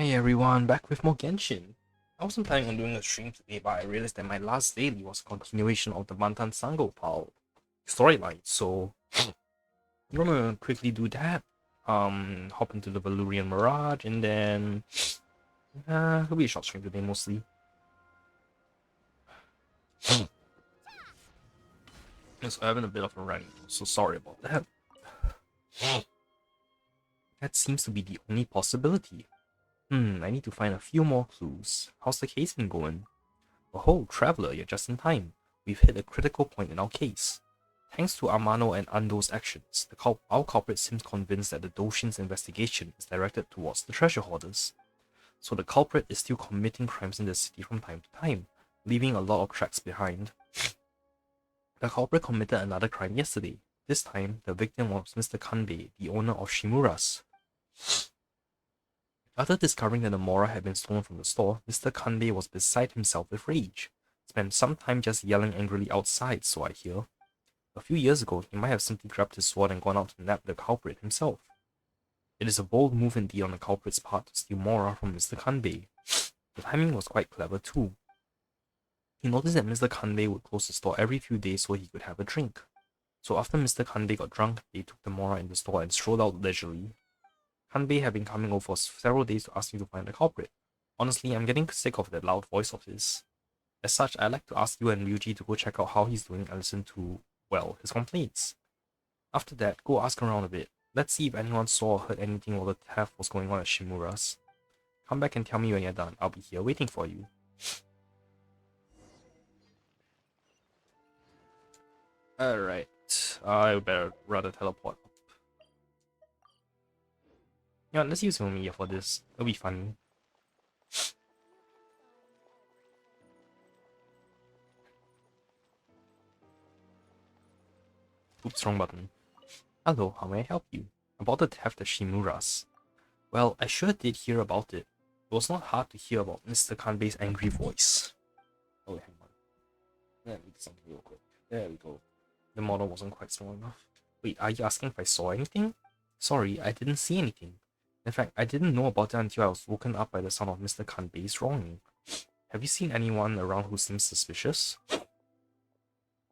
Hi everyone, back with more Genshin. I wasn't planning on doing a stream today, but I realized that my last daily was a continuation of the Bantan Sango Pal storyline, so I'm gonna quickly do that. Hop into the Veluriyam Mirage, and then it'll be a short stream today mostly. So I'm having a bit of a run, so sorry about that. That seems to be the only possibility. I need to find a few more clues. How's the case been going? Oh, Traveler, you're just in time. We've hit a critical point in our case. Thanks to Amano and Ando's actions, our culprit seems convinced that the Doshin's investigation is directed towards the treasure hoarders. So the culprit is still committing crimes in the city from time to time, leaving a lot of tracks behind. The culprit committed another crime yesterday. This time, the victim was Mr. Kanbei, the owner of Shimura's. After discovering that the Mora had been stolen from the store, Mr. Kanbei was beside himself with rage. Spent some time just yelling angrily outside, so I hear. A few years ago, he might have simply grabbed his sword and gone out to nab the culprit himself. It is a bold move indeed on the culprit's part to steal Mora from Mr. Kanbei. The timing was quite clever too. He noticed that Mr. Kanbei would close the store every few days so he could have a drink. So after Mr. Kanbei got drunk, they took the Mora in the store and strolled out leisurely. Kanbei had been coming over for several days to ask me to find the culprit. Honestly, I'm getting sick of that loud voice of his. As such, I'd like to ask you and Ryuji to go check out how he's doing and listen to, well, his complaints. After that, go ask around a bit. Let's see if anyone saw or heard anything while the theft was going on at Shimura's. Come back and tell me when you're done. I'll be here waiting for you. Alright, I better rather teleport up. Yeah, let's use Yomiya for this. It'll be fun. Oops, wrong button. Hello, how may I help you? About the theft at Shimura's. Well, I sure did hear about it. It was not hard to hear about Mr. Kanbei's angry voice. Oh, hang on. Let me do something real quick. There we go. The model wasn't quite strong enough. Wait, are you asking if I saw anything? Sorry, I didn't see anything. In fact, I didn't know about it until I was woken up by the sound of Mr. Kanbei's wronging. Have you seen anyone around who seems suspicious?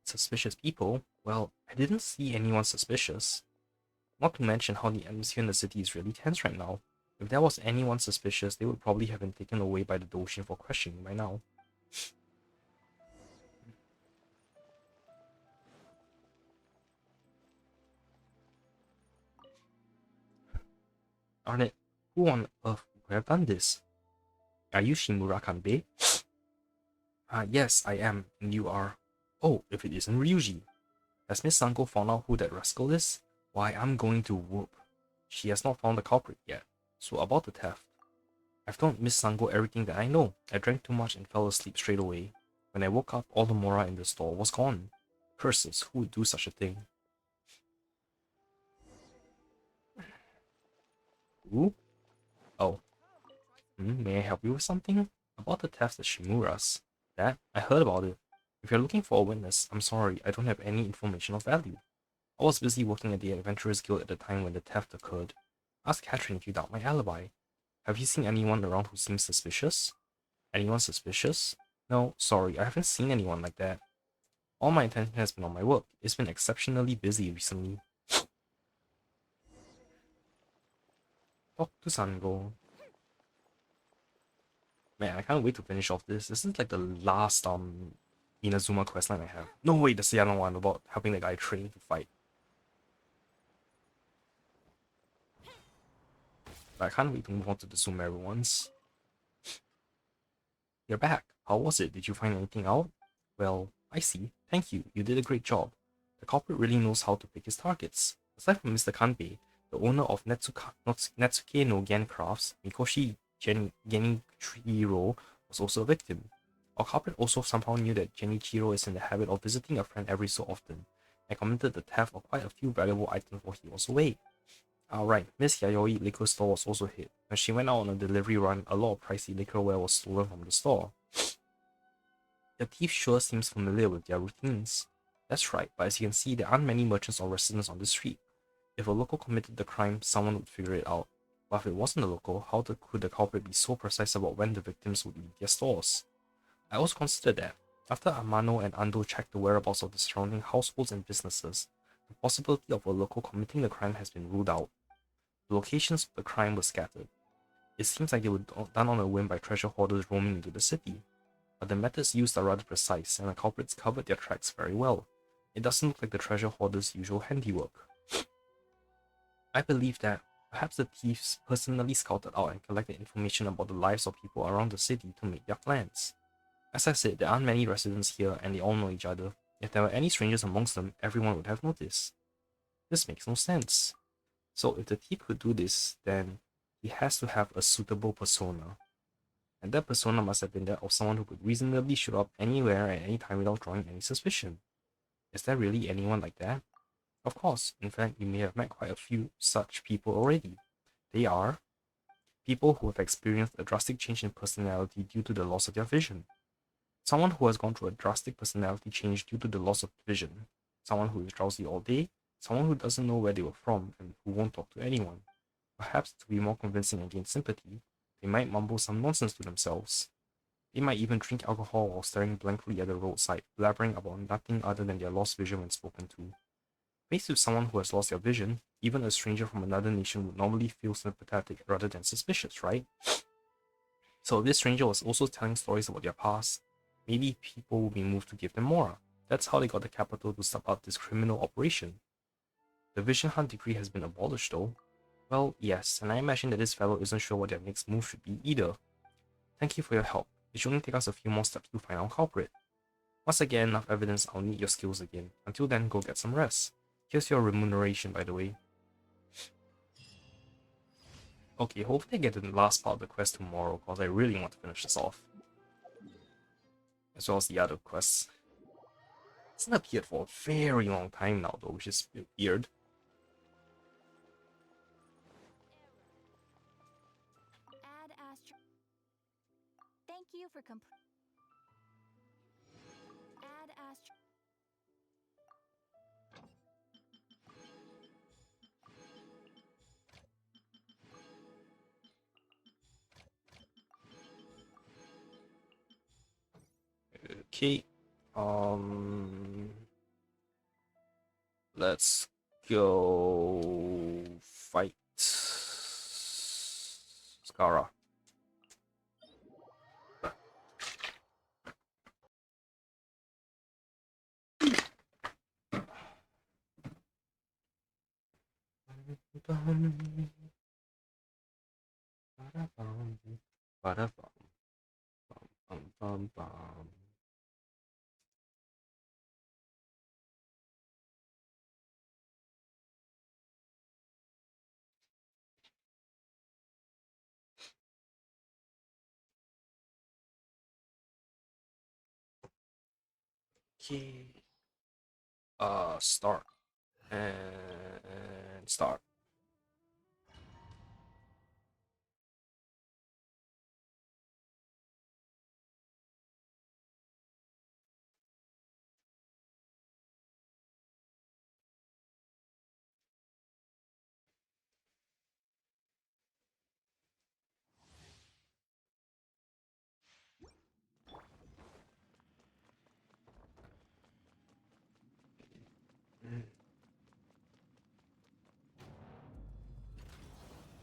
Suspicious people? Well, I didn't see anyone suspicious. Not to mention how the atmosphere in the city is really tense right now. If there was anyone suspicious, they would probably have been taken away by the Doshin for questioning by now. Darn it, who on earth would have done this? Are you Shimura Kanbei? Yes, I am, and you are. Oh, if it isn't Ryuji. Has Miss Sango found out who that rascal is? Why, I'm going to whoop. She has not found the culprit yet. So about the theft. I've told Miss Sango everything that I know. I drank too much and fell asleep straight away. When I woke up, all the Mora in the store was gone. Curses, who would do such a thing? Who? Oh. May I help you with something? About the theft at Shimura's. That? I heard about it. If you're looking for a witness, I'm sorry, I don't have any information of value. I was busy working at the Adventurers Guild at the time when the theft occurred. Ask Catherine if you doubt my alibi. Have you seen anyone around who seems suspicious? Anyone suspicious? No, sorry, I haven't seen anyone like that. All my attention has been on my work. It's been exceptionally busy recently. Talk to Sango. Man, I can't wait to finish off this. This is like the last Inazuma questline I have. No, wait, that's the other one about helping the guy train to fight. But I can't wait to move on to the Sumeru ones. You're back. How was it? Did you find anything out? Well, I see. Thank you. You did a great job. The culprit really knows how to pick his targets. Aside from Mr. Kanbei, the owner of Natsuke no Gen Crafts, Mikoshi Genichiro, was also a victim. Our culprit also somehow knew that Genichiro is in the habit of visiting a friend every so often, and committed the theft of quite a few valuable items while he was away. Alright, Miss Yayoi liquor store was also hit. When she went out on a delivery run, a lot of pricey liquorware was stolen from the store. The thief sure seems familiar with their routines. That's right, but as you can see, there aren't many merchants or residents on the street. If a local committed the crime, someone would figure it out. But if it wasn't a local, could the culprit be so precise about when the victims would leave their stores? I also considered that, after Amano and Ando checked the whereabouts of the surrounding households and businesses, the possibility of a local committing the crime has been ruled out. The locations of the crime were scattered. It seems like they were done on a whim by treasure hoarders roaming into the city, but the methods used are rather precise, and the culprits covered their tracks very well. It doesn't look like the treasure hoarders' usual handiwork. I believe that perhaps the thieves personally scouted out and collected information about the lives of people around the city to make their plans. As I said, there aren't many residents here and they all know each other. If there were any strangers amongst them, everyone would have noticed. This makes no sense. So if the thief could do this, then he has to have a suitable persona. And that persona must have been that of someone who could reasonably show up anywhere at any time without drawing any suspicion. Is there really anyone like that? Of course, in fact, you may have met quite a few such people already. They are people who have experienced a drastic change in personality due to the loss of their vision. Someone who has gone through a drastic personality change due to the loss of vision. Someone who is drowsy all day. Someone who doesn't know where they were from and who won't talk to anyone. Perhaps to be more convincing and gain sympathy, they might mumble some nonsense to themselves. They might even drink alcohol while staring blankly at the roadside, blabbering about nothing other than their lost vision when spoken to. Faced with someone who has lost their vision, even a stranger from another nation would normally feel sympathetic rather than suspicious, right? So if this stranger was also telling stories about their past, maybe people would be moved to give them more. That's how they got the capital to stop out this criminal operation. The Vision Hunt decree has been abolished though. Well, yes, and I imagine that this fellow isn't sure what their next move should be either. Thank you for your help. It should only take us a few more steps to find our culprit. Once I get enough evidence, I'll need your skills again. Until then, go get some rest. Here's your remuneration, by the way. Okay, hopefully I get to the last part of the quest tomorrow, because I really want to finish this off. As well as the other quests. It's not appeared for a very long time now, though, which is weird. Thank you for Add Astro. Okay. Let's go fight Skara. Okay. Start. And start.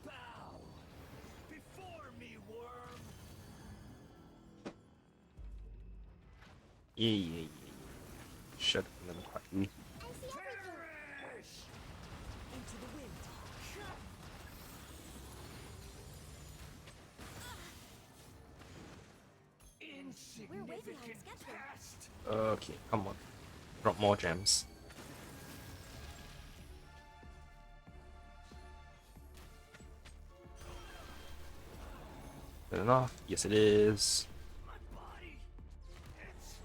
Bow before me, worm. Yeah. Shut up, little quacky. Perish into the wind. Insignificant pest. Okay, come on. Drop more gems. Good enough. Yes, it is. My body. It's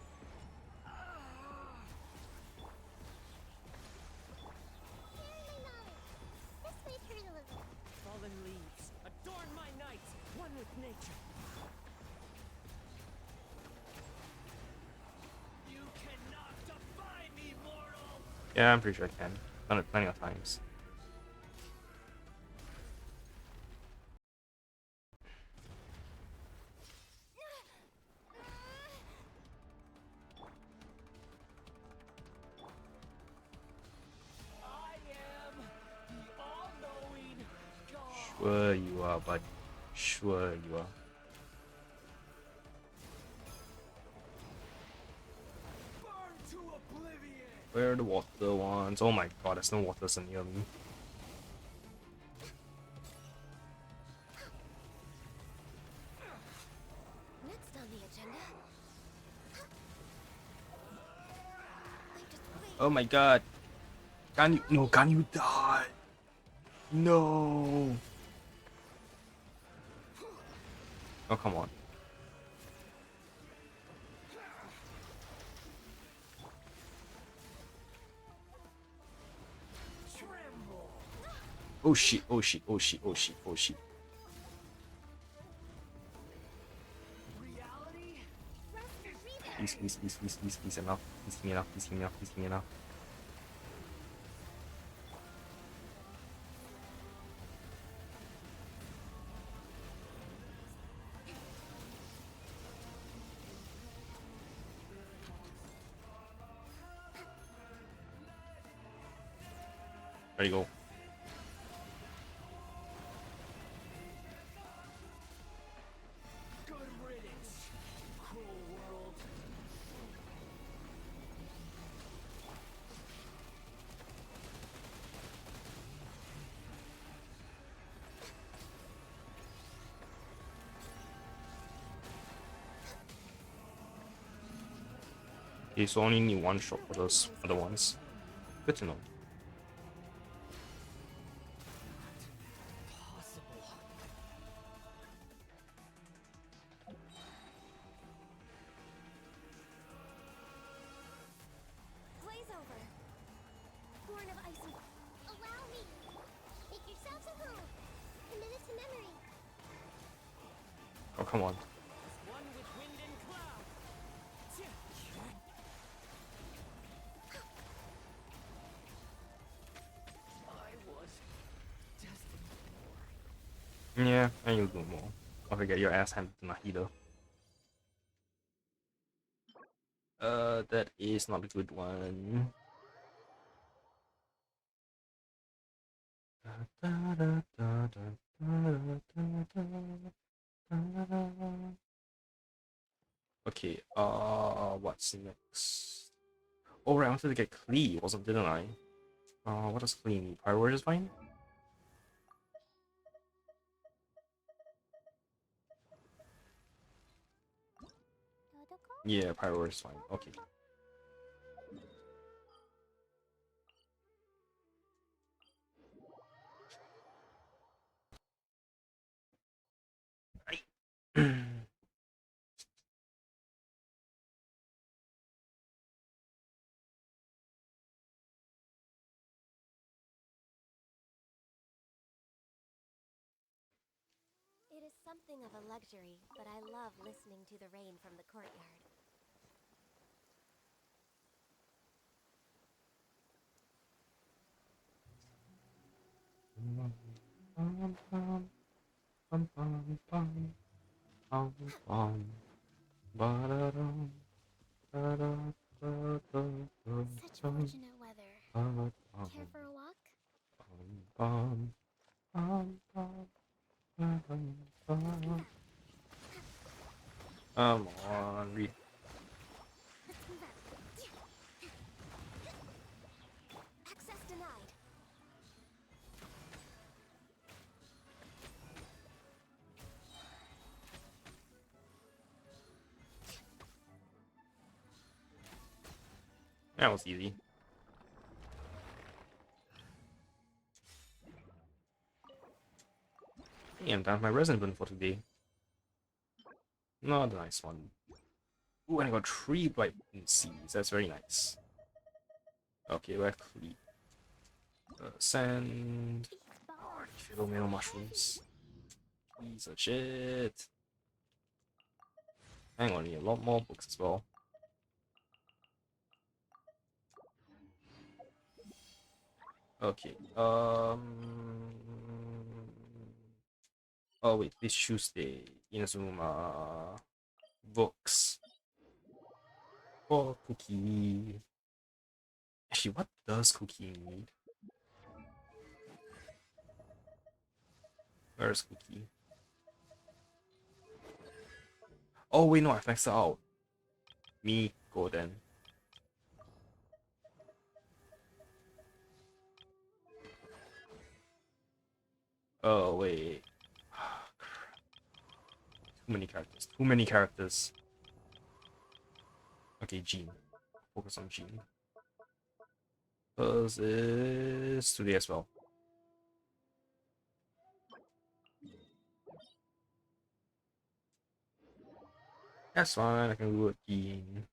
fallen leaves. Adorn my night, one with nature. You cannot defy me, mortal. Yeah, I'm pretty sure I can. Done it plenty of times. Sure you are, buddy. Sure you are. Burn to oblivion! Where are the water ones? Oh my god, there's no water so near me. Next on the agenda. Just wait. Oh my god. Can you no, can you die? No. Oh come on. Tremble! Oh shit, oh shit, oh shit, oh shit, oh shit. Reality? Please, please, please, please, please, please, enough. Please give me enough, please give me enough, please give me enough. There you go. Good riddance, cruel world. Okay, so only need one shot for those other ones. Good to know. Possible. Blaze over. Born of ice and... Allow me. Make yourselves at home. Commit it to memory. Oh come on. One with wind and cloud. I was destined for more. Yeah, and you'll do more. Don't forget your ass handed to Nahida. That is not a good one. Okay, what's next? Oh right, I wanted to get Klee, wasn't didn't I? What does Klee need? Priority is fine? Yeah, priority is fine. Okay. It is something of a luxury, but I love listening to the rain from the courtyard. Such fortunate weather. Care for a walk? Come on, read. Let's move out. Access denied. That was easy. And that's my resin button for today. Not a nice one. Ooh, and I got 3 bright seeds. That's very nice. Okay, we're clean. Sand. Oh, fiddle meal mushrooms. Piece of shit. Hang on, we need a lot more books as well. Okay. Oh wait, this Tuesday, Inazuma books for Cookie. Actually, what does Cookie need? Where's Cookie? Oh wait, no, I maxed her out. Me go then. Oh wait. Too many characters. Too many characters. Okay, Jean. Focus on Jean. Because it's today as well. That's fine, I can do it again.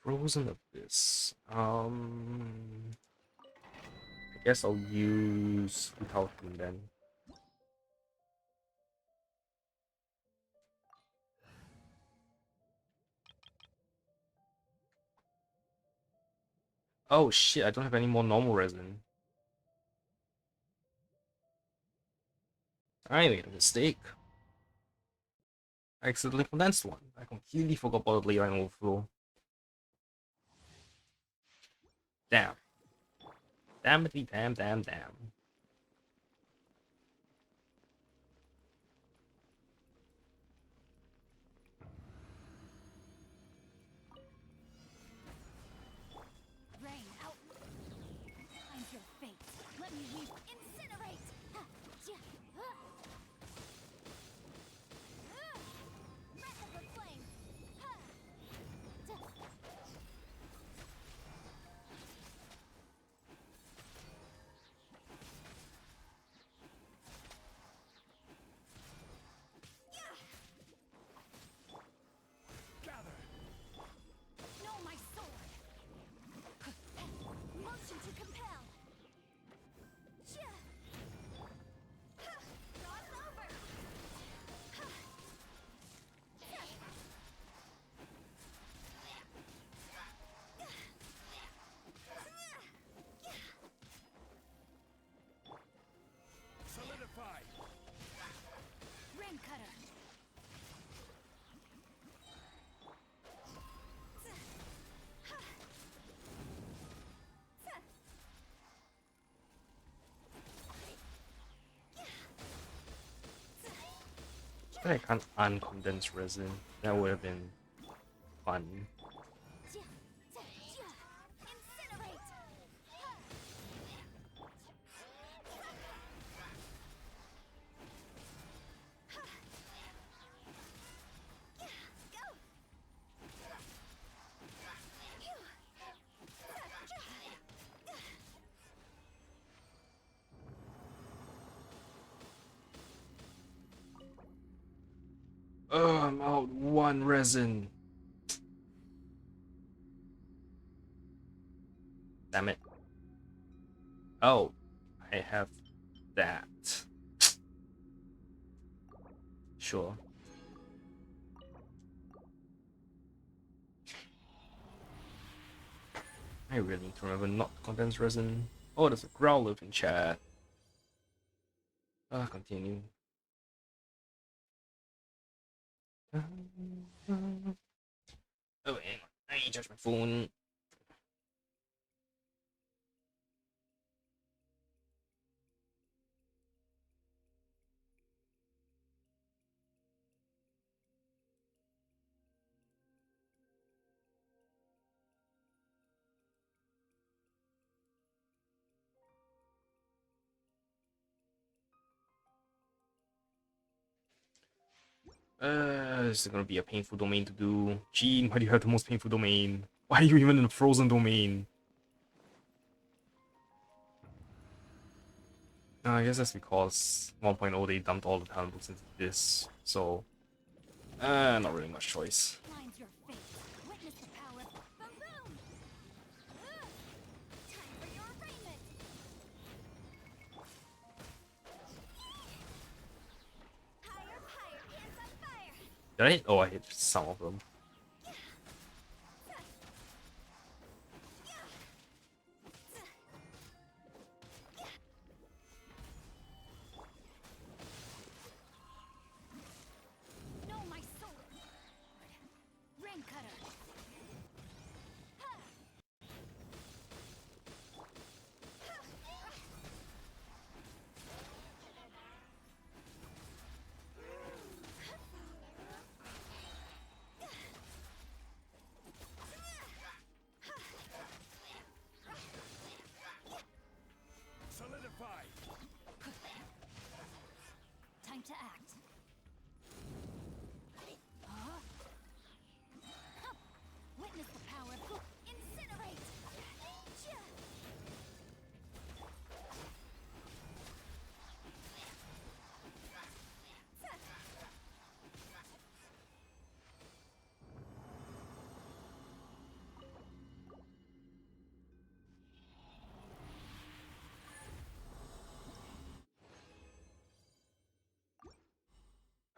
Frozen Abyss. I guess I'll use Talcum then. Oh shit, I don't have any more normal resin. I made a mistake. I accidentally condensed one. I completely forgot about the ley line overflow. Damn. Damn it, damn. Rain out. Find your fate. Let me weave. Incinerate. Ha, ja, breath of the flame. Ha, ja. Gather. Know my sword. Motion to compel. Ja. Ha, cross over. Ha. Ja. Solidify. Rim cutter. I can't uncondense resin. That would have been fun. Incinerate. Go. Oh, I'm out one resin. Damn it. Oh, I have that. Sure. I really need to remember not to condense resin. Oh, there's a growler in chat. Continue. Oh, hang on. I need to charge my phone. This is gonna be a painful domain to do. Gene, why do you have the most painful domain? Why are you even in the frozen domain? I guess that's because 1.0 they dumped all the talent books into this, so not really much choice. Find your fate. Witness the power. Boom boom. Time for your arraignment. Higher, higher, hands on fire. Did I hit? Oh, I hit some of them.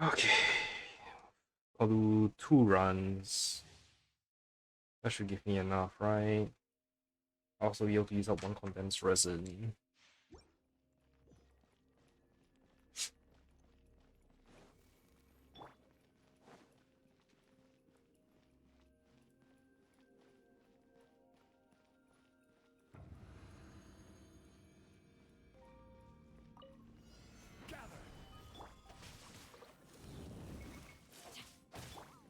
Okay. I'll do 2 runs. That should give me enough, right? I'll also be able to use up 1 condensed resin.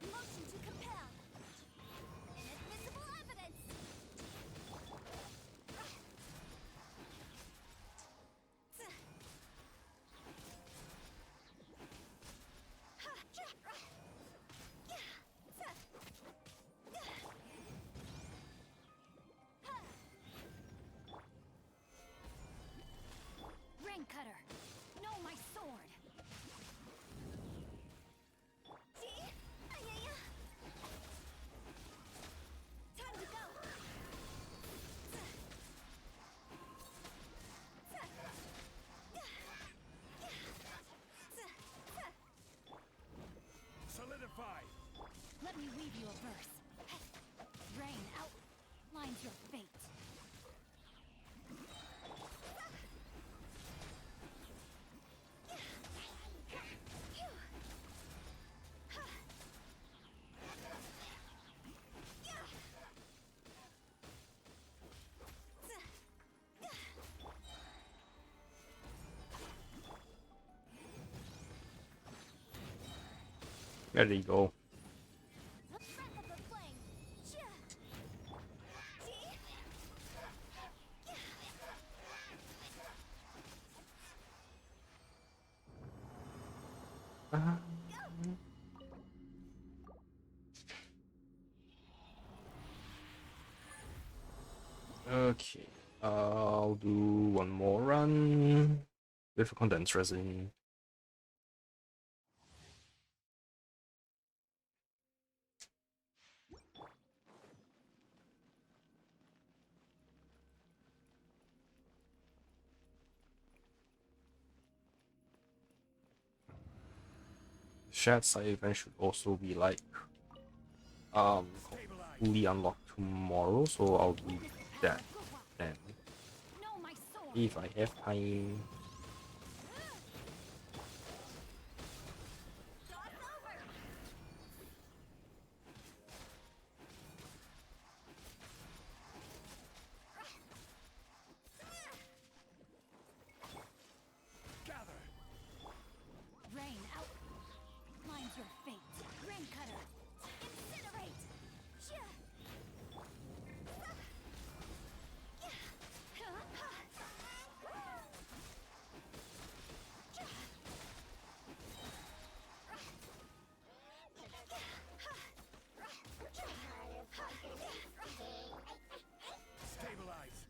Motion to compel. Inadmissible evidence. Rain cutter. No, my sword. Time to go. Solidify! Let me weave you a verse. Rain outlines your fate. There you go. Breath of the flame. Okay. I'll do 1 more run with a condensed resin. Shared side event should also be like fully unlocked tomorrow, so I'll do that then No, my sword. if I have time. Jaw's over. Gather! Rain outlines your fate. Rain cutter. Incinerate. Stabilize!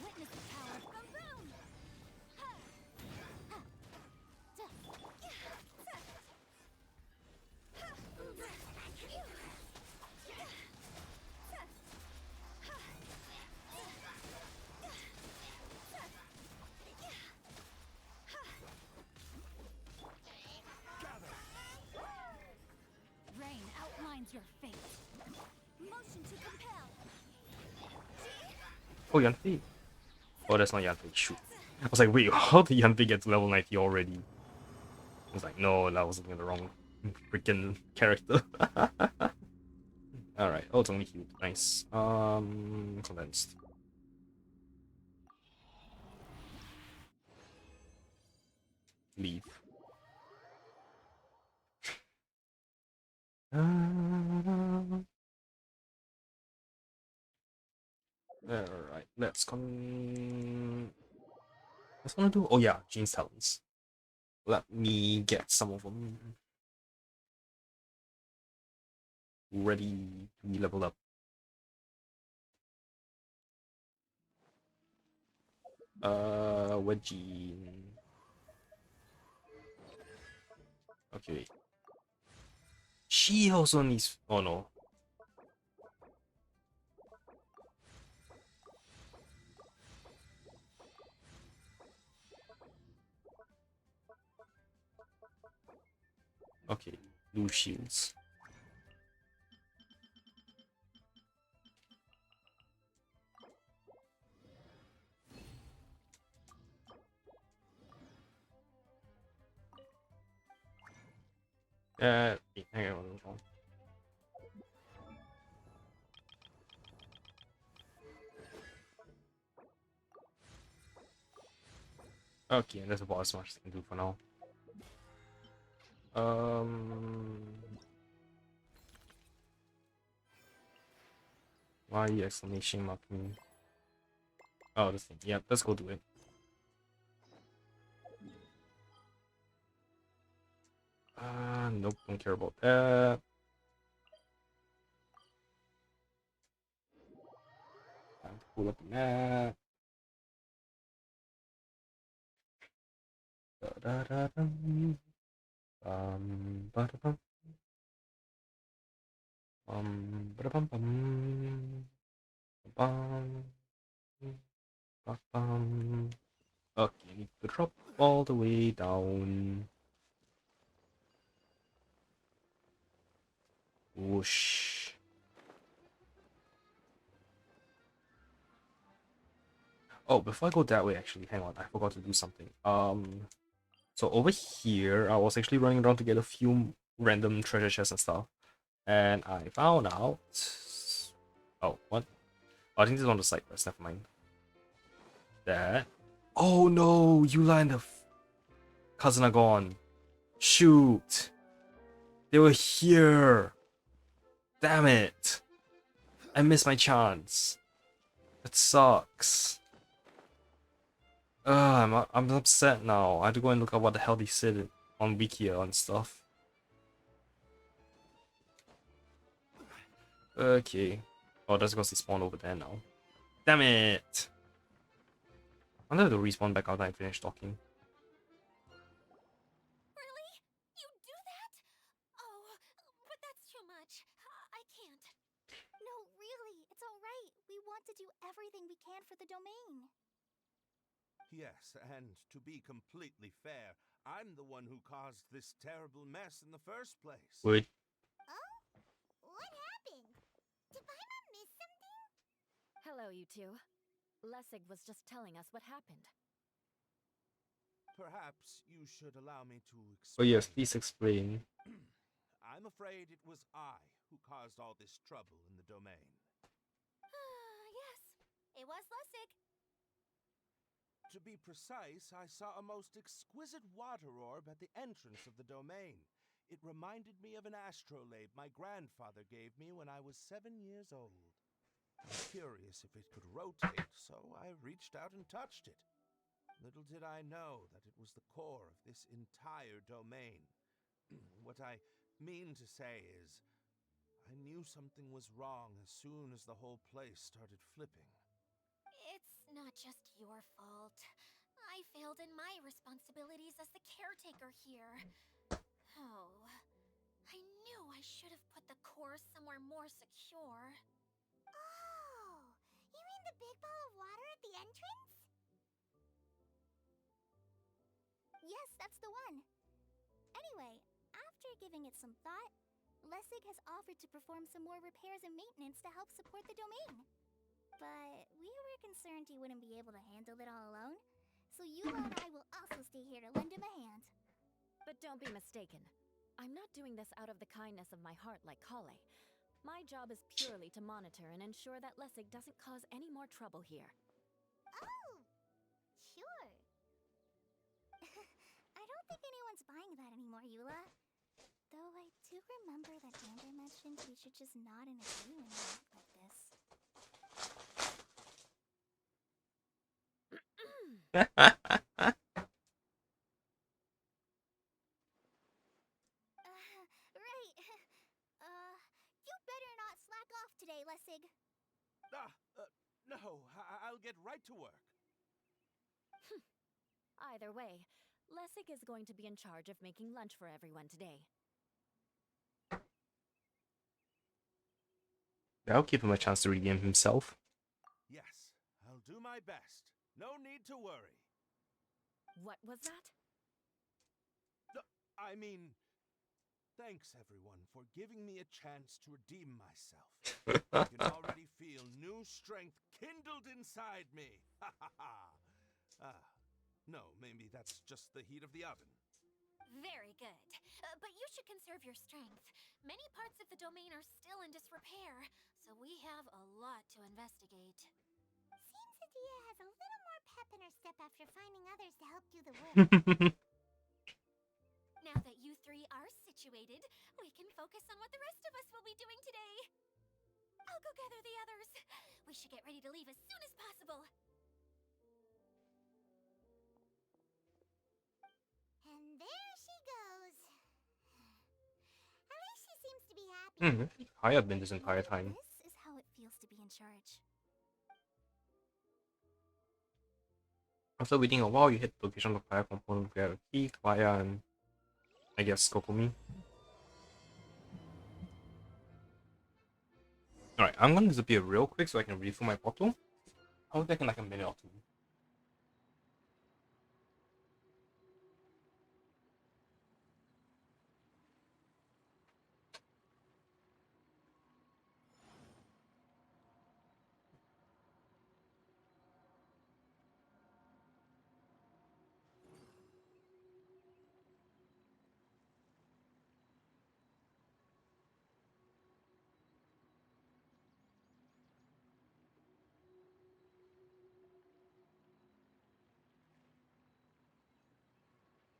Witness the power of boom. Gather! Rain outlines your fate. Motion to compel. Oh, Yanfei. Oh, that's not Yanfei. Shoot. I was like, wait, how did Yanfei get to level 90 already? I was like, no, that was the wrong freaking character. Alright. Oh, it's only healed. Nice. Condensed. Leave. Alright, let's gonna do. Oh yeah, Gene's talents. Let me get some of them ready to be leveled up. What Gene? Okay. Wait. She also needs. Oh no. blue shields. Hang on. Okay, and that's about as much as I can do for now. Why are you exclamation marking? Oh, this thing. Yeah, let's go do it. Nope, don't care about that. Time to pull up the map. Da-da-da-dum. Ba-da-bum. Ba-da-bum-bum. Bum. Ba-bum. Okay, I need to drop all the way down. Whoosh. Oh, before I go that way, actually, hang on, I forgot to do something. So over here, I was actually running around to get a few random treasure chests and stuff, and I found out. Oh, what? Oh, I think this is on the side quest. Never mind. That. Oh no, Eula and the cousin are gone. Shoot, they were here. Damn it! I missed my chance. That sucks. I'm upset now. I have to go and look at what the hell they said on Wikia and stuff. Okay. Oh, that's because they spawned over there now. Damn it! I'm gonna have to respawn back out and finish talking. Really? You do that? Oh, but that's too much. I can't. No, really, it's alright. We want to do everything we can for the domain. Yes, and to be completely fair, I'm the one who caused this terrible mess in the first place. Wait. Oh? What happened? Did Paimon miss something? Hello, you two. Lessig was just telling us what happened. Perhaps you should allow me to explain. Oh yes, please explain. I'm afraid it was I who caused all this trouble in the domain. Yes, it was Lessig. To be precise, I saw a most exquisite water orb at the entrance of the domain. It reminded me of an astrolabe my grandfather gave me when I was 7 years old. I was curious if it could rotate, so I reached out and touched it. Little did I know that it was the core of this entire domain. What I mean to say is, I knew something was wrong as soon as the whole place started flipping. It's not just your fault. I failed in my responsibilities as the caretaker here. Oh, I knew I should have put the core somewhere more secure. Oh, you mean the big ball of water at the entrance? Yes, that's the one. Anyway, after giving it some thought, Lessig has offered to perform some more repairs and maintenance to help support the domain. But we were concerned he wouldn't be able to handle it all alone, so Eula and I will also stay here to lend him a hand. But don't be mistaken. I'm not doing this out of the kindness of my heart like Kale. My job is purely to monitor and ensure that Lessig doesn't cause any more trouble here. Oh, sure. I don't think anyone's buying that anymore, Eula. Though I do remember that Amber mentioned we should just nod and agree when we act like this. Right. You better not slack off today, Lessig. No, I'll get right to work. Either way, Lessig is going to be in charge of making lunch for everyone today. That'll give him a chance to redeem himself. Yes, I'll do my best. No need to worry. What was that? I mean, Thanks, everyone, for giving me a chance to redeem myself. I can already feel new strength kindled inside me. Ha ha ha! No, maybe that's just the heat of the oven. Very good. But you should conserve your strength. Many parts of the domain are still in disrepair, so we have a lot to investigate. Seems Adia has a little more pep in her step after finding others to help do the work. Now that you three are situated, we can focus on what the rest of us will be doing today. I'll go gather the others. We should get ready to leave as soon as possible. And there she goes. At least she seems to be happy. I have been this entire time. This is how it feels to be in charge. After waiting a while, you hit the location of the fire component, grab a key, Kaya, and I guess Kokomi. Alright, I'm gonna disappear real quick so I can refill my bottle. I'll be back in like a minute or two.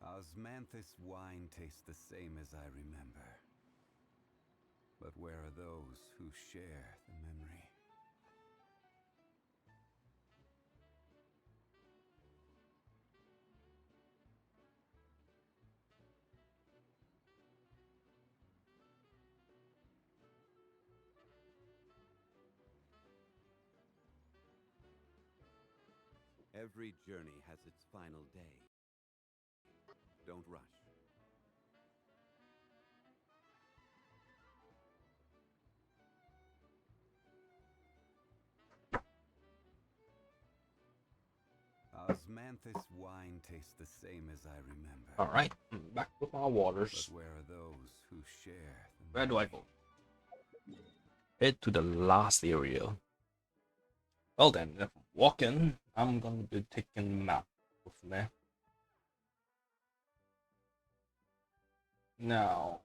Osmanthus wine tastes the same as I remember. But where are those who share the memory? Every journey has its final day. Don't rush. Osmanthus wine tastes the same as I remember. Alright, back with my waters. But where are those who share the Where do I go? Head to the last area. Well then, if I'm walking, I'm gonna be taking the map from there. Now,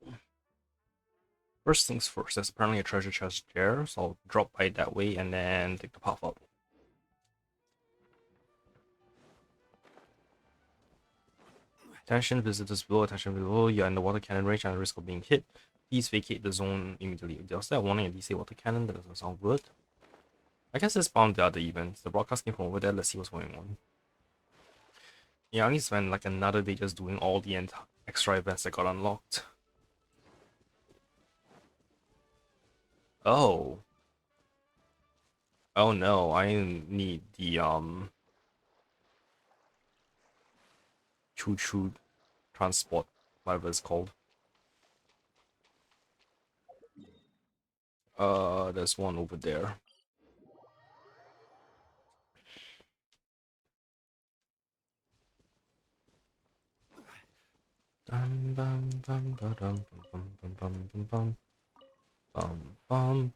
first things first, there's apparently a treasure chest there, so I'll drop by that way and then take the path up. Attention visitors below, attention below, you're in the water cannon range and at risk of being hit. Please vacate the zone immediately. Does that warning at least say water cannon? That doesn't sound good. I guess it's bound the other events. The broadcast came from over there, let's see what's going on. Yeah, I need to spend like another day just doing all the extra events that got unlocked. Oh. Oh no, I need the choo-choo transport, whatever it's called. There's one over there. Bum bum bum bum bum bum bum bum bum bum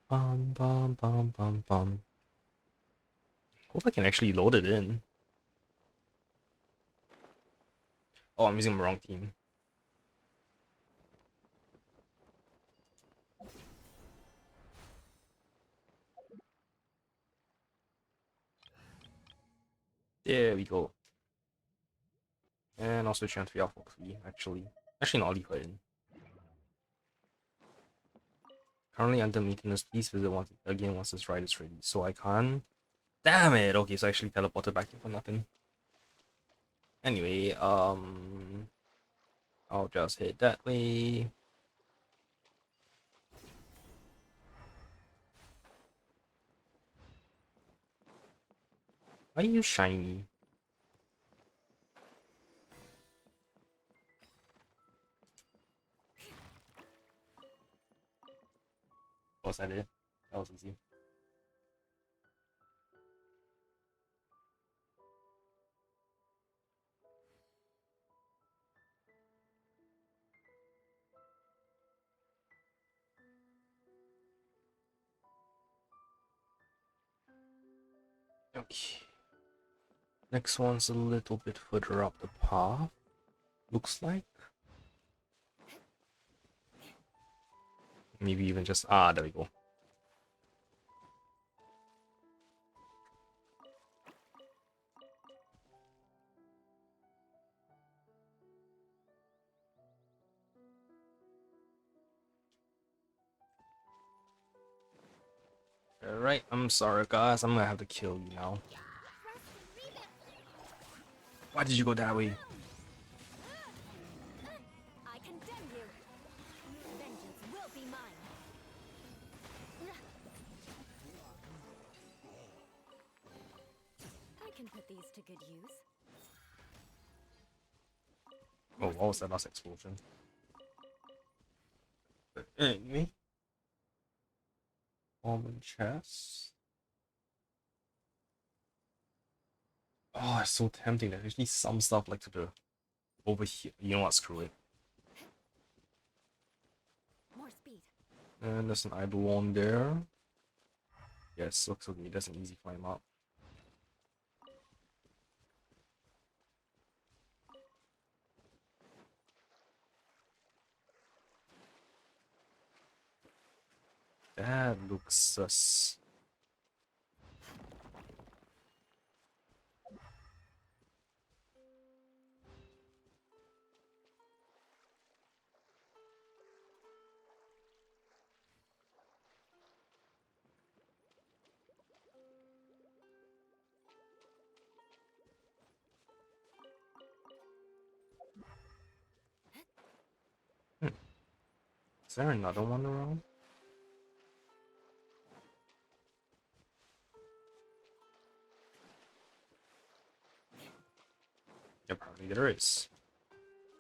bum bum bum bum bum. Hope I can actually load it in. Oh, I'm using the wrong team. There we go. And I'll switch on to the Alpha 3, actually. Actually, no, I'll leave her in. Currently under maintenance, please visit once again once this ride is ready. So I can't. Damn it! Okay, so I actually teleported back here for nothing. Anyway, I'll just head that way. Why are you shiny? Was that it? That was easy. Okay. Next one's a little bit further up the path. Looks like. Maybe even just there we go. Alright, I'm sorry guys, I'm gonna have to kill you now. Why did you go that way? I condemn you. Vengeance will be mine. I can put these to good use. Oh, what was that last explosion? But anyway. Common chest. Oh, it's so tempting. There's actually some stuff like to the over here. You know what? Screw it. More speed. And there's an idle one there. Yes, looks okay. That's an easy climb up. That looks sus. Is there another one around? Apparently there is.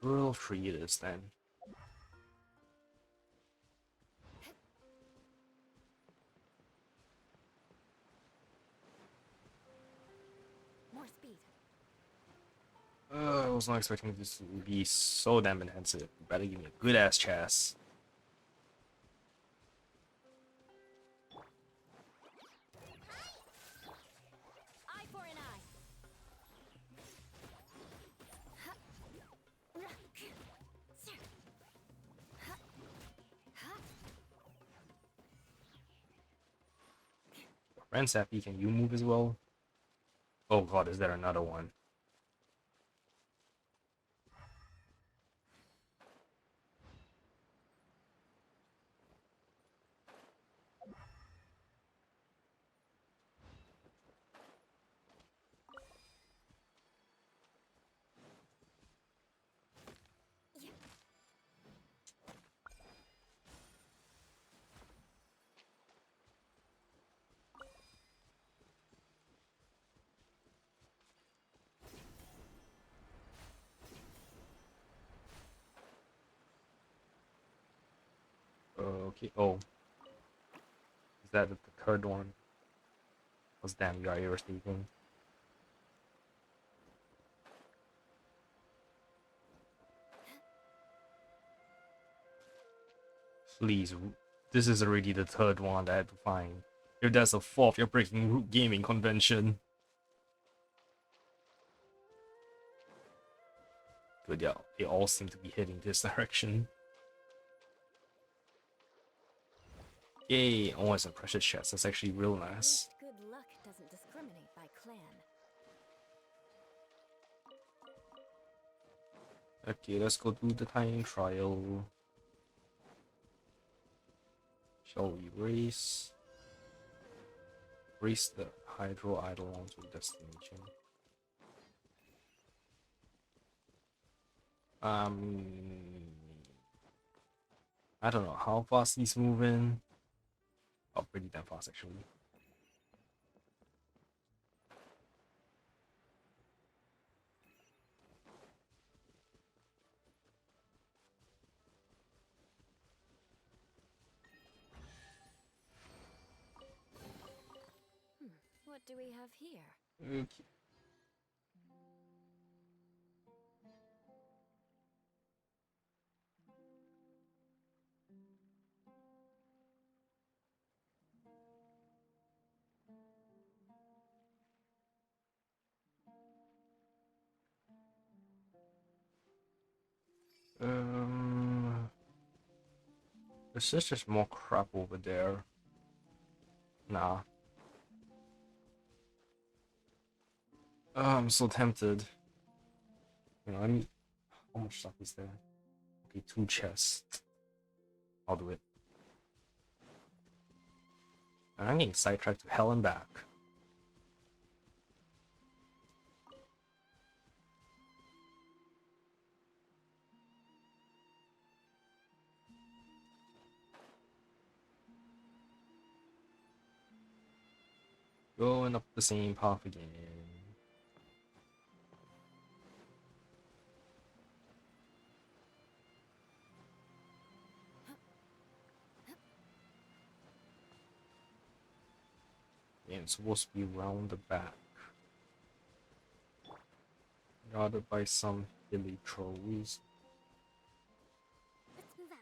We'll free this then. More speed. I was not expecting this to be so damn intensive. You better give me a good ass chest. Eye for an eye. Ransappy, can you move as well? Oh god, is there another one? Okay, oh. Is that the third one? Was damn, you are irritating. Please, this is already the third one that I had to find. If there's a fourth, you're breaking root gaming convention. Good, yeah, they all seem to be heading this direction. Yay, oh, it's a precious chest. That's actually real At nice. least good luck doesn't discriminate by clan. Okay, let's go do the time trial. Shall we race? Race the Hydro Idol onto the destination. I don't know how fast he's moving. Oh, pretty damn fast actually. What do we have here? Okay. There's just more crap over there. Nah. I'm so tempted. You know, I mean, how much stuff is there? Okay, 2 chests. I'll do it. And I'm getting sidetracked to hell and back. Going up the same path again. And it's supposed to be round the back. Guarded by some hilly trolls. Let's move out.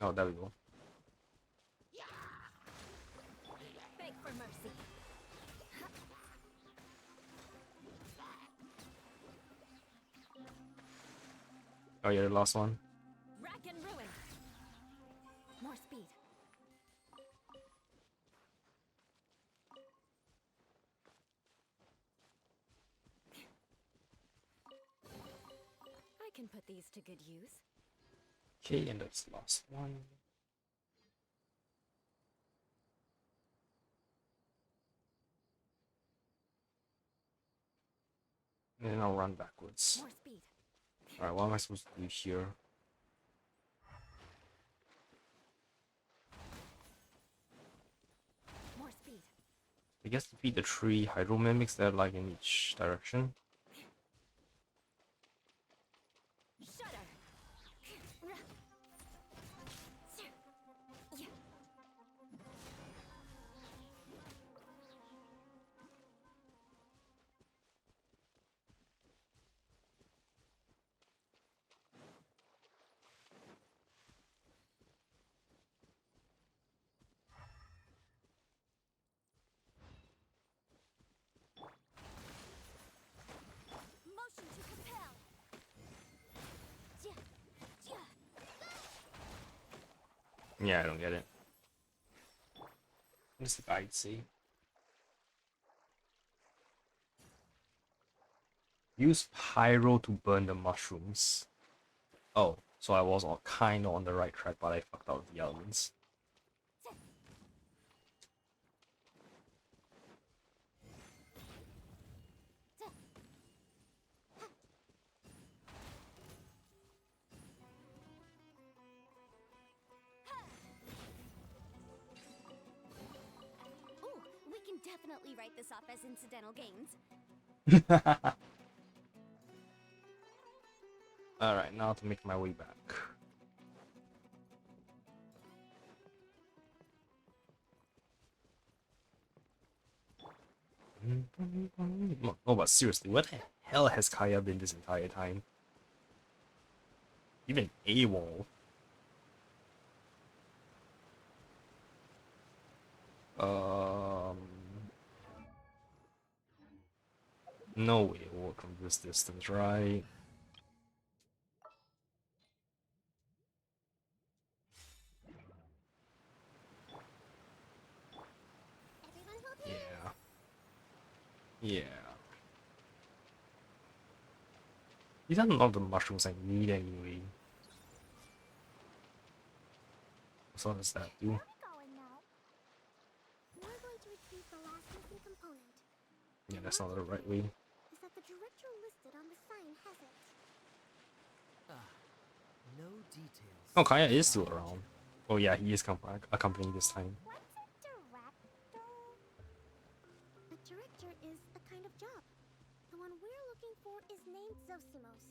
Oh, there we go. Beg for mercy. Oh yeah, the last one. Rack and ruin. More speed. I can put these to good use. Okay, and that's the last one. And then I'll run backwards. More speed. Alright, what am I supposed to do here? More speed. I guess defeat the 3 hydro mimics that are like in each direction. Shudder. Motion to compel. Yeah, I don't get it. What does the guide say? Use pyro to burn the mushrooms. Oh, so I was kind of on the right track, but I fucked out the elements. Ooh, we can definitely write this off as incidental gains. Alright, now to make my way back. Oh, but seriously, where the hell has Kaya been this entire time? Even AWOL. No way it will work from this distance, right? Everyone hold Yeah. hands. Yeah. These are not the mushrooms I need anyway. So does that do? Where are we going now? We're going to retrieve the last missing component. Yeah, that's not the right way. Is that the director listed on the sign has it? No details. Oh, Kaya is still around. Oh yeah, he is accompanying this time. What's a director? A director is a kind of job. The one we're looking for is named Zosimos.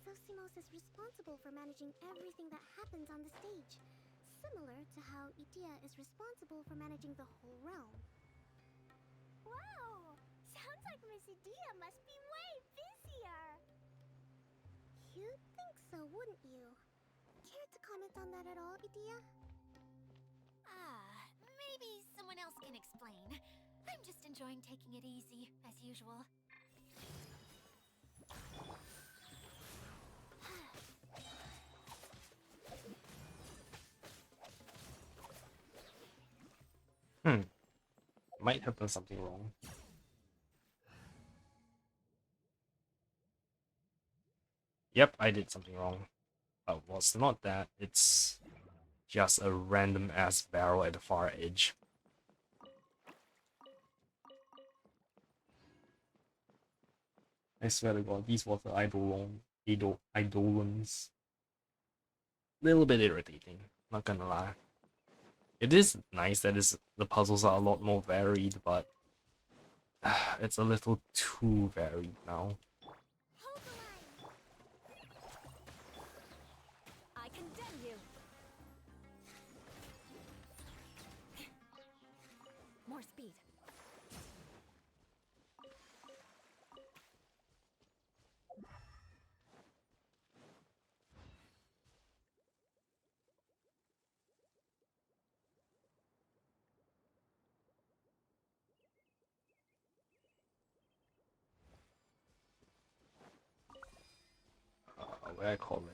Zosimos is responsible for managing everything that happens on the stage, similar to how Idea is responsible for managing the whole realm. Wow! Sounds like Miss Idea must be way busier! You'd think so, wouldn't you? Care to comment on that at all, Idea? Maybe someone else can explain. I'm just enjoying taking it easy, as usual. Might have done something wrong. Yep, I did something wrong. Well, it's not that. It's just a random ass barrel at the far edge. I swear to God, these water eidolons. Little bit irritating, not gonna lie. It is nice that the puzzles are a lot more varied, but it's a little too varied now. Hold the line. I condemn you. More speed. Where I call it.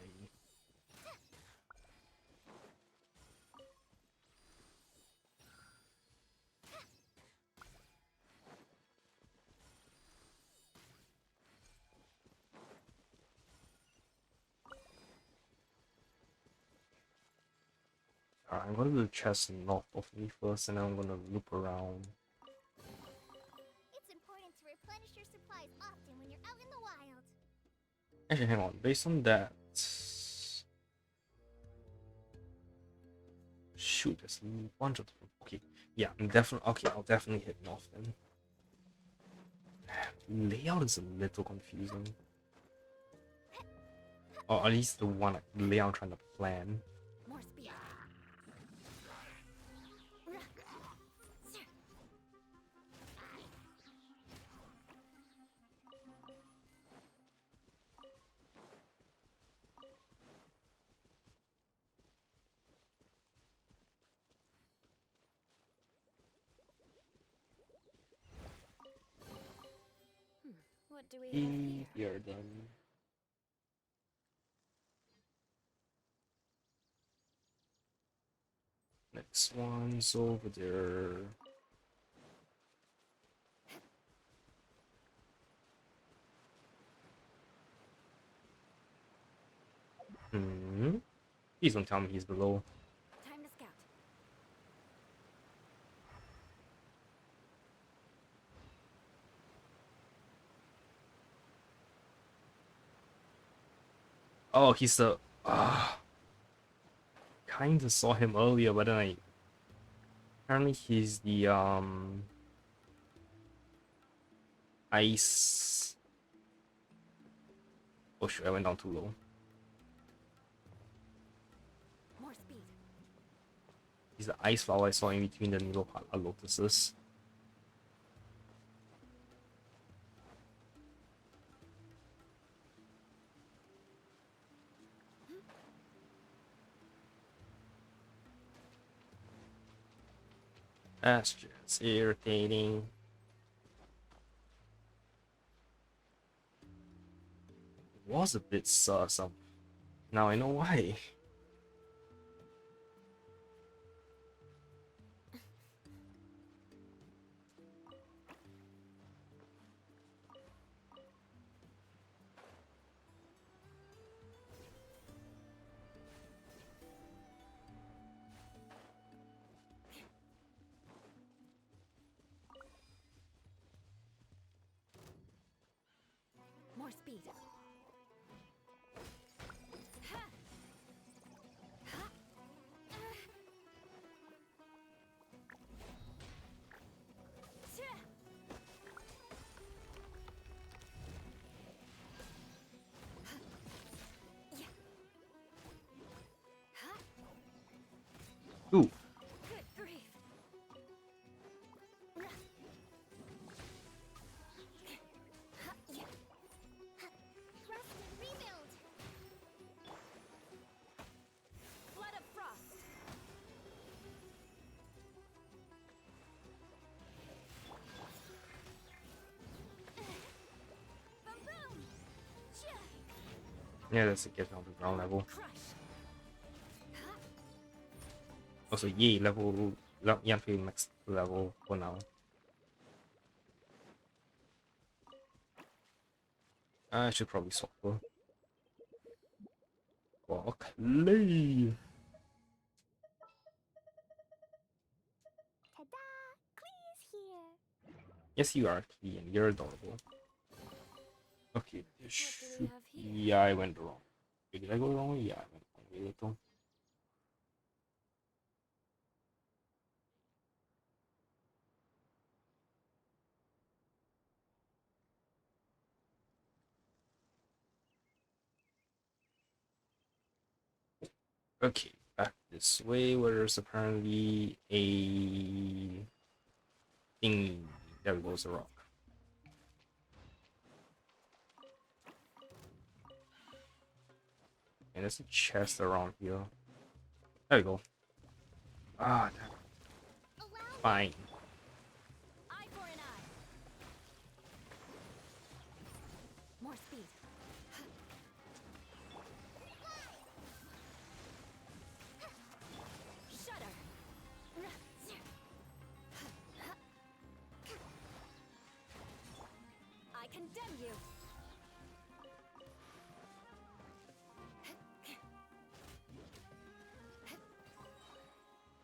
Alright, I'm gonna do the chest north of me first, and then I'm gonna loop around. It's important to replenish your supplies often when you're out in the wild. Actually, hang on. Based on that, shoot, there's a bunch of them. Okay, yeah, I'm definitely okay. I'll definitely hit north then. Layout is a little confusing, or at least the layout I'm trying to plan. More speed. What do we have here? Here then. Next one's over there. Please don't tell me he's below. Time to scout. Oh, he's the. Kinda saw him earlier, but then apparently he's the ice. Oh shoot, I went down too low. More speed. He's the ice flower I saw in between the lotuses. That's just irritating. It was a bit sus. Now I know why. More speed. Ha! Ha! Tja! Yeah. Ha! Ooh, Good grief. Ha! Yeah. Rest and rebuild. Flood of frost. Boom boom. Tja. yeah, that's it. Get down to ground level. Crush. Also, yay, level. Yeah, I'm feeling max level for now. I should probably swap her. Oh, clay. Ta-da! Clee's here. Yes, you are Clee, and you're adorable. Okay, What do we have here? yeah, I went wrong. Wait, did I go the wrong way? Yeah, I went wrong way a little. Okay, back this way where there's apparently a thing. There goes a rock. And there's a chest around here. There we go. Ah, damn. Allow me. Fine. Eye for an eye. More speed. Shudder. I condemn you.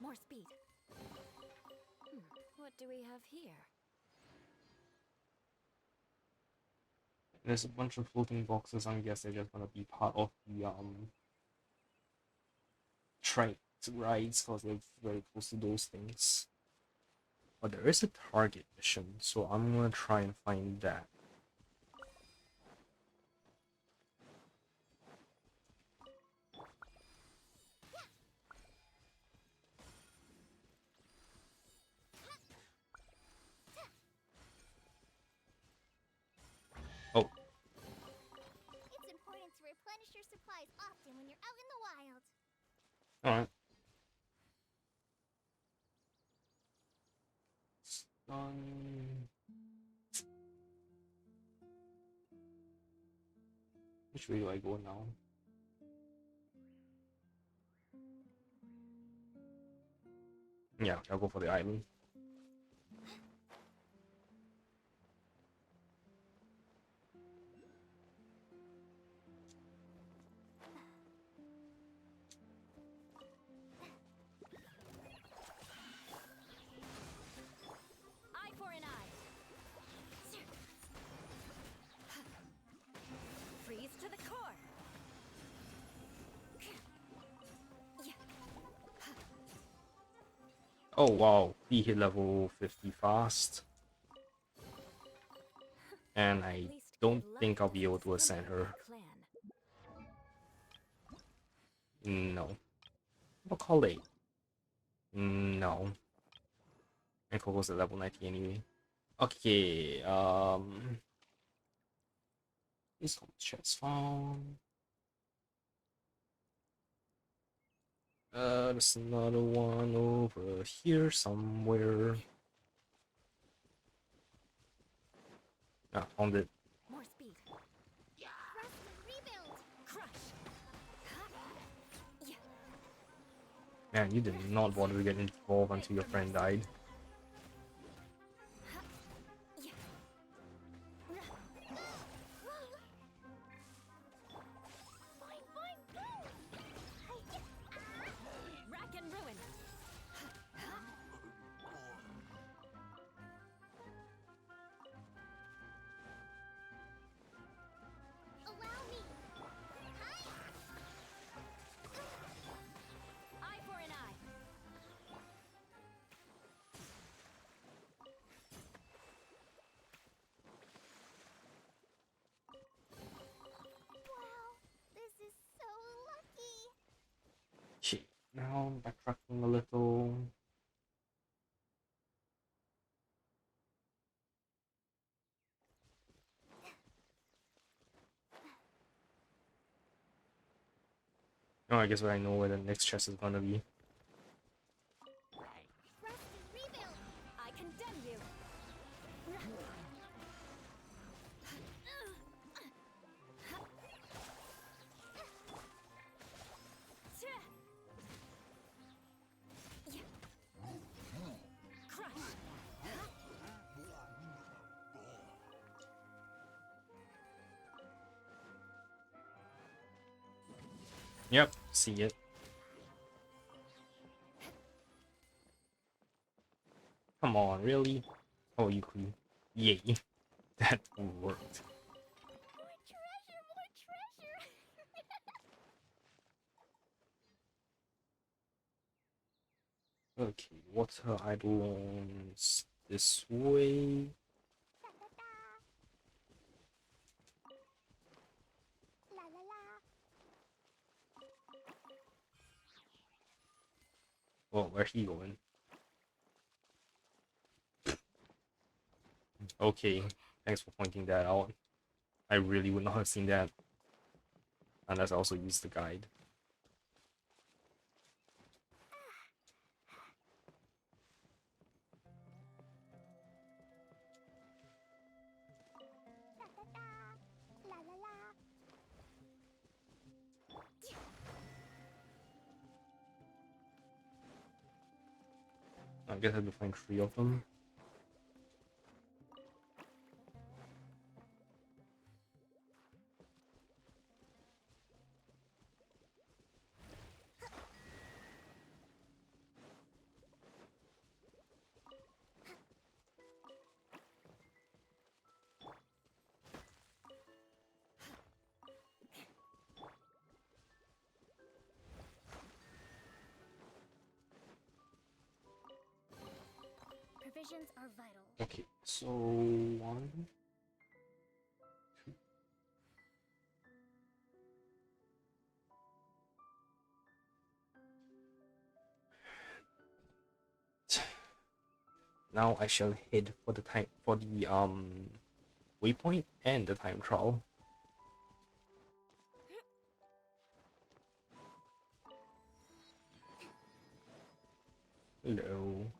More speed. What do we have here? There's a bunch of floating boxes. I guess they're just gonna be part of the train rides because they're very close to those things. But there is a target mission, so I'm gonna try and find that. Oh, It's important to replenish your supplies often when you're out in the wild. alright. Done. Which way do I go now? Yeah, I'll go for the island. Eye for an eye. Freeze to the core. Oh wow, he hit level 50 fast. And I don't think I'll be able to ascend her. No. I'll call it. No. And Coco's at level 90 anyway. Okay, this chest found. There's another one over here somewhere. Ah, found it. More speed. Rest and rebuild. Crush. Man, you did not want to get involved until your friend died. Fine, fine, go! Rack and ruin. Allow me. Hi. Eye for an eye. Wow, this is so lucky. Shit. Now I'm backtracking a little. Oh, I guess I know where the next chest is gonna be. Rest and rebuild. I condemn you. Crush. Yep, see it. Come on, really? Oh, you could. Yay. That worked. More treasure, more treasure! Okay, water eidolons this way. La la la. Oh, where's he going? Okay, thanks for pointing that out. I really would not have seen that unless I also used the guide. La la la. I guess I have to find 3 of them. Provisions are vital. Okay, so 1, 2. Now I shall head for the waypoint and the time trial. Hello.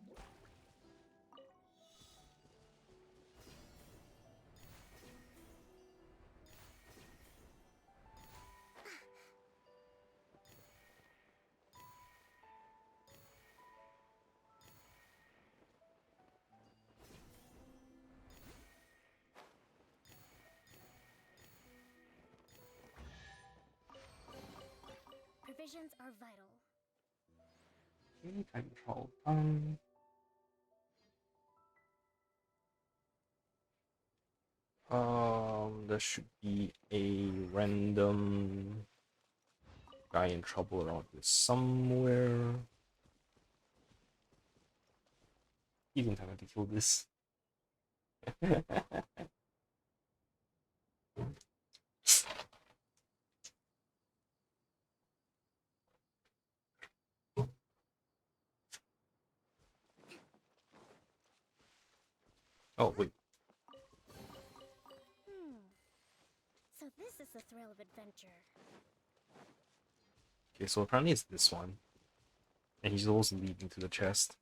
Provisions are vital. Okay, time trial. There should be a random guy in trouble around here somewhere. Even time to kill this. Oh wait. So this is the thrill of adventure. Okay, so apparently it's this one. And he's also leading to the chest.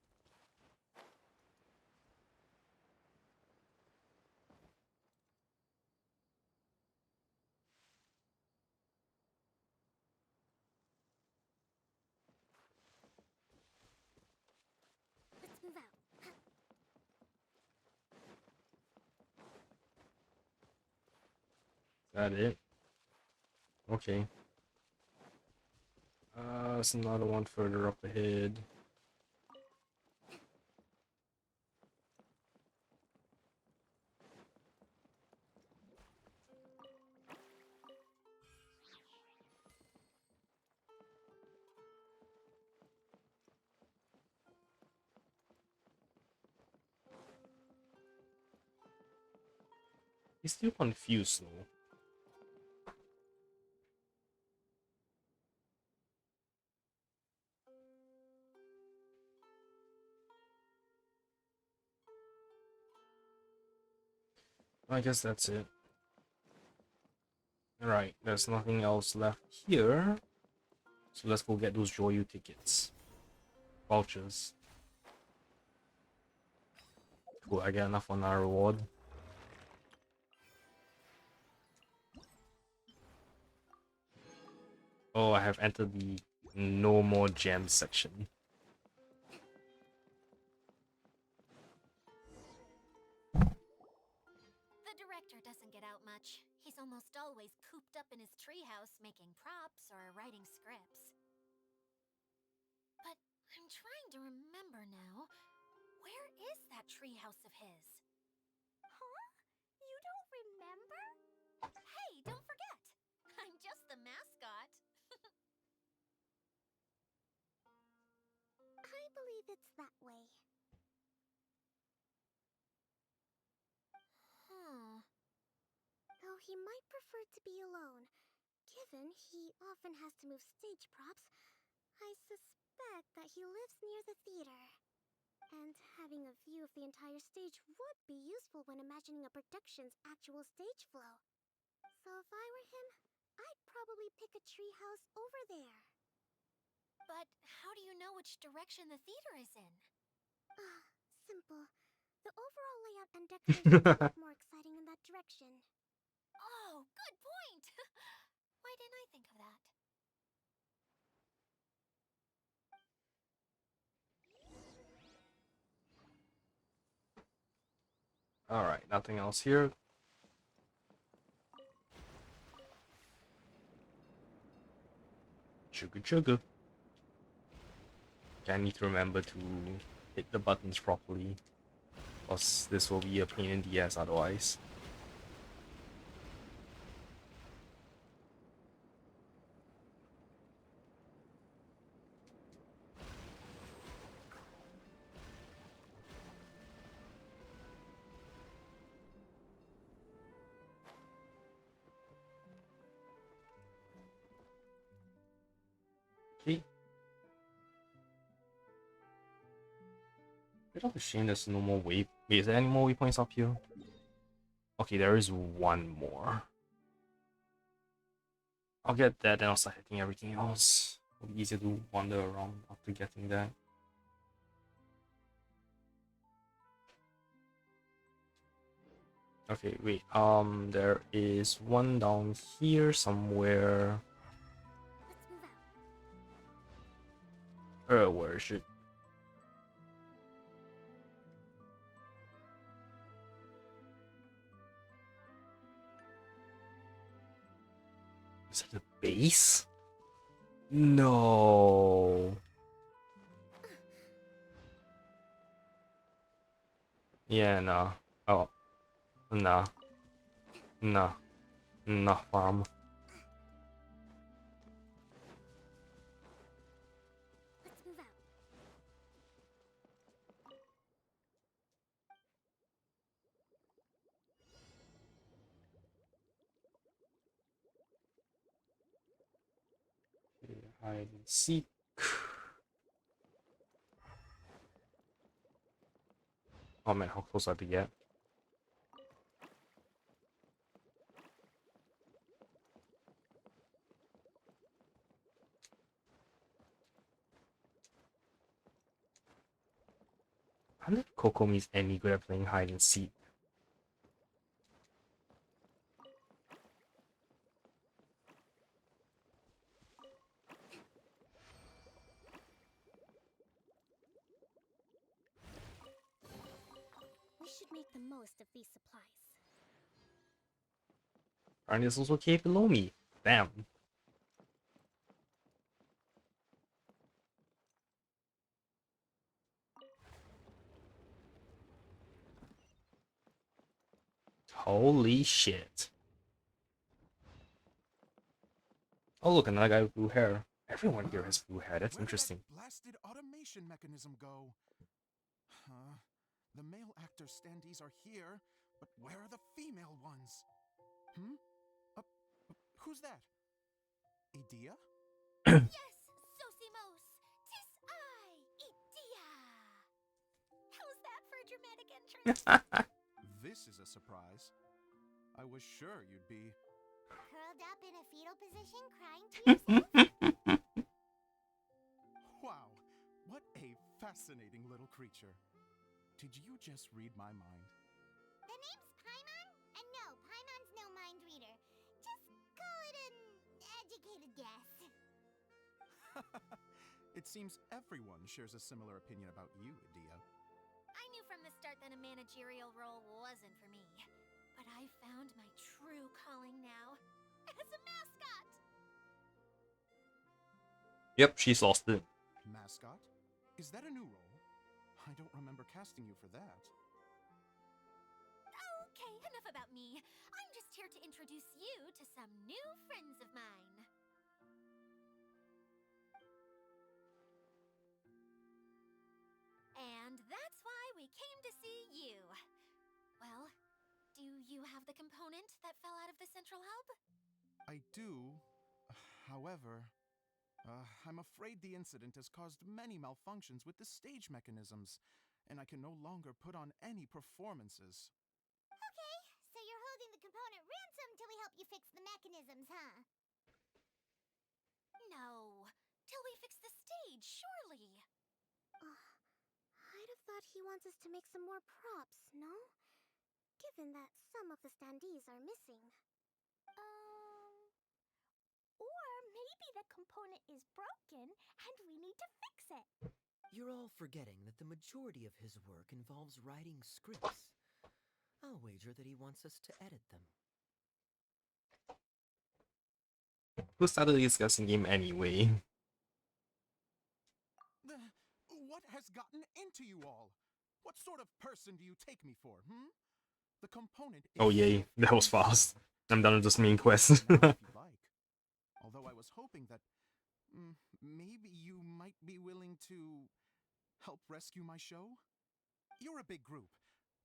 Let's move out. Is that it? Okay. There's another one further up ahead. He's still confused though. I guess that's it. Alright, there's nothing else left here. So let's go get those Joyu tickets. Vouchers. Cool, I get enough on our reward. Oh, I have entered the no more gems section. The The director doesn't get out much. He's almost always cooped up in his treehouse making props or writing scripts. But I'm trying to remember now. Where is that treehouse of his? Huh? You don't remember? Hey, don't forget! I'm just the mascot. I believe it's that way. Huh. Though he might prefer to be alone, given he often has to move stage props, I suspect that he lives near the theater. And having a view of the entire stage would be useful when imagining a production's actual stage flow. So if I were him, I'd probably pick a treehouse over there. But how do you know which direction the theater is in? Simple. The overall layout and decorations look more exciting in that direction. Oh, good point! Why didn't I think of that? Alright, nothing else here. Chugga chugga. I need to remember to hit the buttons properly, because this will be a pain in the ass otherwise. Okay. Bit of a shame there's no more wait, is there any more waypoints up here? Okay, there is one more. I'll get that, then I'll start hitting everything else. It'll be easier to wander around after getting that. Okay, wait, there is one down here somewhere. Let's move out. Where is it? Is it the base? No. Yeah, nah. Oh. Nah. Nah. Nah, farm. Let's move out. Hide and seek. Oh man, how close are they get? I wonder if Kokomi's any good at playing hide and seek. We should make the most of these supplies. And there's also a cave below me. Damn. Holy shit. Oh look, another guy with blue hair. Everyone here has blue hair, that's interesting. Where did that blasted automation mechanism go? Huh? The male actor standees are here, but where are the female ones? Hmm? Who's that? Idea? Yes, Sosimos! 'Tis I, Idea! How's that for a dramatic entrance? This is a surprise. I was sure you'd be... Curled up in a fetal position, crying to yourself? Wow, what a fascinating little creature. Did you just read my mind? The name's Paimon? And no, Paimon's no mind reader. Just call it an educated guess. It seems everyone shares a similar opinion about you, Idea. I knew from the start that a managerial role wasn't for me. But I calling now. As a mascot! Yep, she's lost it. Mascot? Is that a new role? I don't remember casting you for that. Okay, enough about me. I'm just here to introduce you to some new friends of mine. And that's why we came to see you. Well, do you have the component that fell out of the central hub? I do. However, I'm afraid the incident has caused many malfunctions with the stage mechanisms, and I can no longer put on any performances. Okay, so you're holding the component ransom till we help you fix the mechanisms, huh? No, till we fix the stage, surely. I'd have thought he wants us to make some more props, no? Given that some of the standees are missing. Or maybe the component is broken and we need to fix it. You're all forgetting that the majority of his work involves writing scripts. I'll wager that he wants us to edit them. Who started this guessing game anyway? What has gotten into you all? What sort of person do you take me for, The component is Oh yay, that was fast. I'm done with this main quest. if you like. Although I was hoping that maybe you might be willing to help rescue my show? You're a big group.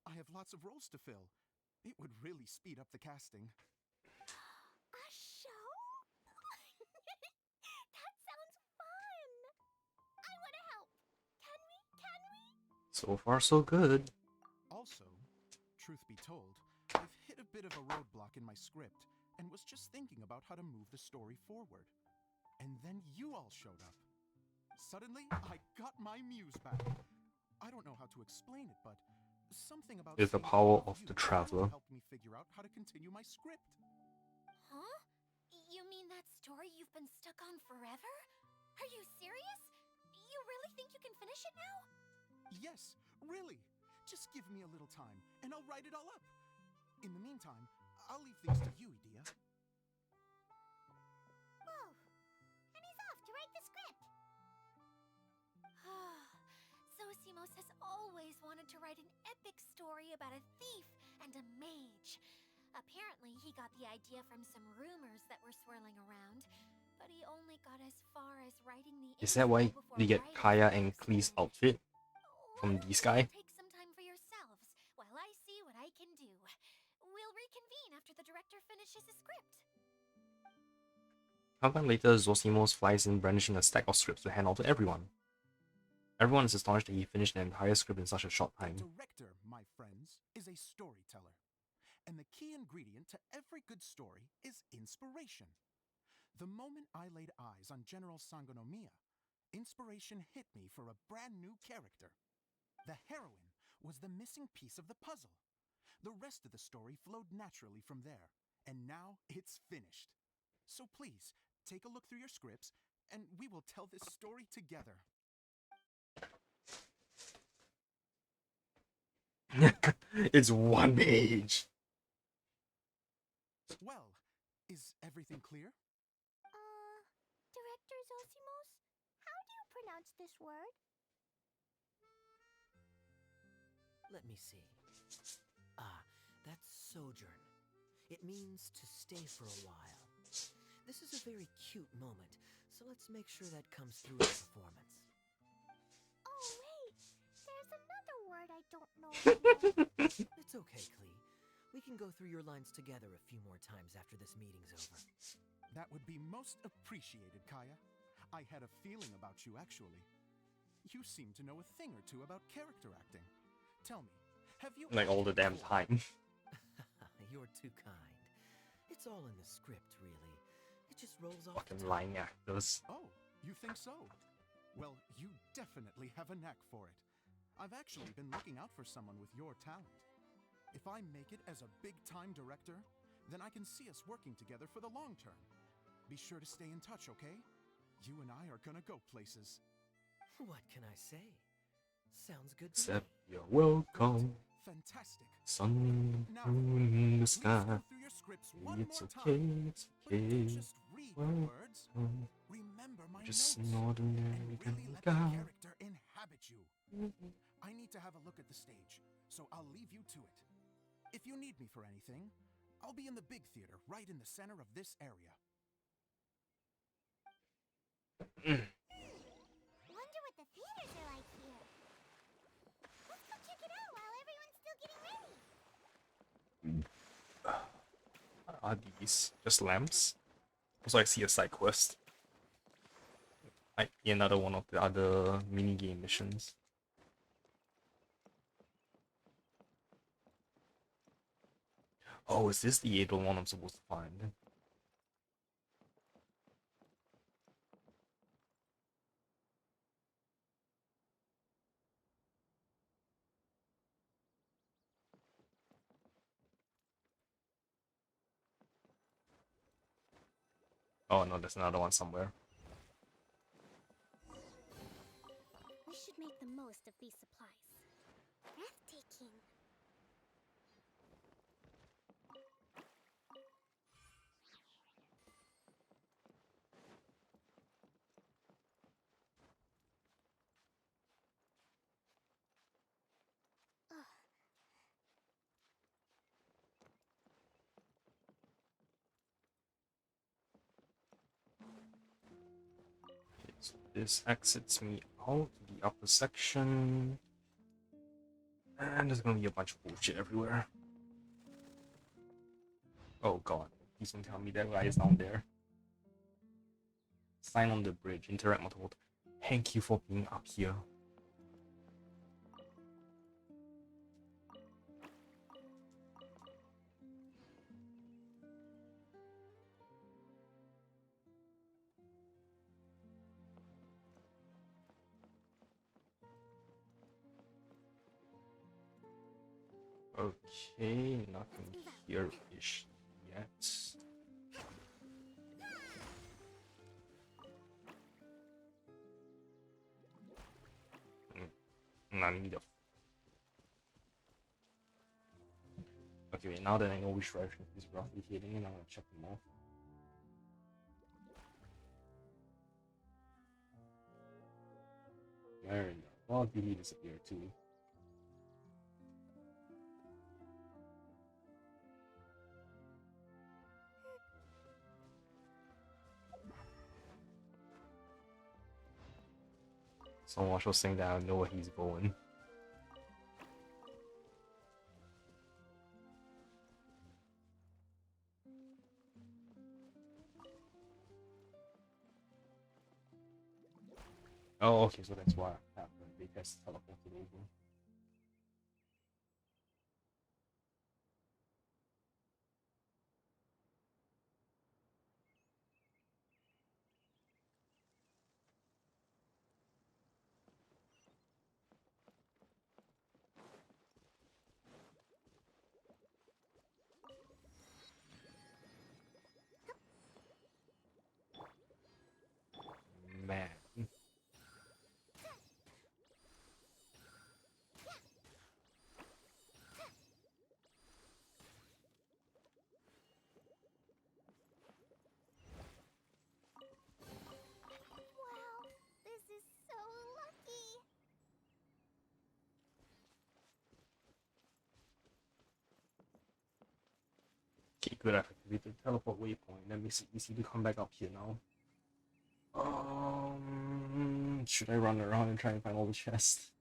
I have lots of roles to fill. It would really speed up the casting. A show? That sounds fun! I want to help! Can we? So far, so good. Also, truth be told, I've hit a bit of a roadblock in my script and was just thinking about how to move the story forward. And then you all showed up. Suddenly, I got my muse back. I don't know how to explain it, but something about It's the seeing power all of you the traveler. helped me figure out how to continue my script. Huh? You mean that story you've been stuck on forever? Are you serious? You really think you can finish it now? Yes, really. Just give me a little time, and I'll write it all up. In the meantime, I'll leave things to you, Edea. Whoa! And he's off to write the script! Zosimos has always wanted to write an epic story about a thief and a mage. Apparently, he got the idea from some rumors that were swirling around, but he only got as far as writing the Is that why intro before they get writing Kaya the and next Klee's one. outfit Why from don't this you guy? take some time for yourselves while I see what I can do. We'll reconvene after the director finishes his script. Sometime later, Zosimos flies in brandishing a stack of scripts to hand out to everyone. Everyone is astonished that he finished an entire script in such a short A time. director, my friends, is a storyteller. And the key ingredient to every good story is inspiration. The moment I laid eyes on General Sangonomiya, inspiration hit me for a brand new character. The heroine was the missing piece of the puzzle. The rest of the story flowed naturally from there, and now it's finished. So please, take a look through your scripts, and we will tell this story together. It's one page. Well, is everything clear? Director Zosimos, how do you pronounce this word? Let me see. Ah, that's sojourn. It means to stay for a while. This is a very cute moment, so let's make sure that comes through in the performance. Oh, wait! There's another word I don't know. About. It's okay, Klee. We can go through your lines together a few more times after this meeting's over. That would be most appreciated, Kaya. I had a feeling about you, actually. You seem to know a thing or two about character acting. Tell me, have you Like all the acted damn before? time. You're too kind. It's all in the script, really. It just rolls off the Fucking tongue. lying actors. Oh, you think so? Well, you definitely have a knack for it. I've actually been looking out for someone with your talent. If I make it as a big-time director, then I can see us working together for the long term. Be sure to stay in touch, okay? You and I are gonna go places. What can I say? Sounds good to Except me. you're welcome. Fantastic. Sun Now, in the please sky. go through your scripts one it's more okay, time. it's But don't okay. just read the Well, words. Remember my just notes. an ordinary And really let the guy. character inhabit you. I need to have a look at the stage, so I'll leave you to it. If you need me for anything, I'll be in the big theater right in the center of this area. Wonder what the theaters are like here. Let's go check it out while everyone's still getting ready. What are these? Just lamps? Also, I see a side quest. Might be another one of the other mini-game missions. Oh, is this the 801 I'm supposed to find? Oh no, there's another one somewhere. We should make the most of these supplies. Breathtaking. Ugh. Okay, so this exits me out to the upper section. And there's gonna be a bunch of bullshit everywhere. Oh god, please don't tell me that guy is down there. Sign on the bridge, interact mode. Thank you for being up here. Okay, nothing here-ish yet. I need a... Okay, wait, now that I know which direction he's roughly heading in, I'm gonna check them off. There we go. Well, Beauty disappeared too. Someone was saying that I know where he's going. Oh, okay, so that's why happened. They just teleported over. Man. Wow, this is so lucky. Okay, good. I've activated the teleport waypoint. Let me see. We see to come back up here now. Should I run around and try and find all the chests?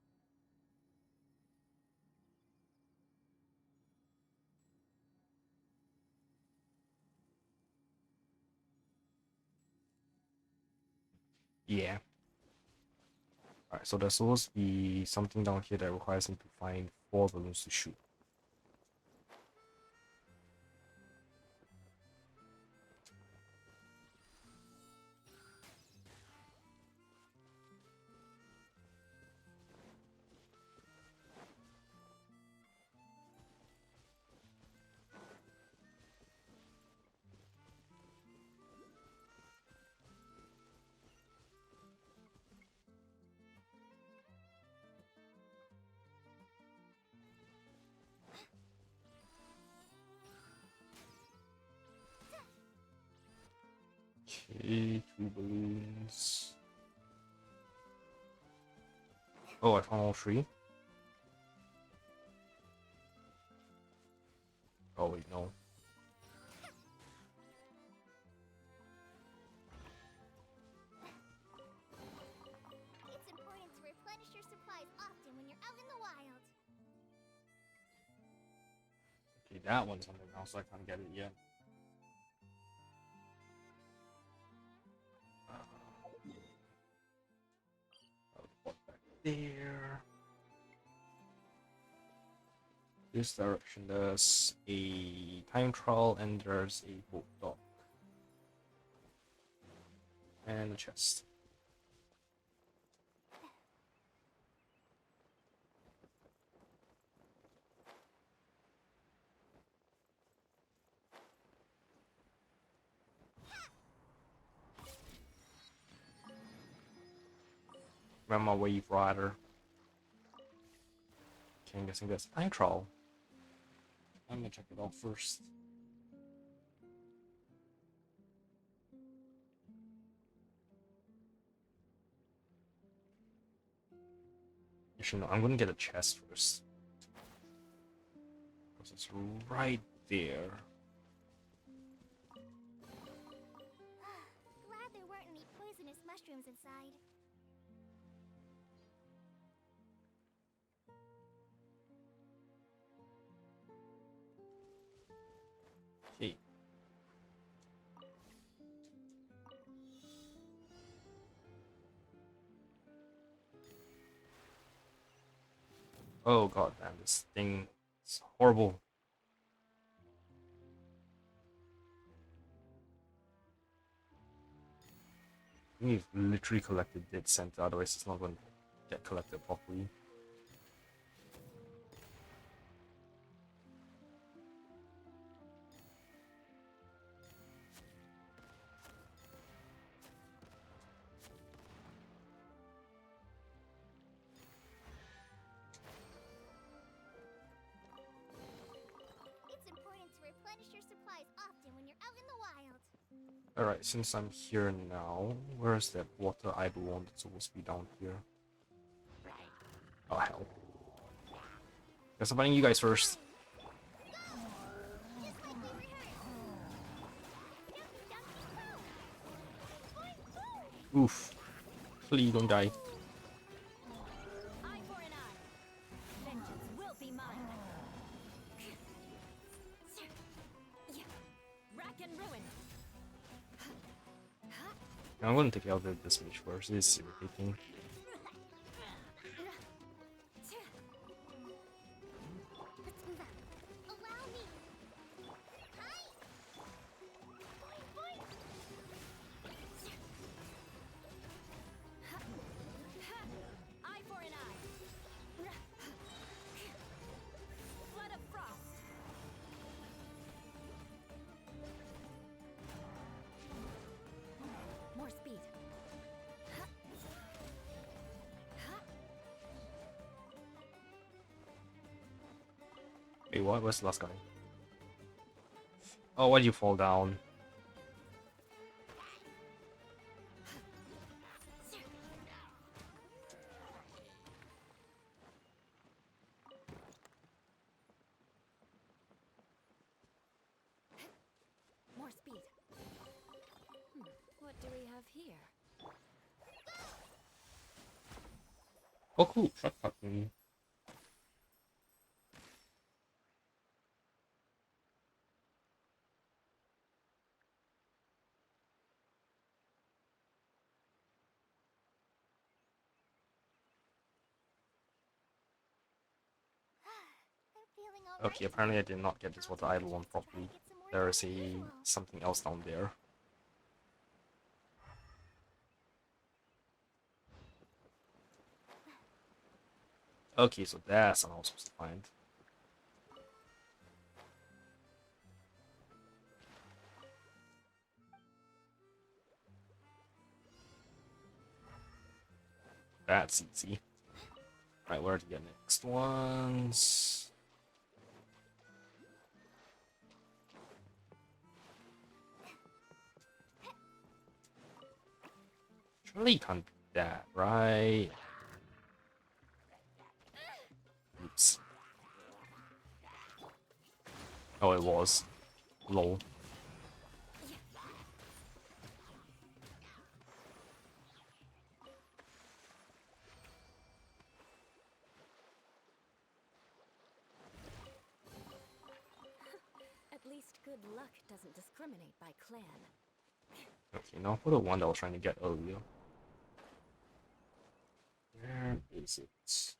Yeah. Alright, so there's supposed to be something down here that requires me to find 4 balloons to shoot. Okay, 2 balloons. Oh, I found all 3. Oh wait, no. It's important to replenish your supplies often when you're out in the wild. Okay, that one's underground, so I can't get it yet. I'll put back there. This direction there's a time trial and there's a boat dock. And a chest. Ran my wave rider. Okay, I'm guessing that's time trial. I'm gonna check it out first. Actually, no, I'm gonna get a chest first. Because it's right there. Glad there weren't any poisonous mushrooms inside. Okay. Oh god damn, this thing is horrible. We've literally collected dead center, otherwise it's not going to get collected properly. It's important to replenish your supplies often when you're out in the wild. Alright, since I'm here now, where's that water idol one that's supposed to be down here? Oh hell. Guess I'm finding you guys first. Just like we rehearsed. Oof. Please don't die. Eye for an eye. Vengeance will be mine. Rack and ruin. I'm gonna take out this mage first. This is irritating. Let's move out. Allow me. Hi. Boing, boing. Eye for an eye. Flood of frost. More speed. Wait, what? Where's the last guy? Oh, why'd you fall down? More speed. What do we have here? Oh, cool. Shortcut. I'm feeling all Okay, right. apparently I did not get this water idol one Just try to properly. get some more There is than a usual. something else down there. Okay, so that's what I was supposed to find. That's easy. Right, where to get next ones? Surely you can't do that, right? Oops. Oh, it was. Lol. At least good luck doesn't discriminate by clan. Okay, now for the one that I was trying to get earlier. Where is it?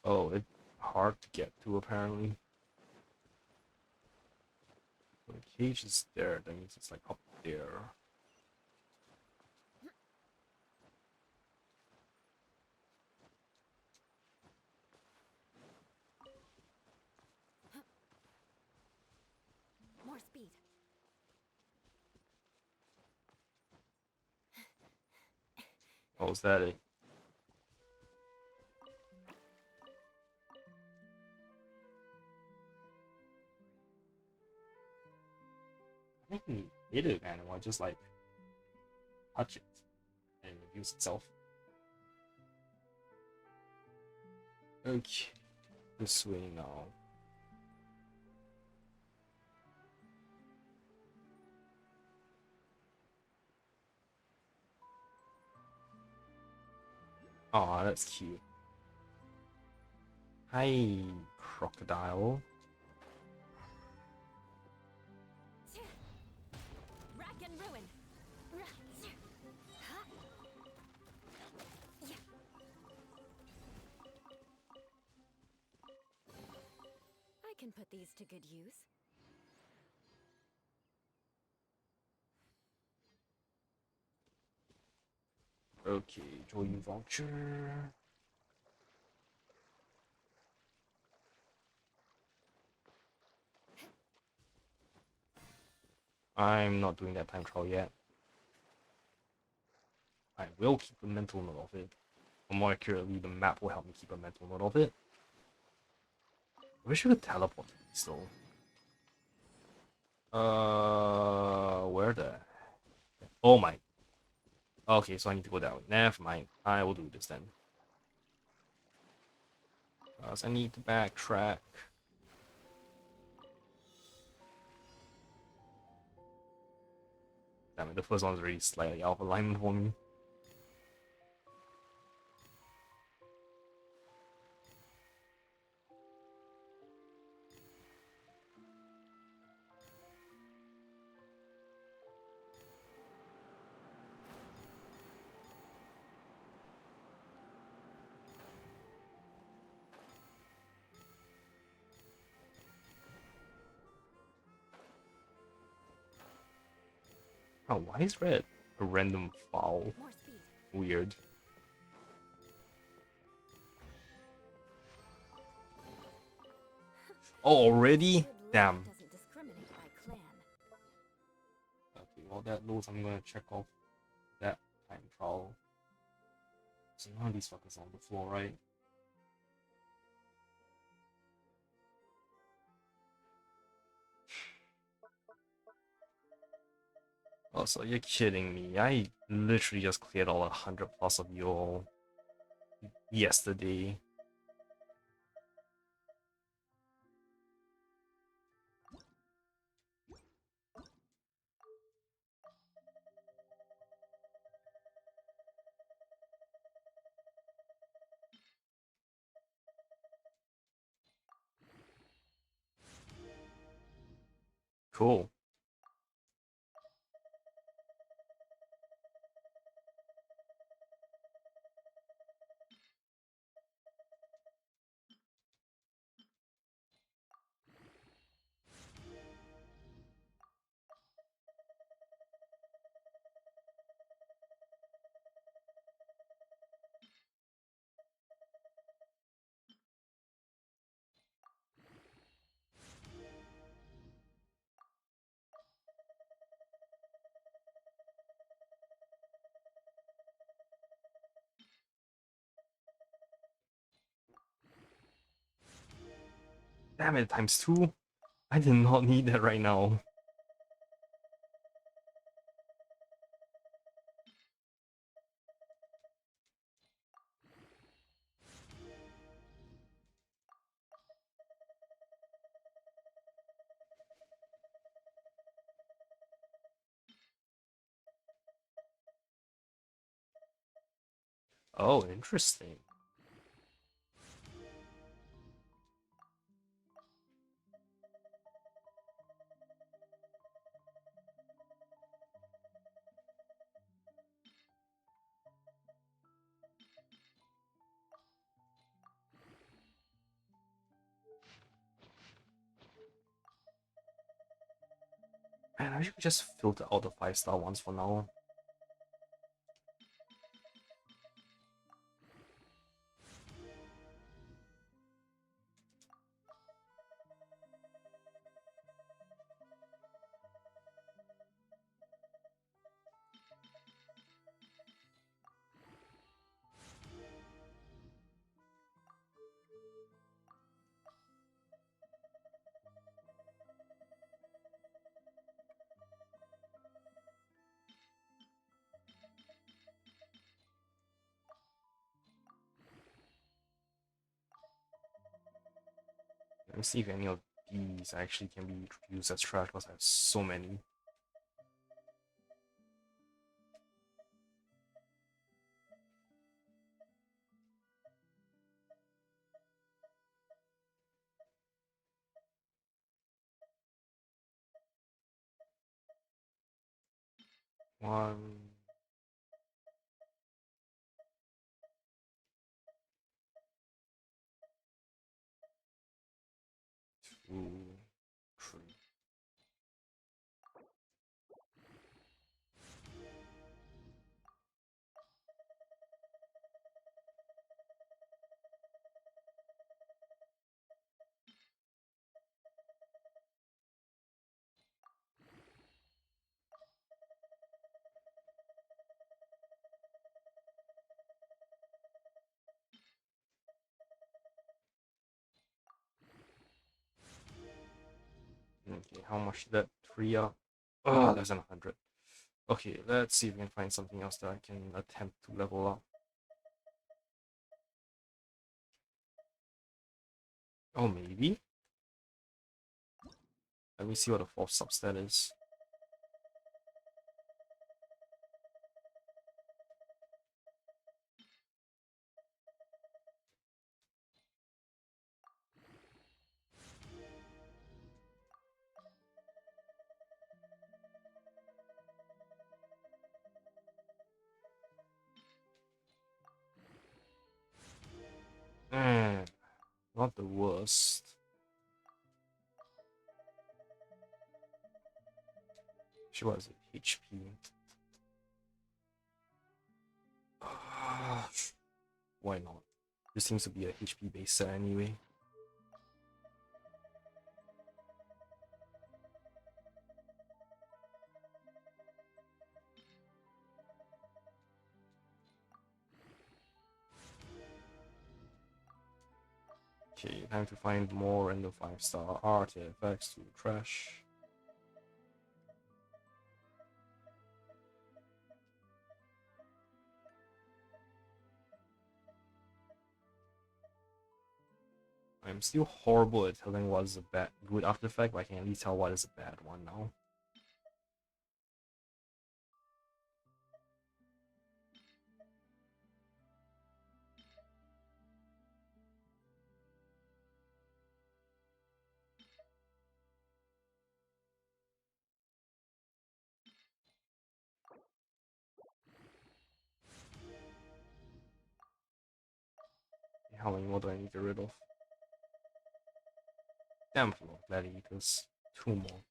Oh, it's hard to get to apparently. The cage is there, that means it's like up there. More speed. Oh, is that it? I can hit it, man. Or just like touch it and it use itself. Okay, this way now. Aw, that's cute. Hi, crocodile. Rack and ruin. I can put these to good use. Okay, join voucher. I'm not doing that time trial yet. I will keep a mental note of it. Or more accurately, the map will help me keep a mental note of it. I wish we could teleport still. Where the? Oh my. Okay, so I need to go that way. Never mind. I will do this then. Cause I need to backtrack. Damn it, the first one's really slightly out of alignment for me. Oh, why is red a random foul? More speed. Weird. Oh, already? Good luck Damn. doesn't discriminate by clan. Okay, well that loads, I'm gonna check off that time trial. So none of these fuckers on the floor, right? Oh, so you're kidding me. I literally just cleared all 100 plus of you all yesterday. Cool. Damn it, times 2? I did not need that right now. Oh, interesting. Man, I should just filter out the 5-star ones for now. Let me see if any of these actually can be used as trash, because I have so many. One, two, three. Okay, how much did that free up? Oh, less than 100. Okay, let's see if we can find something else that I can attempt to level up. Oh, maybe? Let me see what the 4th substat is. Not the worst. Actually, what is it? HP. Why not? This seems to be a HP based set anyway. Okay, time to find more random 5-star artifacts to trash. I'm still horrible at telling what is a good artifact, but I can at least tell what is a bad one now. How many more do I need to get rid of? Damn floor gladiators. 2 more.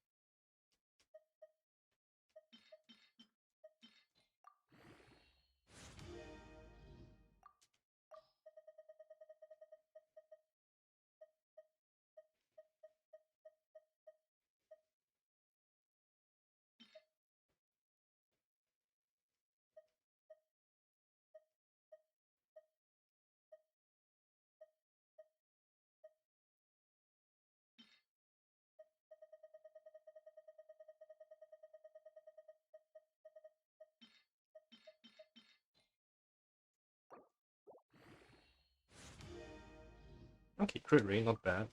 Okay, crit rate, not bad.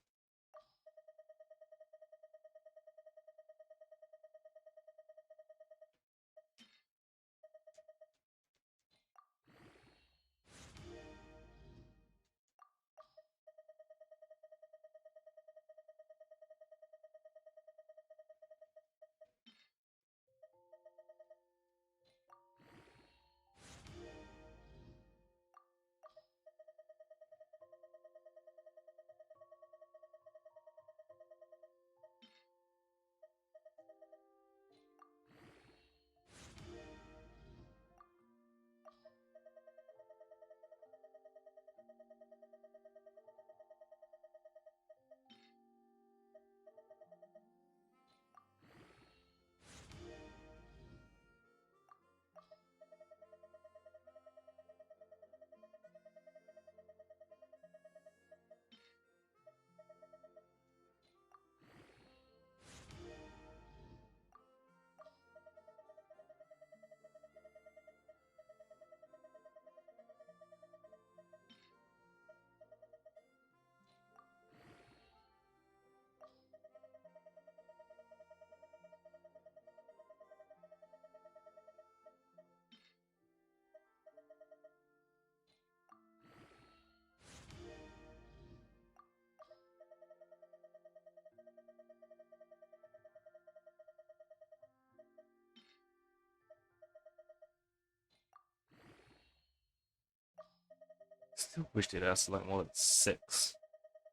Still wish it has like more than 6.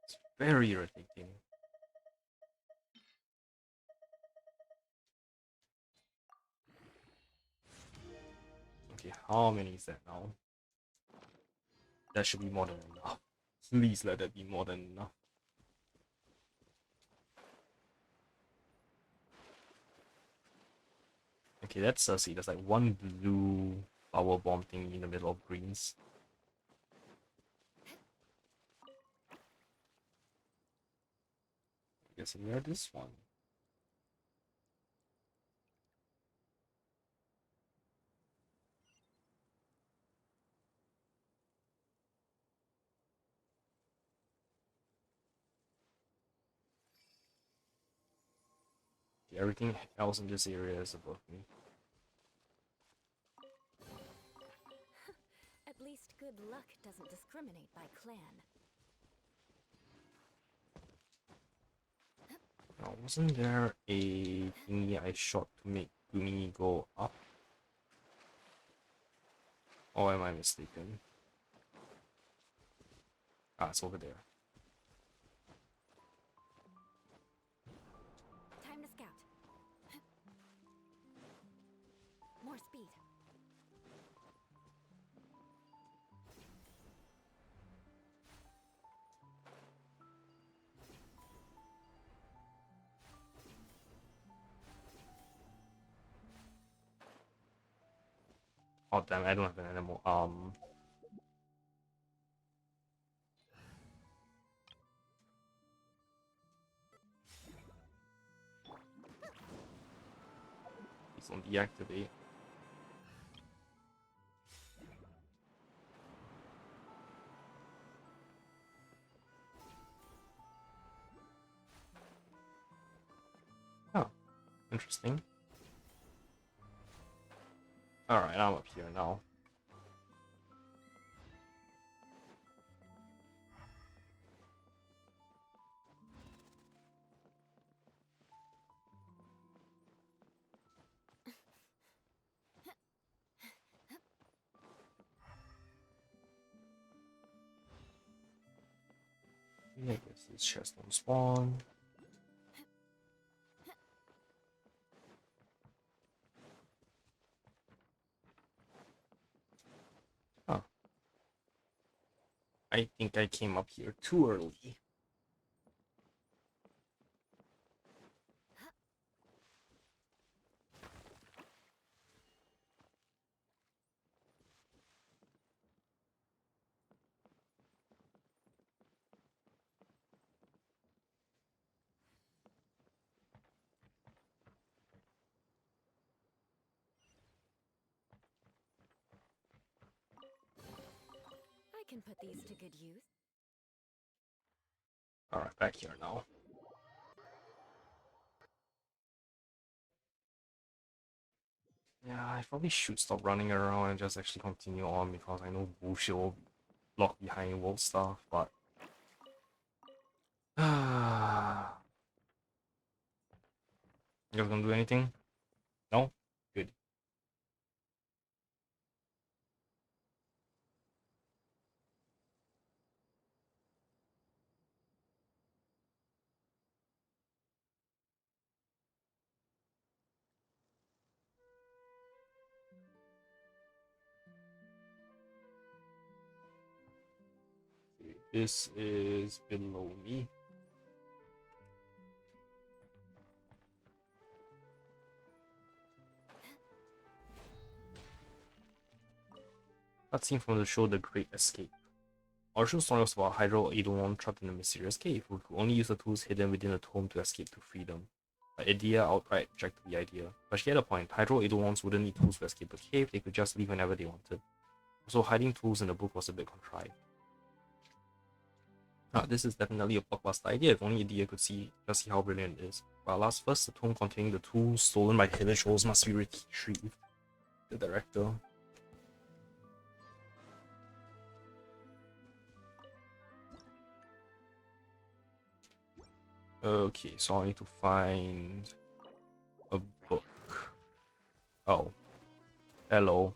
It's very irritating. Okay, how many is that now? That should be more than enough. Please let that be more than enough. Okay, that's see. There's like one blue power bomb thing in the middle of greens. I guess I wear this one. Okay, everything else in this area is above me. At least good luck doesn't discriminate by clan. Now, wasn't there a thingy I shot to make Gumi go up? Or am I mistaken? Ah, it's over there. Time to scout. More speed. Oh damn, I don't have an animal. Please don't deactivate. Oh, interesting. Alright, I'm up here now. Yeah, I guess this chest won't spawn. Huh. I think I came up here too early. I can put these to good use. Alright, back here now. Yeah, I probably should stop running around and just actually continue on because I know bullshit will block behind world stuff, but you guys gonna do anything? No? Good. This is below me. Cutscene from the show The Great Escape. Original story was about Hydro Eidolon trapped in a mysterious cave who could only use the tools hidden within the tomb to escape to freedom. But Idea outright rejected the idea. But she had a point. Hydro Eidolons wouldn't need tools to escape the cave, they could just leave whenever they wanted. So hiding tools in the book was a bit contrived. This is definitely a blockbuster idea if only Idea could just see how brilliant it is. But alas, first the tomb containing the tools stolen by hidden trolls must be retrieved. The director. Okay, so I need to find a book. Oh. Hello.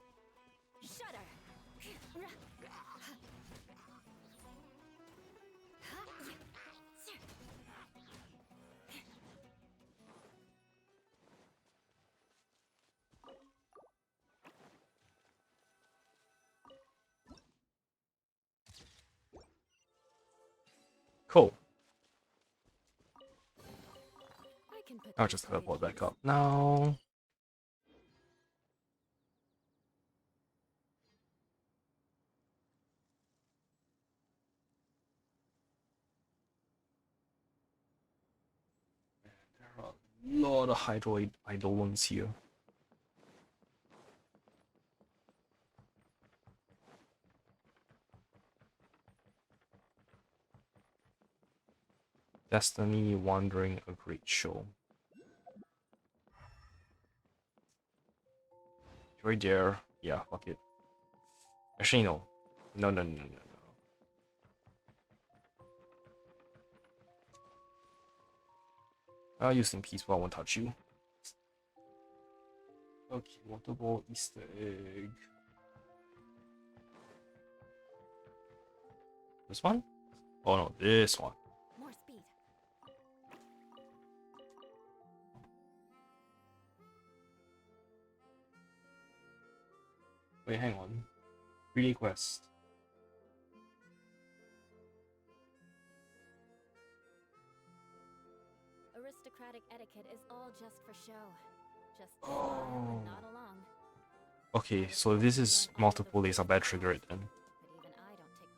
Cool. I'll just teleport back up now. There are a lot of Hydroid Eidolons here. Destiny Wandering, a great show. Right there. Yeah, fuck it. Actually, no. No. I'll use in peace, but I won't touch you. Okay, water ball, Easter egg. This one? Oh no, this one. More speed. Wait, hang on. Relay quest. Aristocratic etiquette is all just for show. Just and not along. Okay, so if this is multiple days, I better trigger it then. But even I don't take.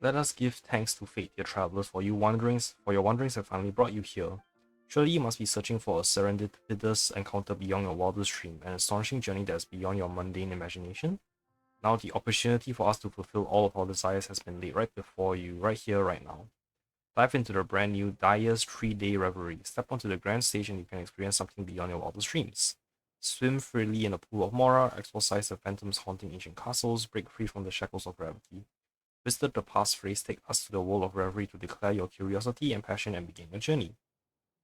Let us give thanks to fate, dear travelers, for your wanderings have finally brought you here. Surely you must be searching for a serendipitous encounter beyond your wildest dream, an astonishing journey that is beyond your mundane imagination. Now the opportunity for us to fulfill all of our desires has been laid right before you, right here, right now. Dive into the brand new Dia's 3-day reverie. Step onto the grand stage and you can experience something beyond your wildest dreams. Swim freely in the pool of Mora, exorcise the phantoms haunting ancient castles, break free from the shackles of gravity. Visit the passphrase, take us to the world of reverie to declare your curiosity and passion and begin your journey.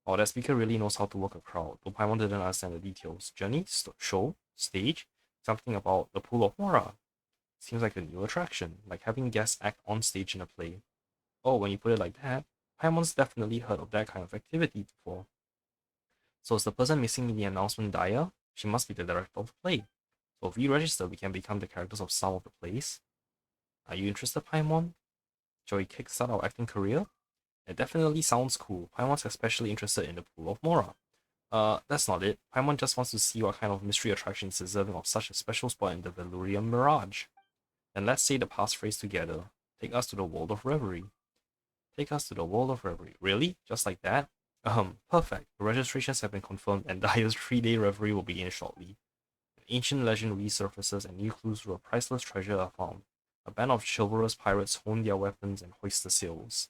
Oh, that speaker really knows how to work a crowd, though Paimon didn't understand the details. Journey, show, stage, something about the pool of Mora. Seems like a new attraction, like having guests act on stage in a play. Oh, when you put it like that, Paimon's definitely heard of that kind of activity before. So is the person missing in the announcement Dia? She must be the director of the play. So if we register, we can become the characters of some of the plays. Are you interested, Paimon? Shall we kickstart our acting career? It definitely sounds cool. Paimon's especially interested in the pool of Mora. That's not it. Paimon just wants to see what kind of mystery attraction is deserving of such a special spot in the Veluriyam Mirage. Then let's say the passphrase together. Take us to the world of reverie. Take us to the world of reverie. Really? Just like that? Perfect. The registrations have been confirmed and Daya's 3-day reverie will begin shortly. An ancient legend resurfaces and new clues to a priceless treasure are found. A band of chivalrous pirates hone their weapons and hoist the sails.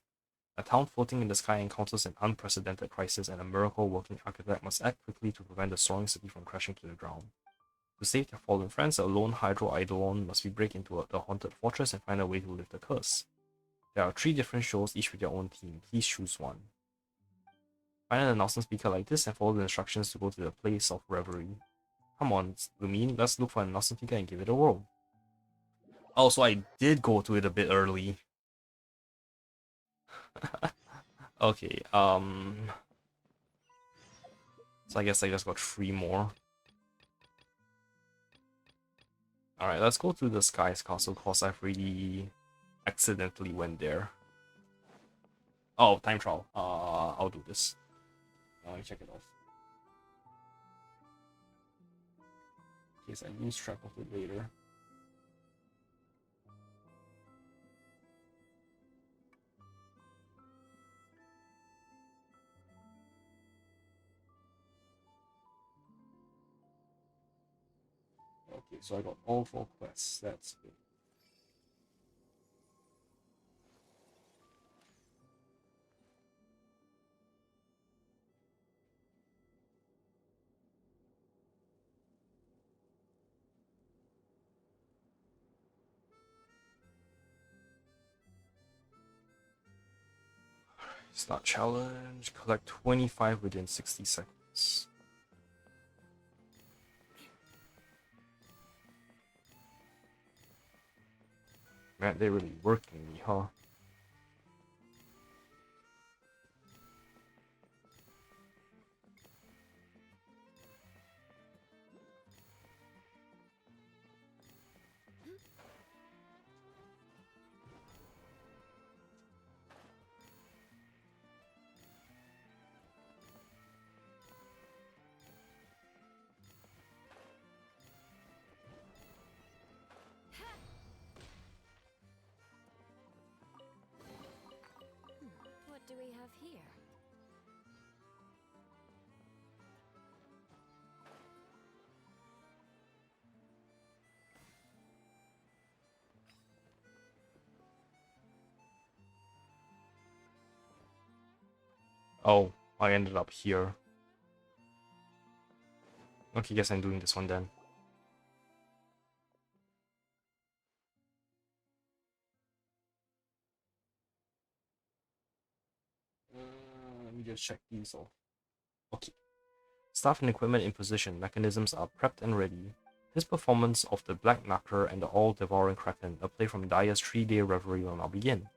A town floating in the sky encounters an unprecedented crisis and a miracle-working architect must act quickly to prevent the soaring city from crashing to the ground. To save their fallen friends, a lone Hydro Eidolon must break into the haunted fortress and find a way to lift the curse. There are 3 different shows, each with their own theme. Please choose one. Find an announcement speaker like this and follow the instructions to go to the place of reverie. Come on, Lumine, let's look for an announcement speaker and give it a whirl. Oh, so I did go to it a bit early. Okay, so I guess I just got 3 more. Alright, let's go to the Sky's Castle, cause I've really accidentally went there. Oh, time trial. I'll do this. Let me check it off. In case I lose track of it later. Okay, so I got all 4 quests. That's good. Start challenge. Collect 25 within 60 seconds. Man, they're really working me, huh? What do we have here? Oh, I ended up here. Okay, guess I'm doing this one then. Let me just check these off. Okay. Staff and equipment in position, mechanisms are prepped and ready. This performance of the Black Knuckler and the all-devouring Kraken, a play from Daya's 3-day reverie, will now begin.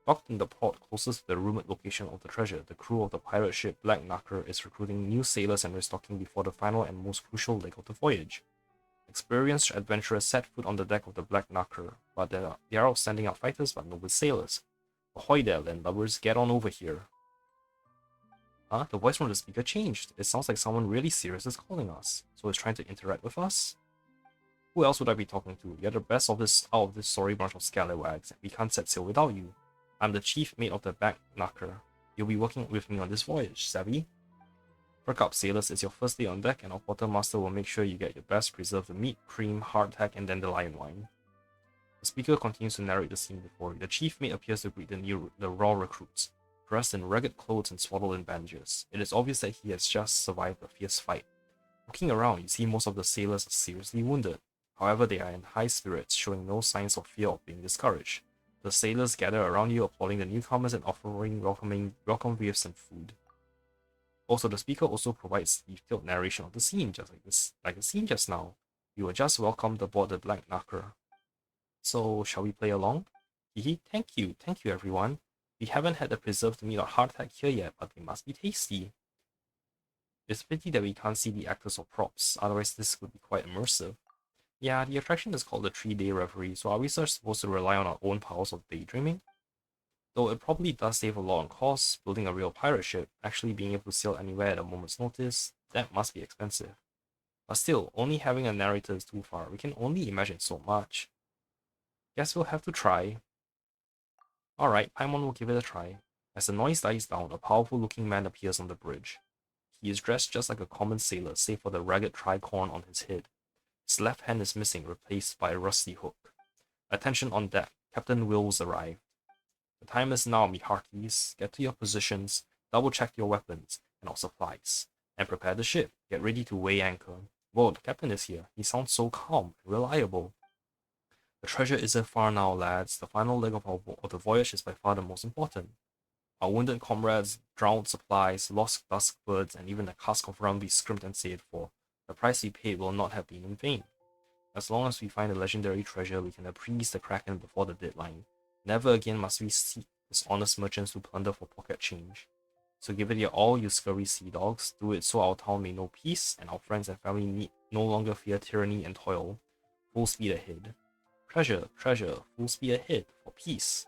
Docked in the port closest to the rumored location of the treasure, the crew of the pirate ship Black Knuckler is recruiting new sailors and restocking before the final and most crucial leg of the voyage. Experienced adventurers set foot on the deck of the Black Knuckler, but they are outstanding outfighters but no good sailors. Ahoy there, landlubbers, get on over here. Huh? The voice from the speaker changed. It sounds like someone really serious is calling us. So it's trying to interact with us? Who else would I be talking to? You're the best of this out of this sorry bunch of scallywags. We can't set sail without you. I'm the chief mate of the Black Knuckler. You'll be working with me on this voyage, savvy? Perk up, sailors. It's your first day on deck, and our quartermaster will make sure you get your best preserved meat, cream, hardtack, and dandelion wine. The speaker continues to narrate the scene before you. The chief mate appears to greet the raw recruits, dressed in ragged clothes and swaddled in bandages. It is obvious that he has just survived a fierce fight. Looking around, you see most of the sailors are seriously wounded. However, they are in high spirits, showing no signs of fear or being discouraged. The sailors gather around you, applauding the newcomers and offering welcome gifts and food. Also, the speaker also provides detailed narration of the scene, just like the scene just now. You were just welcomed aboard the Black Knuckler. So, shall we play along? Hehe, thank you everyone. We haven't had the preserved meat or hardtack here yet, but they must be tasty. It's a pity that we can't see the actors or props, otherwise this would be quite immersive. Yeah, the attraction is called the 3-day reverie, so are we just supposed to rely on our own powers of daydreaming? Though it probably does save a lot on costs, building a real pirate ship, actually being able to sail anywhere at a moment's notice, that must be expensive. But still, only having a narrator is too far, we can only imagine so much. Guess we'll have to try. Alright, Paimon will give it a try. As the noise dies down, a powerful-looking man appears on the bridge. He is dressed just like a common sailor, save for the ragged tricorn on his head. His left hand is missing, replaced by a rusty hook. Attention on deck. Captain Wills arrived. The time is now, me hearties. Get to your positions, double-check your weapons and our supplies, and prepare the ship. Get ready to weigh anchor. Whoa, the captain is here. He sounds so calm and reliable. The treasure isn't far now, lads. The final leg of the voyage is by far the most important. Our wounded comrades, drowned supplies, lost dusk birds, and even the cask of rum we scrimped and saved for. The price we paid will not have been in vain. As long as we find the legendary treasure, we can appease the Kraken before the deadline. Never again must we seek dishonest merchants who plunder for pocket change. So give it your all, you scurry sea dogs. Do it so our town may know peace, and our friends and family need no longer fear tyranny and toil. Full speed ahead. Treasure, treasure, full speed ahead, for peace.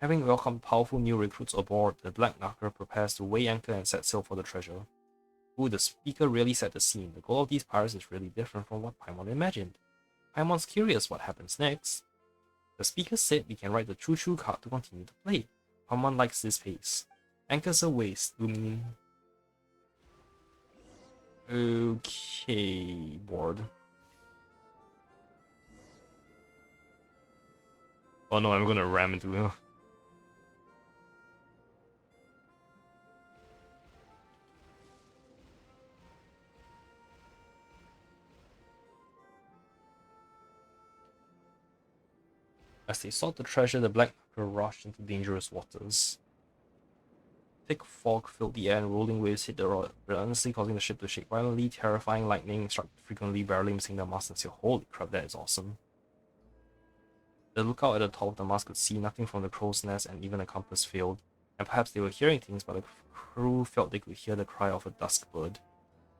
Having welcomed powerful new recruits aboard, the Black Knacker prepares to weigh anchor and set sail for the treasure. Ooh, the speaker really set the scene. The goal of these pirates is really different from what Paimon imagined. Paimon's curious what happens next. The speaker said we can ride the choo-choo cart to continue to play. Paimon likes this pace. Anchors aways, Lumin. Okay, board. Oh no, I'm gonna ram into him. As they sought the treasure, the Black Knacker rushed into dangerous waters. Thick fog filled the air and rolling waves hit the rod, relentlessly causing the ship to shake violently. Terrifying lightning struck frequently, barely missing the mast and sail. Holy crap, that is awesome. The lookout at the top of the mast could see nothing from the crow's nest, and even the compass failed. And perhaps they were hearing things, but the crew felt they could hear the cry of a dusk bird.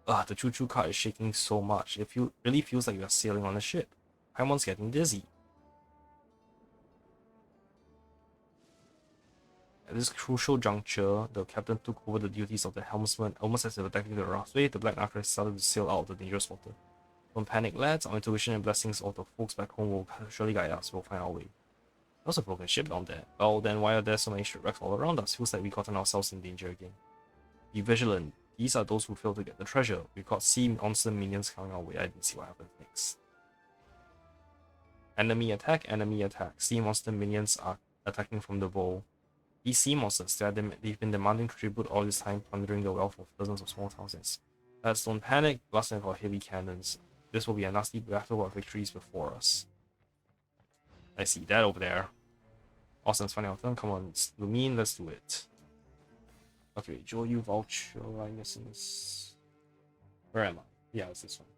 The choo-choo cart is shaking so much, it really feels like we are sailing on a ship. Paimon's getting dizzy. At this crucial juncture, the captain took over the duties of the helmsman, almost as if attacking the roughway. The Black Knacker started to sail out of the dangerous water. Don't panic, lads. Our intuition and blessings of the folks back home will surely guide us. We'll find our way. There's a broken ship down there. Well, then why are there so many shipwrecks all around us? Feels like we've gotten ourselves in danger again. Be vigilant. These are those who failed to get the treasure. We've got sea monster minions coming our way. I didn't see what happens next. Enemy attack, enemy attack. Sea monster minions are attacking from the bow. These sea monsters, they've been demanding tribute all this time, plundering the wealth of dozens of small towns. Lads, don't panic, blast them with our heavy cannons. This will be a nasty battle of victories before us. I see that over there. Awesome, it's funny. Come on, Lumin, let's do it. Okay, Joyu voucher, I'm missing this. Where am I? Yeah, it's this one.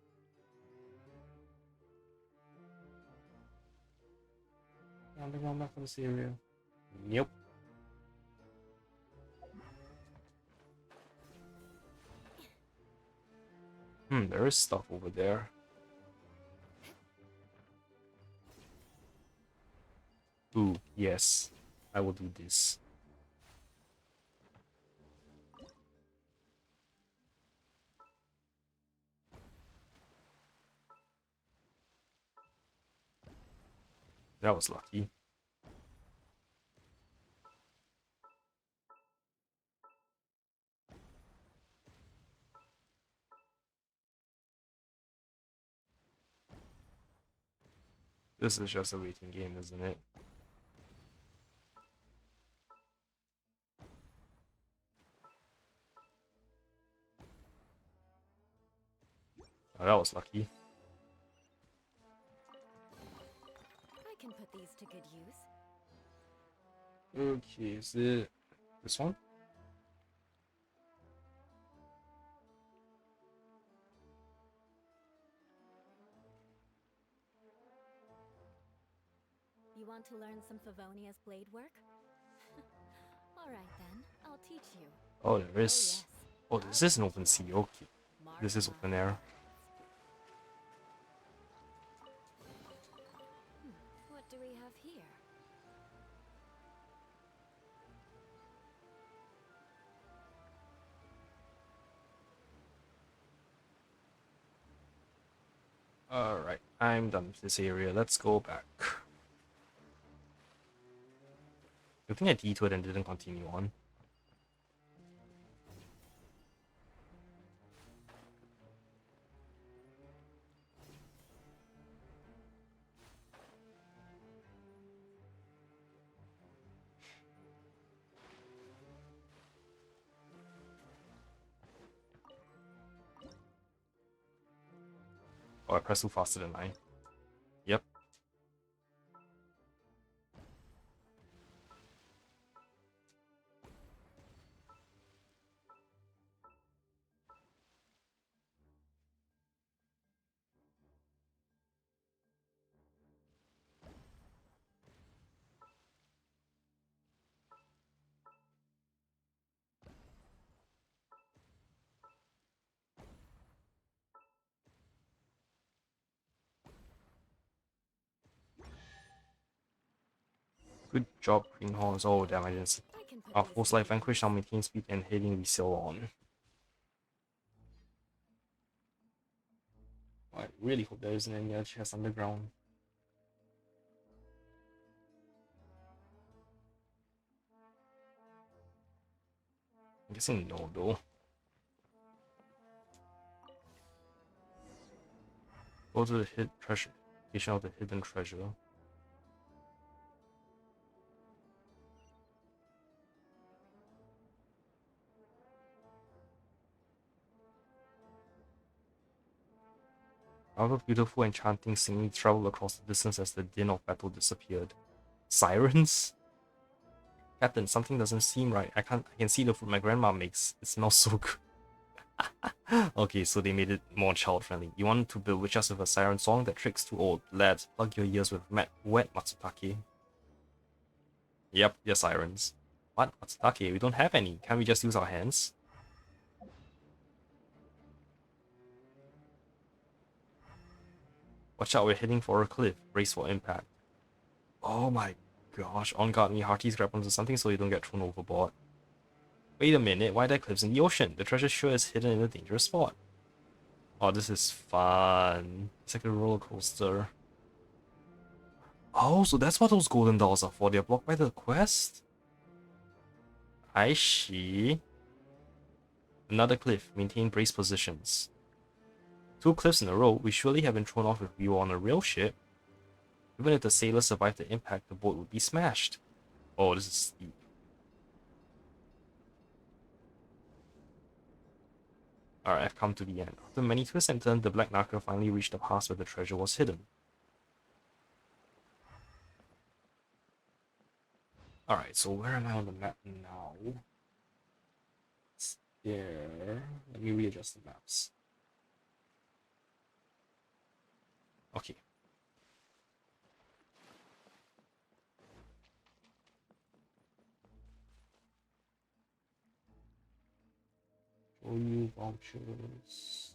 Underground map for this area. Yep. There is stuff over there. Ooh, yes. I will do this. That was lucky. This is just a waiting game, isn't it? Oh, that was lucky. I can put these to good use. Okay, is it this one? You want to learn some Favonia's blade work? Alright then, I'll teach you. Oh, there is. Oh, this is an open sea. Okay. This is open air. What do we have here? Alright, I'm done with this area. Let's go back. I think I detoured and didn't continue on. Oh, I pressed too faster than I. Yep. Good job, Green Horns. Oh, damn, I didn't see. I can put Our these force life vanquish, now maintain speed and heading we sail on. I really hope there isn't any other chests underground. I'm guessing no, though. Go to the hidden treasure. Location of the hidden treasure. However beautiful, enchanting singing traveled across the distance as the din of battle disappeared. Sirens? Captain, something doesn't seem right. I can see the food my grandma makes. It smells so good. Okay, so they made it more child friendly. You want to bewitch us with a siren song? That trick's too old. Lads, plug your ears with wet Matsutake. Yep, they're sirens. What? Matsutake? We don't have any. Can't we just use our hands? Watch out, we're heading for a cliff. Brace for impact. Oh my gosh. On guard, me hearties grab onto something so you don't get thrown overboard. Wait a minute, why are there cliffs in the ocean? The treasure sure is hidden in a dangerous spot. Oh, this is fun. It's like a roller coaster. Oh, so that's what those golden dolls are for. They're blocked by the quest? I see. Another cliff. Maintain brace positions. 2 cliffs in a row. We surely have been thrown off if we were on a real ship. Even if the sailors survived the impact, the boat would be smashed. Oh, this is steep. Alright, I've come to the end. After many twists and turns, the Black Knuckle finally reached the pass where the treasure was hidden. Alright, so where am I on the map now? It's there. Let me readjust the maps. Okay. Show you vouchers.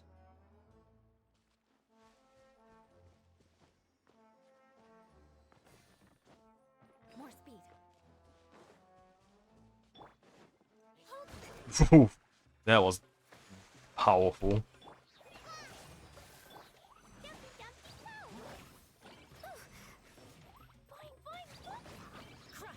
more speed. That was powerful. Crush.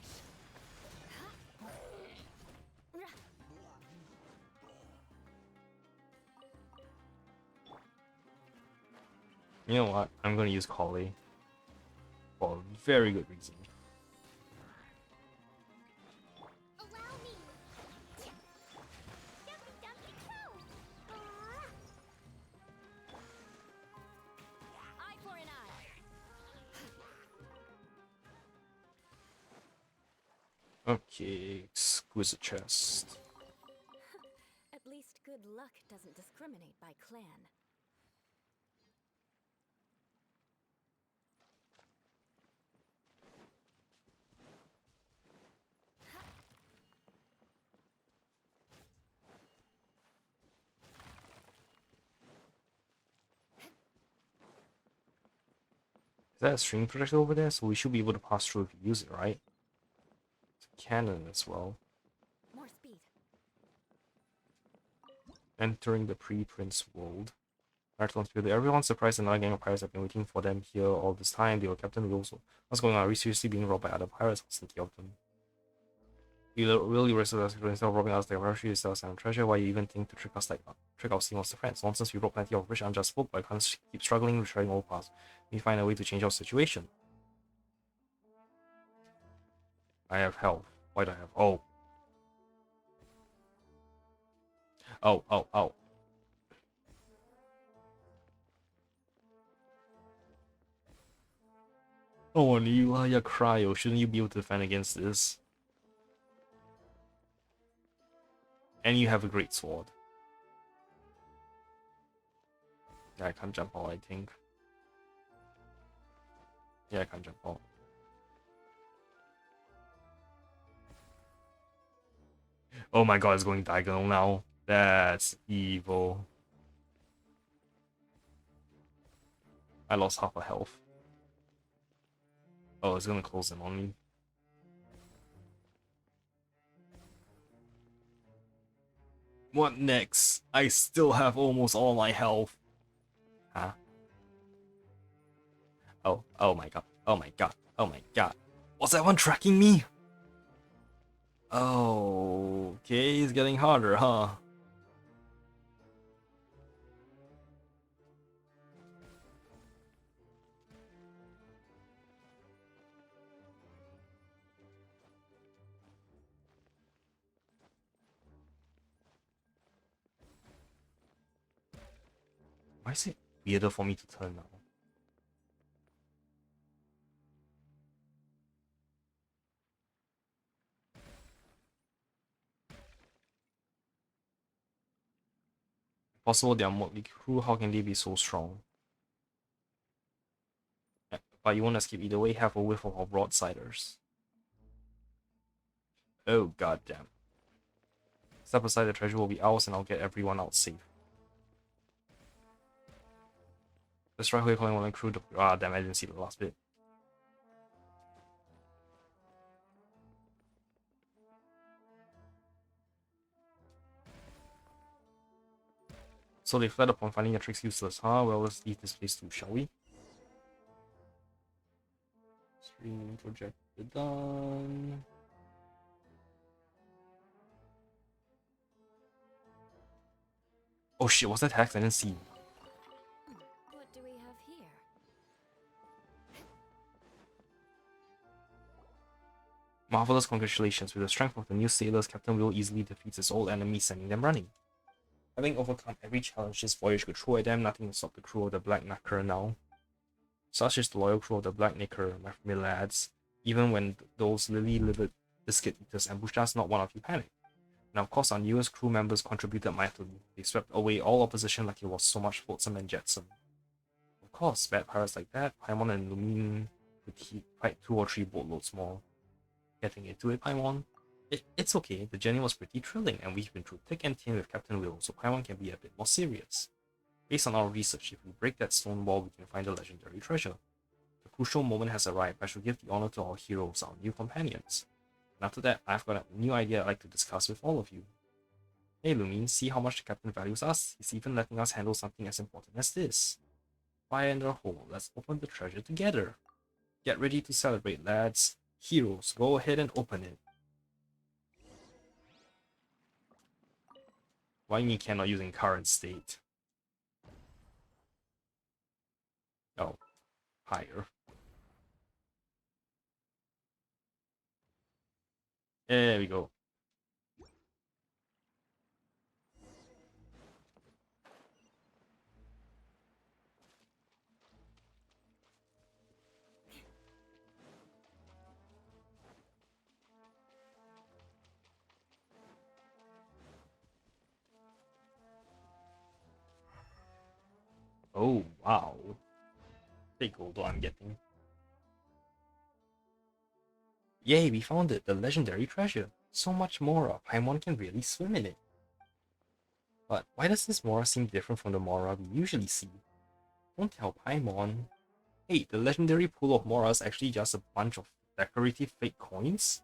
You know what? I'm gonna use Collie. For a very good reason. Allow me. Dumpy dumpy go. Eye for an eye. Okay, exquisite chest. At least good luck doesn't discriminate by clan. Is that a string projector over there? So we should be able to pass through if we use it, right? It's a cannon as well. More speed. Entering the pre-prince world. Everyone's surprised another gang of pirates have been waiting for them here all this time. They were Captain Wilson. What's going on? Are we seriously being robbed by other pirates? What's thinking of them? You really risk us instead of robbing us like parachute, sell us treasure. Why you even think to trick us like trick our monster friends? Nonsense, we robbed plenty of rich unjust folk, but I can't keep struggling, retreading old paths. We find a way to change our situation. I have health. Why do I have? Oh. Oh. Oh, you cry, or shouldn't you be able to defend against this? And you have a great sword. Yeah, I can't jump out, I think. Yeah, I can't jump out. Oh my god, it's going diagonal now. That's evil. I lost half a health. Oh, it's gonna close in on me. What next? I still have almost all my health. Huh? Oh my god. Oh my god. Oh my god. Was that one tracking me? Oh, okay, it's getting harder, huh? Why is it weirder for me to turn now? Possible they are motley crew, how can they be so strong? Yeah, but you won't escape either way, have a whiff of our broadsiders. Oh goddamn. Step aside, the treasure will be ours and I'll get everyone out safe. Let's try calling one crew to... Ah damn, I didn't see the last bit. So they fled upon finding their tricks useless, huh? Well, let's leave this place too, shall we? Stream projector done. Oh shit, what's that text? I didn't see. What do we have here? Marvelous, congratulations. With the strength of the new sailors, Captain Will easily defeats his old enemies, sending them running. Having overcome every challenge this voyage could throw at them, nothing will stop the crew of the Black Knicker now. Such is the loyal crew of the Black Knicker, my lads. Even when those lily-livered biscuit eaters ambushed us, not one of you panicked. Now, of course, our newest crew members contributed mightily. They swept away all opposition like it was so much flotsam and jetsam. Of course, bad pirates like that, Paimon and Lumine could fight 2 or 3 boatloads more. Getting into it, Paimon? It's okay, the journey was pretty thrilling, and we've been through thick and thin with Captain Will, so Paimon can be a bit more serious. Based on our research, if we break that stone wall, we can find the legendary treasure. The crucial moment has arrived. I shall give the honor to our heroes, our new companions. And after that, I've got a new idea I'd like to discuss with all of you. Hey Lumine, see how much the captain values us? He's even letting us handle something as important as this. Fire in the hole, let's open the treasure together. Get ready to celebrate, lads. Heroes, go ahead and open it. Why me cannot use in current state? Oh, higher. There we go. Oh, wow. Big gold I'm getting. Yay, we found it, the legendary treasure. So much Mora, Paimon can really swim in it. But why does this Mora seem different from the Mora we usually see? Don't tell Paimon. Hey, the legendary pool of Mora is actually just a bunch of decorative fake coins?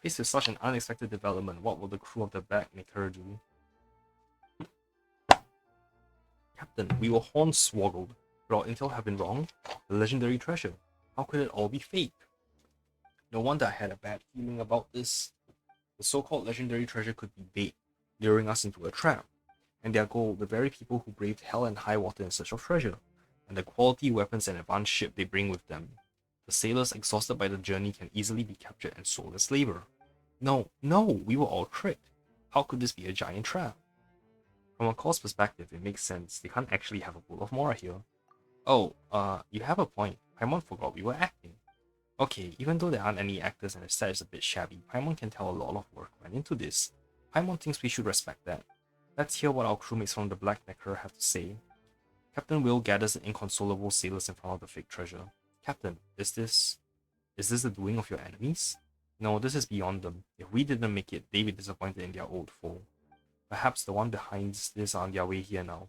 Faced with such an unexpected development, what will the crew of the Black Knicker do? Captain, we were hornswoggled. Could our intel have been wrong? The legendary treasure. How could it all be fake? No wonder I had a bad feeling about this. The so-called legendary treasure could be bait, luring us into a trap. And their goal, the very people who braved hell and high water in search of treasure, and the quality weapons and advanced ship they bring with them. The sailors exhausted by the journey can easily be captured and sold as labor. No, we were all tricked. How could this be a giant trap? From a cost perspective, it makes sense. They can't actually have a pool of Mora here. Oh, you have a point. Paimon forgot we were acting. Okay, even though there aren't any actors and the set is a bit shabby, Paimon can tell a lot of work went into this. Paimon thinks we should respect that. Let's hear what our crewmates from the Black Nectar have to say. Captain Will gathers the inconsolable sailors in front of the fake treasure. Captain, is this the doing of your enemies? No, this is beyond them. If we didn't make it, they'd be disappointed in their old foe. Perhaps the one behind this are on their way here now.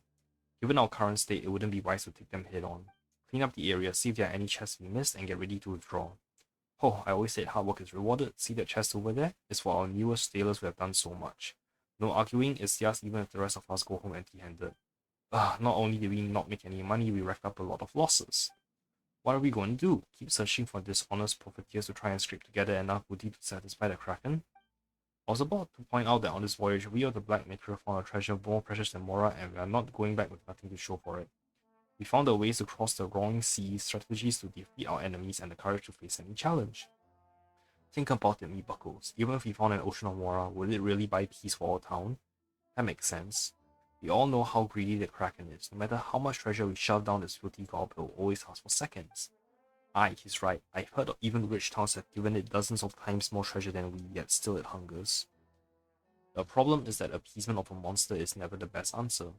Given our current state, it wouldn't be wise to take them head on. Clean up the area, see if there are any chests we missed, and get ready to withdraw. Oh, I always said hard work is rewarded. See that chest over there? It's for our newest sailors who have done so much. No arguing, it's theirs even if the rest of us go home empty-handed. Not only did we not make any money, we racked up a lot of losses. What are we going to do? Keep searching for dishonest profiteers to try and scrape together enough booty to satisfy the Kraken? I was about to point out that on this voyage, we of the Black Nectar found a treasure more precious than Mora, and we are not going back with nothing to show for it. We found the ways to cross the roaring seas, strategies to defeat our enemies, and the courage to face any challenge. Think about it, me buckles. Even if we found an ocean of Mora, would it really buy peace for our town? That makes sense. We all know how greedy the Kraken is. No matter how much treasure we shove down this filthy gulp, it will always last for seconds. Aye, he's right. I've heard of even rich towns have given it dozens of times more treasure than we, yet still it hungers. The problem is that appeasement of a monster is never the best answer.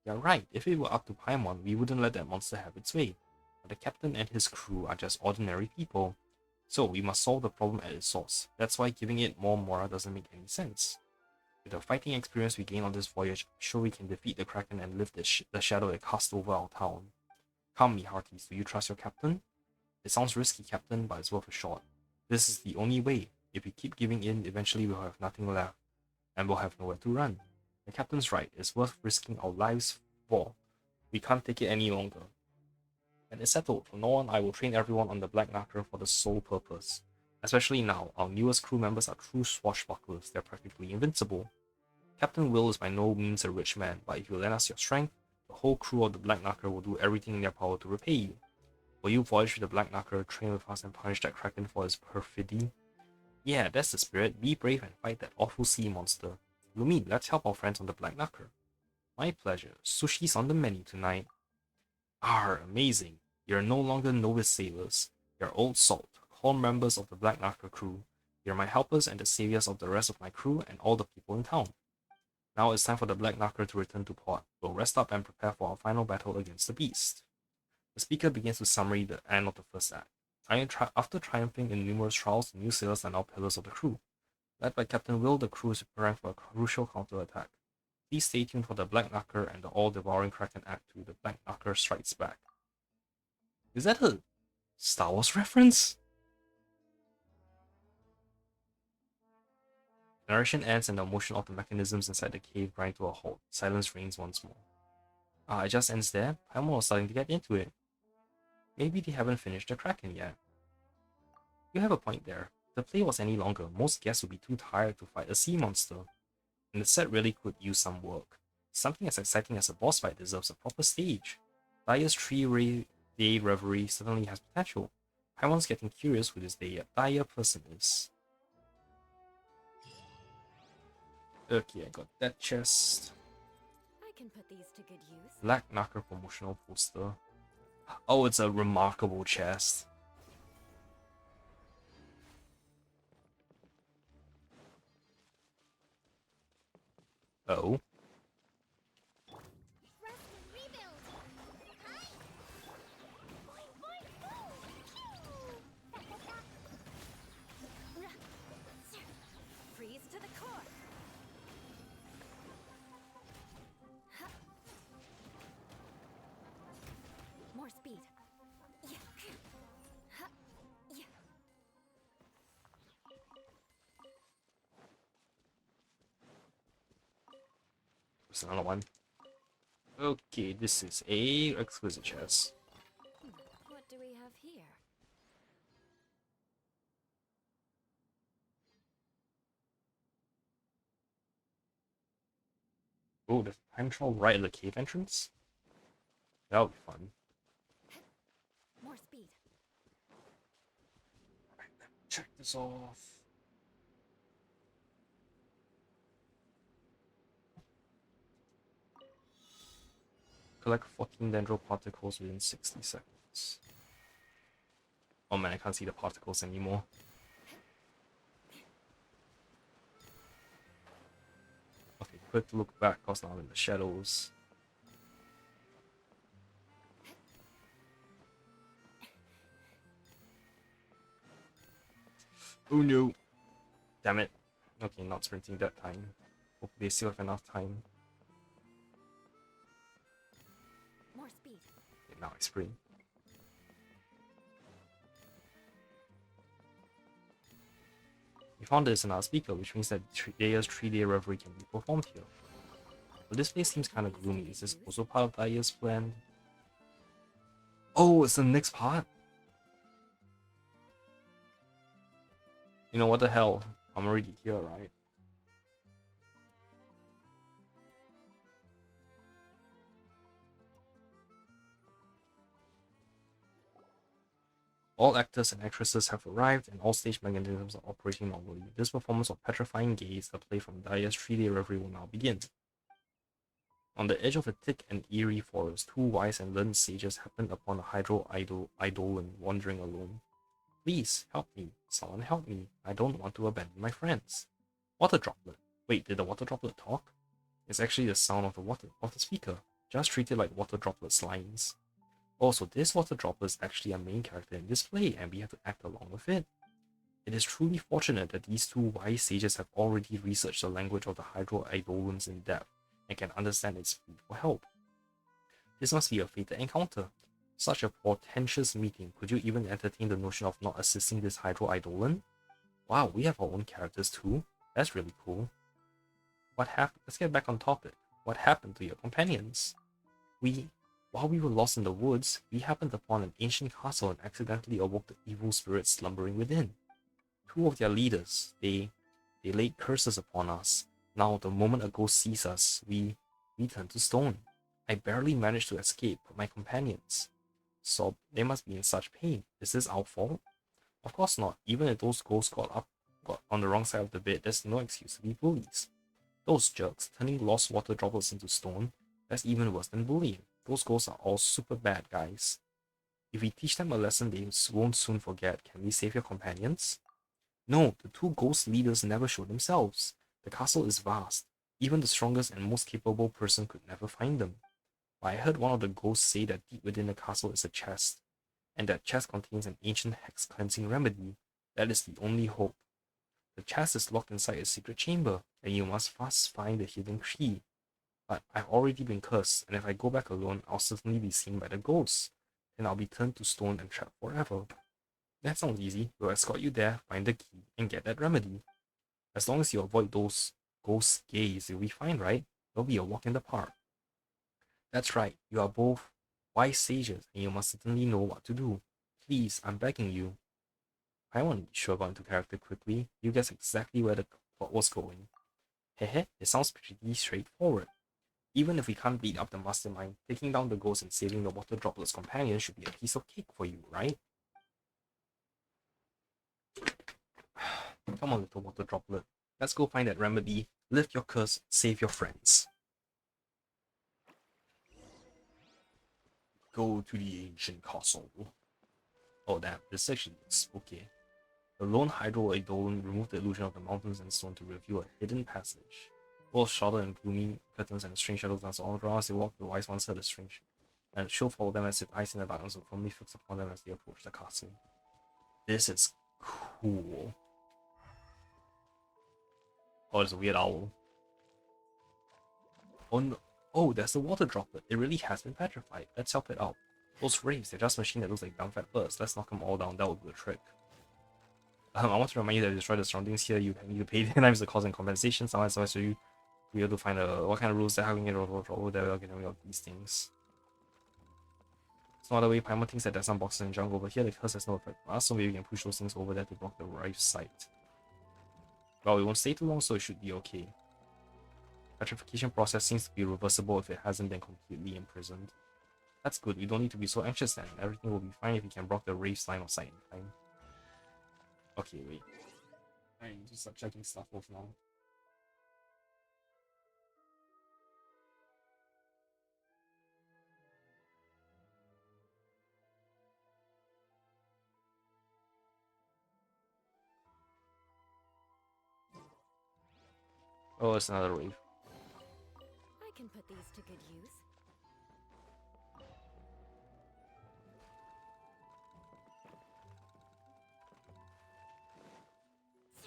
You're right, if it were up to Paimon, we wouldn't let that monster have its way. But the captain and his crew are just ordinary people. So we must solve the problem at its source. That's why giving it more Mora doesn't make any sense. With the fighting experience we gain on this voyage, I'm sure we can defeat the Kraken and lift the shadow it casts over our town. Come, me hearties, do you trust your captain? It sounds risky, Captain, but it's worth a shot. This is the only way. If we keep giving in, eventually we'll have nothing left, and we'll have nowhere to run. The captain's right. It's worth risking our lives for. We can't take it any longer. And it's settled. From now on, I will train everyone on the Black Nectar for the sole purpose. Especially now, our newest crew members are true swashbucklers. They're practically invincible. Captain Will is by no means a rich man, but if you lend us your strength, the whole crew of the Black Nectar will do everything in their power to repay you. Will you voyage with the Black Nectar, train with us, and punish that Kraken for his perfidy? Yeah, that's the spirit. Be brave and fight that awful sea monster. Lumi, let's help our friends on the Black Nectar. My pleasure. Sushi's on the menu tonight. Amazing. You're no longer novice sailors. You're old salt, core members of the Black Nectar crew. You're my helpers and the saviors of the rest of my crew and all the people in town. Now it's time for the Black Nectar to return to port. We'll rest up and prepare for our final battle against the beast. The speaker begins to summary the end of the first act. After triumphing in numerous trials, the new sailors are now pillars of the crew. Led by Captain Will, the crew is preparing for a crucial counterattack. Please stay tuned for the Black Nectar and the all-devouring Kraken Act 2, the Black Nectar Strikes Back. Is that a Star Wars reference? Narration ends and the motion of the mechanisms inside the cave grind to a halt. Silence reigns once more. It just ends there? Paimon was starting to get into it. Maybe they haven't finished the Kraken yet. You have a point there. If the play was any longer, most guests would be too tired to fight a sea monster. And the set really could use some work. Something as exciting as a boss fight deserves a proper stage. Daya's 3-day reverie certainly has potential. Paimon's getting curious who this Daya person is. Okay, I got that chest. I can put these to good use. Black Nectar promotional poster. Oh, it's a remarkable chest. Oh. Rest and rebuild. Hi. Boing, boing, boom. Pew. Freeze to the core. More speed. Yeah. Yeah. There's another one. Okay, this is a exquisite chest. What do we have here? Oh, there's time travel right at the cave entrance? That would be fun. More speed. Alright, let me check this off. Collect 14 dendro particles within 60 seconds. Oh man, I can't see the particles anymore. Okay, quick look back, cause now I'm in the shadows. Oh no! Damn it. Okay, not sprinting that time. Hopefully they still have enough time. More speed. Okay, now I sprint. We found there's another speaker, which means that Daya's 3-day reverie can be performed here. But this place seems kind of gloomy. Is this also part of Daya's plan? Oh, it's the next part? You know, what the hell? I'm already here, right? All actors and actresses have arrived, and all stage mechanisms are operating normally. This performance of Petrifying Gaze, a play from Daya's 3-day reverie, will now begin. On the edge of a thick and eerie forest, two wise and learned sages happened upon a Eidolon wandering alone. Please, help me. Someone help me. I don't want to abandon my friends. Water droplet. Wait, did the water droplet talk? It's actually the sound of the speaker. Just treat it like water droplet's lines. Also, this water droplet is actually a main character in this play, and we have to act along with it. It is truly fortunate that these two wise sages have already researched the language of the Hydro Eidolons in depth, and can understand its plea for help. This must be a fated encounter. Such a portentous meeting. Could you even entertain the notion of not assisting this Hydro Eidolon? Wow, we have our own characters too. That's really cool. What happened? Let's get back on topic. What happened to your companions? While we were lost in the woods, we happened upon an ancient castle and accidentally awoke the evil spirits slumbering within. Two of their leaders, they laid curses upon us. Now, the moment a ghost sees us, we turn to stone. I barely managed to escape, but my companions sobbed. They must be in such pain. Is this our fault? Of course not. Even if those ghosts got on the wrong side of the bed, there's no excuse to be bullies. Those jerks, turning lost water droplets into stone, that's even worse than bullying. Those ghosts are all super bad guys. If we teach them a lesson they won't soon forget, can we save your companions? No, the two ghost leaders never show themselves. The castle is vast. Even the strongest and most capable person could never find them. But I heard one of the ghosts say that deep within the castle is a chest, and that chest contains an ancient hex cleansing remedy. That is the only hope. The chest is locked inside a secret chamber, and you must first find the hidden key. But I've already been cursed, and if I go back alone, I'll certainly be seen by the ghosts. Then I'll be turned to stone and trapped forever. That sounds easy. We'll escort you there, find the key, and get that remedy. As long as you avoid those ghosts' gaze, you'll be fine, right? It'll be a walk in the park. That's right, you are both wise sages, and you must certainly know what to do. Please, I'm begging you. I want to be sure about into character quickly. You guess exactly where the plot was going. Hehe, it sounds pretty straightforward. Even if we can't beat up the mastermind, taking down the ghost and saving the water droplet's companion should be a piece of cake for you, right? Come on, little water droplet. Let's go find that remedy, lift your curse, save your friends. Go to the ancient castle. Oh damn, this actually looks spooky. The lone Hydro Eidolon removed the illusion of the mountains and stone to reveal a hidden passage. Full of shrouded and gloomy curtains and strange shadows danced all around as they walked. The wise ones heard the strange, and she'll follow them as if eyes in the darkness will firmly fix upon them as they approach the castle. This is cool. Oh, there's a weird owl. Oh no. Oh, there's the water droplet. It really has been petrified. Let's help it out. Those rays, they're just machine that looks like dumb fat birds. Let's knock them all down. That would be a trick. I want to remind you that to destroy the surroundings here, you need to pay 10 times the cost and compensation. Someone advice for you. We have to find what kind of rules that how we can get over there without getting rid of these things. No other way, Paimon thinks that there's some boxes and junk over here. The curse has no effect on us, so maybe we can push those things over there to block the right site. Well, we won't stay too long, so it should be okay. Petrification process seems to be reversible if it hasn't been completely imprisoned. That's good, we don't need to be so anxious then. Everything will be fine if we can block the Wraith's line of sight in time. Okay, wait. I need to start checking stuff off now. Oh, it's another wave. I can put these to good use.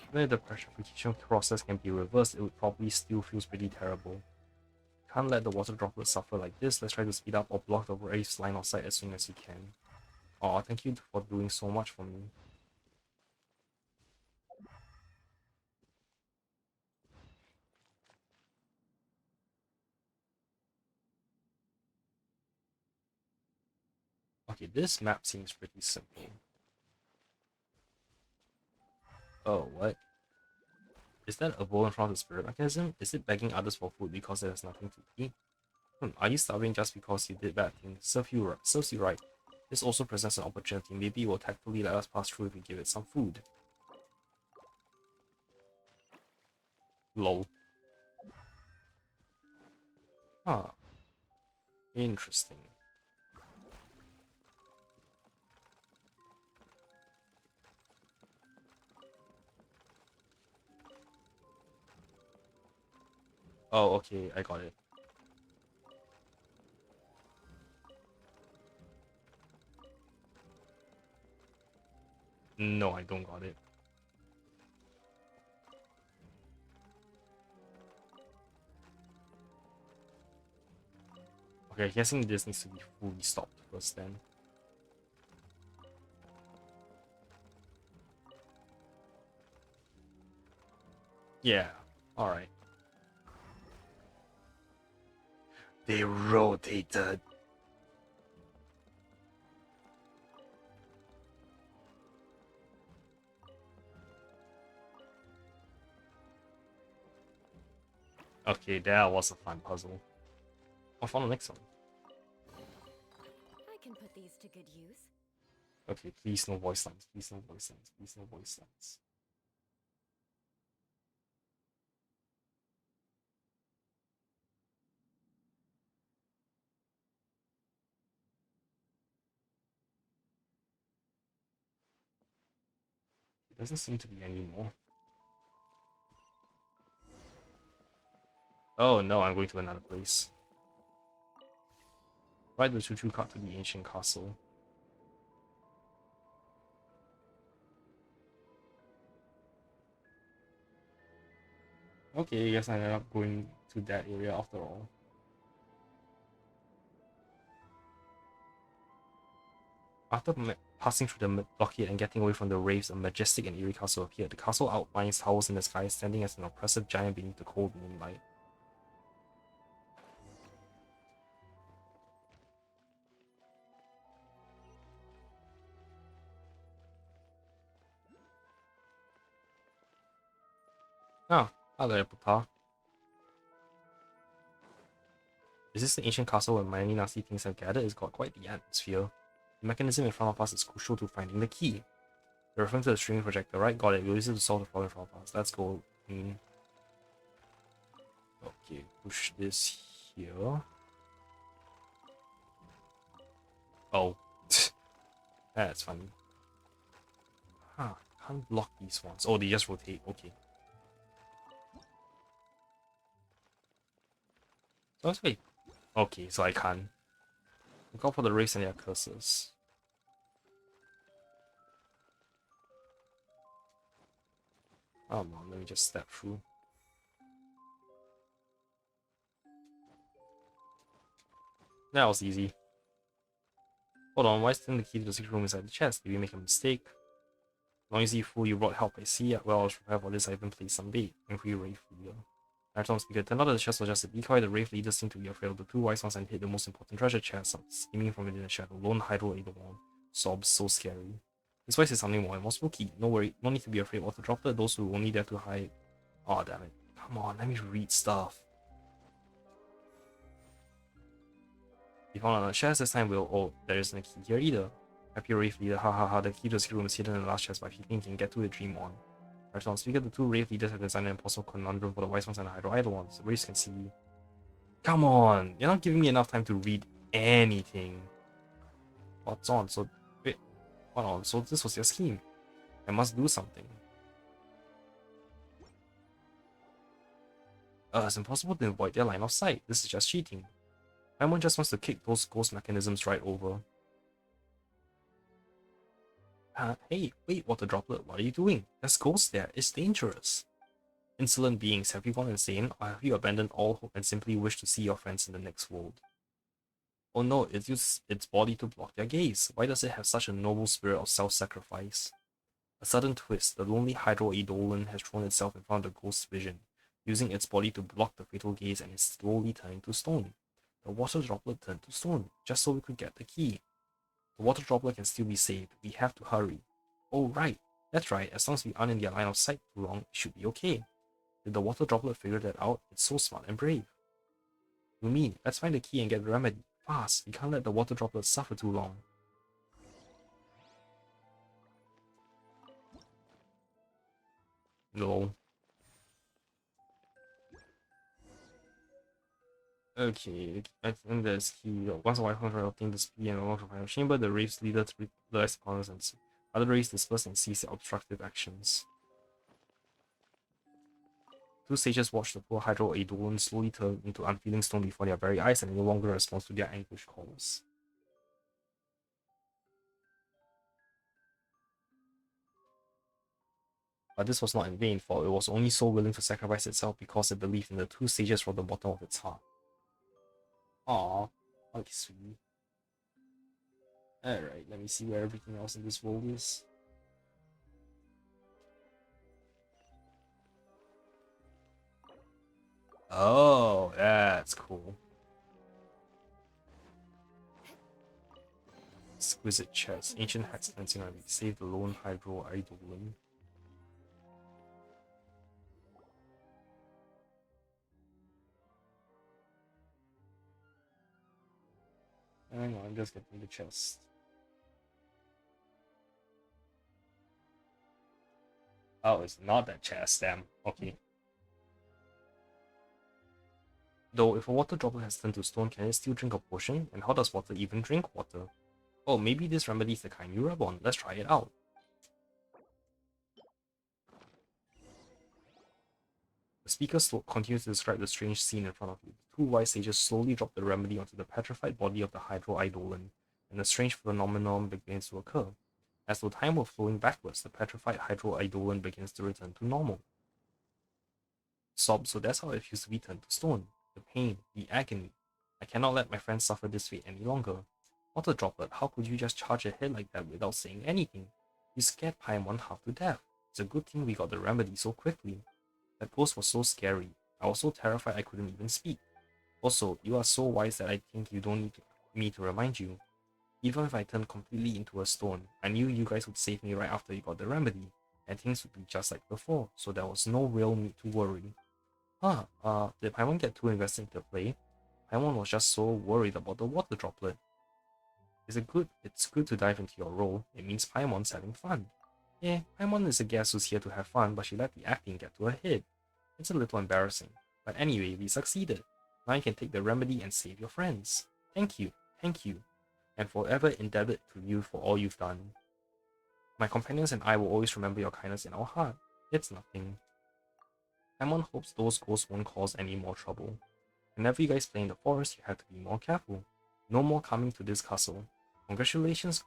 Even if the pressurification process can be reversed, it would probably still feel pretty terrible. Can't let the water droplets suffer like this. Let's try to speed up or block the waves line of sight as soon as you can. Oh, thank you for doing so much for me. Okay, this map seems pretty simple. Oh, what? Is that a bowl in front of the spirit mechanism? Is it begging others for food because there's nothing to eat? Are you starving just because you did bad things? Serves you right. This also presents an opportunity. Maybe it will tactfully let us pass through if we give it some food. Lol. Ah, interesting. Oh, okay, I got it. No, I don't got it. Okay, guessing this needs to be fully stopped first then. Yeah, alright. They rotated. Okay, that was a fun puzzle. I'll find the next one. I can put these to good use. Okay, please no voice lines, please no voice lines, please no voice lines. It doesn't seem to be any more. Oh no, I'm going to another place. Ride the choo-choo cart to the ancient castle. Okay, I guess I ended up going to that area after all. After passing through the blockade and getting away from the waves, a majestic and eerie castle appeared. The castle outlines towers in the sky, standing as an oppressive giant beneath the cold moonlight. Ah, hello, Papa. Is this the ancient castle where many nasty things have gathered? It's got quite the atmosphere. The mechanism in front of us is crucial to finding the key. You're referring to the streaming projector, right? Got it. We'll use it to solve the problem in front of us. Let's go. Okay, push this here. Oh. That's funny. Huh, can't block these ones. Oh, they just rotate. Okay. So let's wait. Okay, so I can't. Look out for the race and their curses. Oh man, let me just step through. That was easy. Hold on, why isn't the key to the secret room inside the chest? Did we make a mistake? Noisy fool, you brought help, I see. Well, I was prepared for this, I even placed some bait. Angry Wraith Leader. Marathon speaker, turned out that the chest was just a decoy. The Wraith Leaders seemed to be afraid of the two wise ones and hid the most important treasure chest, scheming from within the shadow. Lone Hydro Adelon. Sobs, so scary. This voice is something more and more spooky. No worry, no need to be afraid. Water droplet, those who only dare to hide. Oh damn it. Come on, let me read stuff. We found another chest this time. Oh, there isn't a key here either. Happy Wraith Leader, haha, the key to the secret room is hidden in the last chest, but if you think you can get to it, dream on. Marathon speaker, the two Wraith Leaders have designed an impossible conundrum for the wise ones and the Hydro Idle ones. The Wraiths can see. Come on, you're not giving me enough time to read anything. What's on? So, wait, hold on, so this was your scheme. I must do something. It's impossible to avoid their line of sight. This is just cheating. Paimon just wants to kick those ghost mechanisms right over. Hey, wait, Water Droplet, what are you doing? There's ghosts there, it's dangerous. Insolent beings, have you gone insane, or have you abandoned all hope and simply wish to see your friends in the next world? Oh no, it uses its body to block their gaze. Why does it have such a noble spirit of self-sacrifice? A sudden twist, the lonely Hydro-Eidolon has thrown itself in front of the ghost's vision, using its body to block the fatal gaze and is slowly turning to stone. The water droplet turned to stone, just so we could get the key. The water droplet can still be saved, we have to hurry. Oh right, that's right, as long as we aren't in their line of sight too long, it should be okay. Did the water droplet figure that out? It's so smart and brave. You mean, let's find the key and get the remedy. Fast, we can't let the water droplet suffer too long. No. Okay, I think there's key. Once a while control obtain the speed and unlock the final chamber, the raves leader to realize opponents and other raves disperse and cease their obstructive actions. Two sages watch the poor Hydro-Eidolon slowly turn into unfeeling stone before their very eyes and no longer respond to their anguish calls. But this was not in vain, for it was only so willing to sacrifice itself because it believed in the two sages from the bottom of its heart. Aww, how sweet. Alright, let me see where everything else in this world is. Oh, that's cool. Exquisite chest. Ancient hacks cleansing on save the lone Hydro-Eidolon. Hang on, I'm just getting the chest. Oh, it's not that chest, damn. Okay. Though, if a water droplet has turned to stone, can it still drink a potion? And how does water even drink water? Oh, maybe this remedy is the kind you rub on. Let's try it out. The speaker continues to describe the strange scene in front of you. The two wise sages slowly drop the remedy onto the petrified body of the Hydro-Eidolon, and a strange phenomenon begins to occur. As though time were flowing backwards, the petrified Hydro-Eidolon begins to return to normal. Sob, so that's how it feels to be turned to stone. The pain, the agony. I cannot let my friends suffer this fate any longer. Water Droplet, how could you just charge ahead like that without saying anything? You scared Paimon half to death. It's a good thing we got the remedy so quickly. That ghost was so scary. I was so terrified I couldn't even speak. Also, you are so wise that I think you don't need me to remind you. Even if I turned completely into a stone, I knew you guys would save me right after you got the remedy, and things would be just like before, so there was no real need to worry. Did Paimon get too invested into play? Paimon was just so worried about the water droplet. It's good to dive into your role. It means Paimon's having fun. Yeah, Paimon is a guest who's here to have fun, but she let the acting get to her head. It's a little embarrassing. But anyway, we succeeded. Now you can take the remedy and save your friends. Thank you, and forever indebted to you for all you've done. My companions and I will always remember your kindness in our heart. It's nothing. Paimon hopes those ghosts won't cause any more trouble. Whenever you guys play in the forest, you have to be more careful. No more coming to this castle. Congratulations.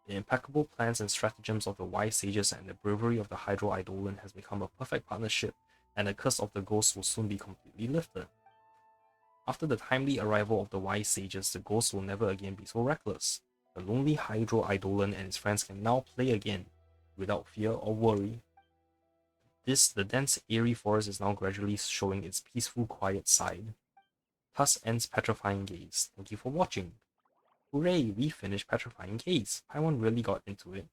The impeccable plans and stratagems of the wise sages and the bravery of the Hydro-Eidolon has become a perfect partnership, and the curse of the ghosts will soon be completely lifted. After the timely arrival of the wise sages, the ghosts will never again be so reckless. The lonely Hydro-Eidolon and his friends can now play again, without fear or worry. The dense, eerie forest is now gradually showing its peaceful, quiet side. Thus ends Petrifying Gaze. Thank you for watching. Hooray, we finished Petrifying Gaze. Paimon really got into it.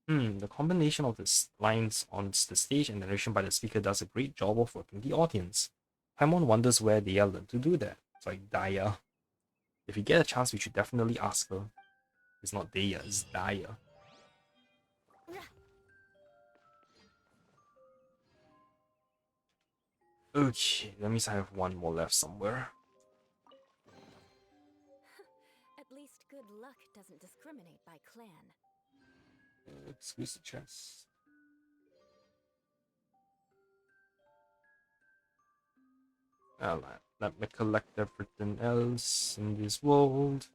The combination of the lines on the stage and narration by the speaker does a great job of working the audience. Paimon wonders where Daya learned to do that. It's like Daya. If we get a chance, we should definitely ask her. It's not Daya, it's Daya. Okay, that means I have one more left somewhere. At least good luck doesn't discriminate by clan. Excuse the chest. Let me collect everything else in this world.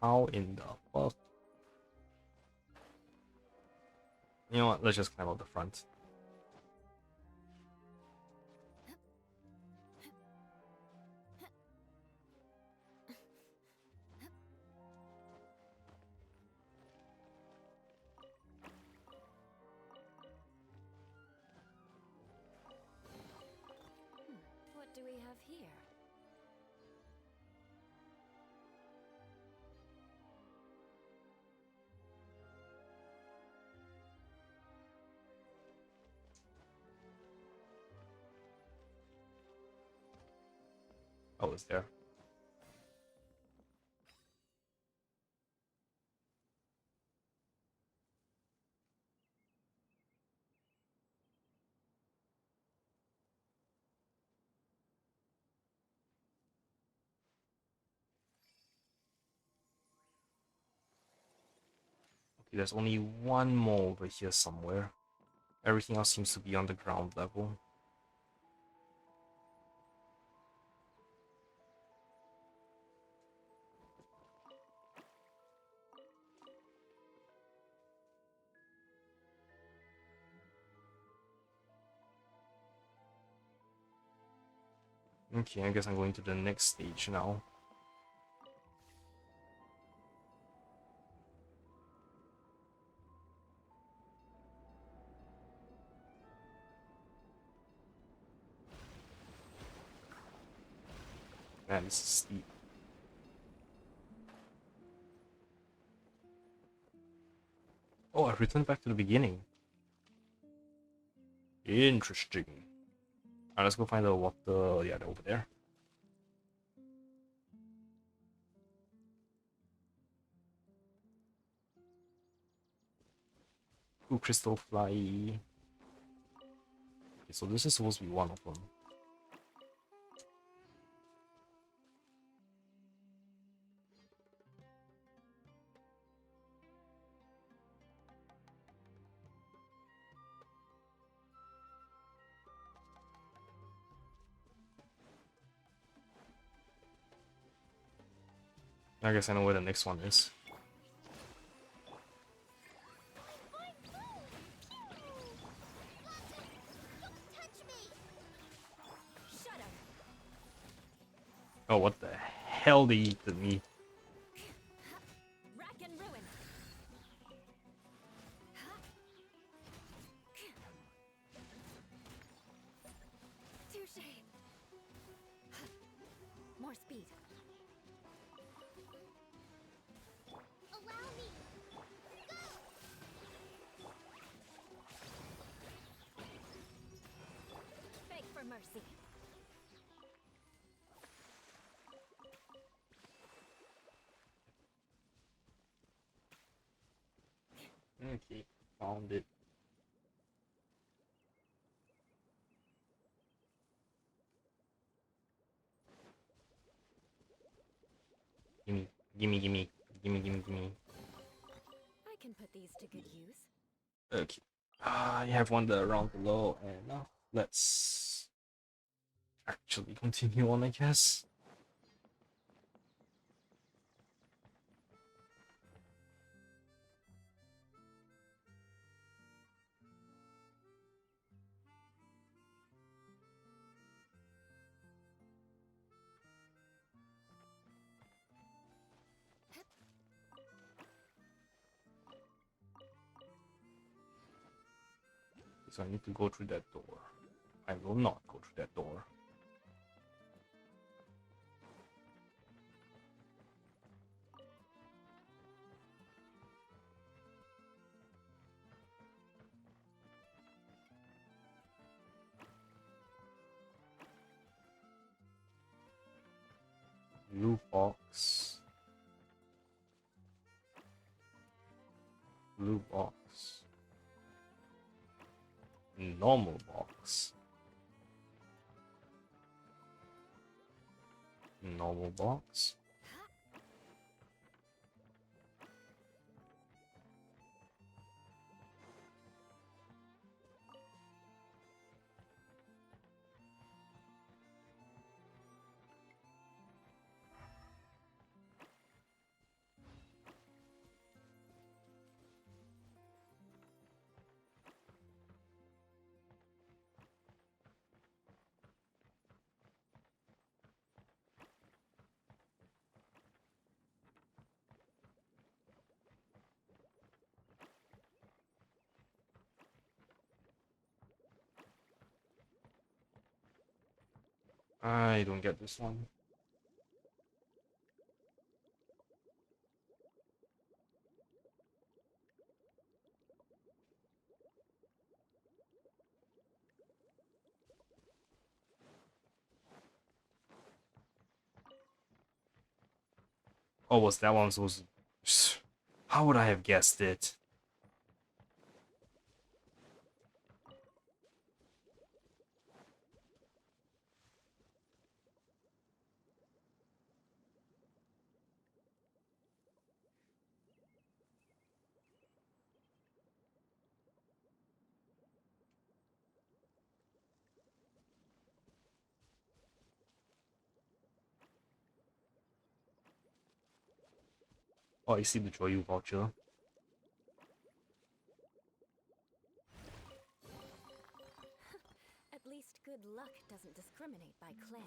How in the fuck? You know what? Let's just climb up the front. What do we have here? Oh, it's there. Okay, there's only one more over here somewhere. Everything else seems to be on the ground level. Okay, I guess I'm going to the next stage now. Man, this is steep. Oh, I returned back to the beginning. Interesting. Alright, let's go find the water. Yeah, they're over there. Ooh, crystal fly. Okay, so this is supposed to be one of them. I guess I know where the next one is. Shut up! Oh, what the hell they eat at me? Rack and ruin! Touché! More speed. Allow me. Beg for mercy. Okay, found it. Gimme, gimme, gimme, gimme, gimme, gimme. I can put these to good use. Okay. You have one there around below, and now let's actually continue on, I guess. So I need to go through that door. I will not go through that door. Blue box. Blue box. Normal box. Normal box. I don't get this one. Oh, was that one supposed to... How would I have guessed it? Oh, I see the Joyu voucher. At least good luck doesn't discriminate by clan.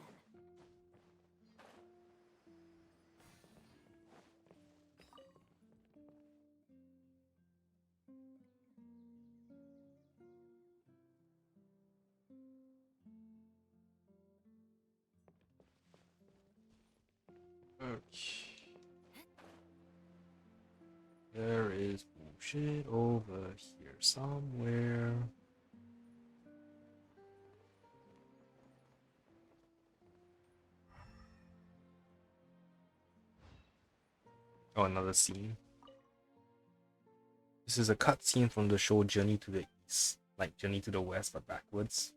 Okay. There is bullshit over here somewhere. Oh, another scene. This is a cutscene from the show Journey to the East. Like Journey to the West, but backwards.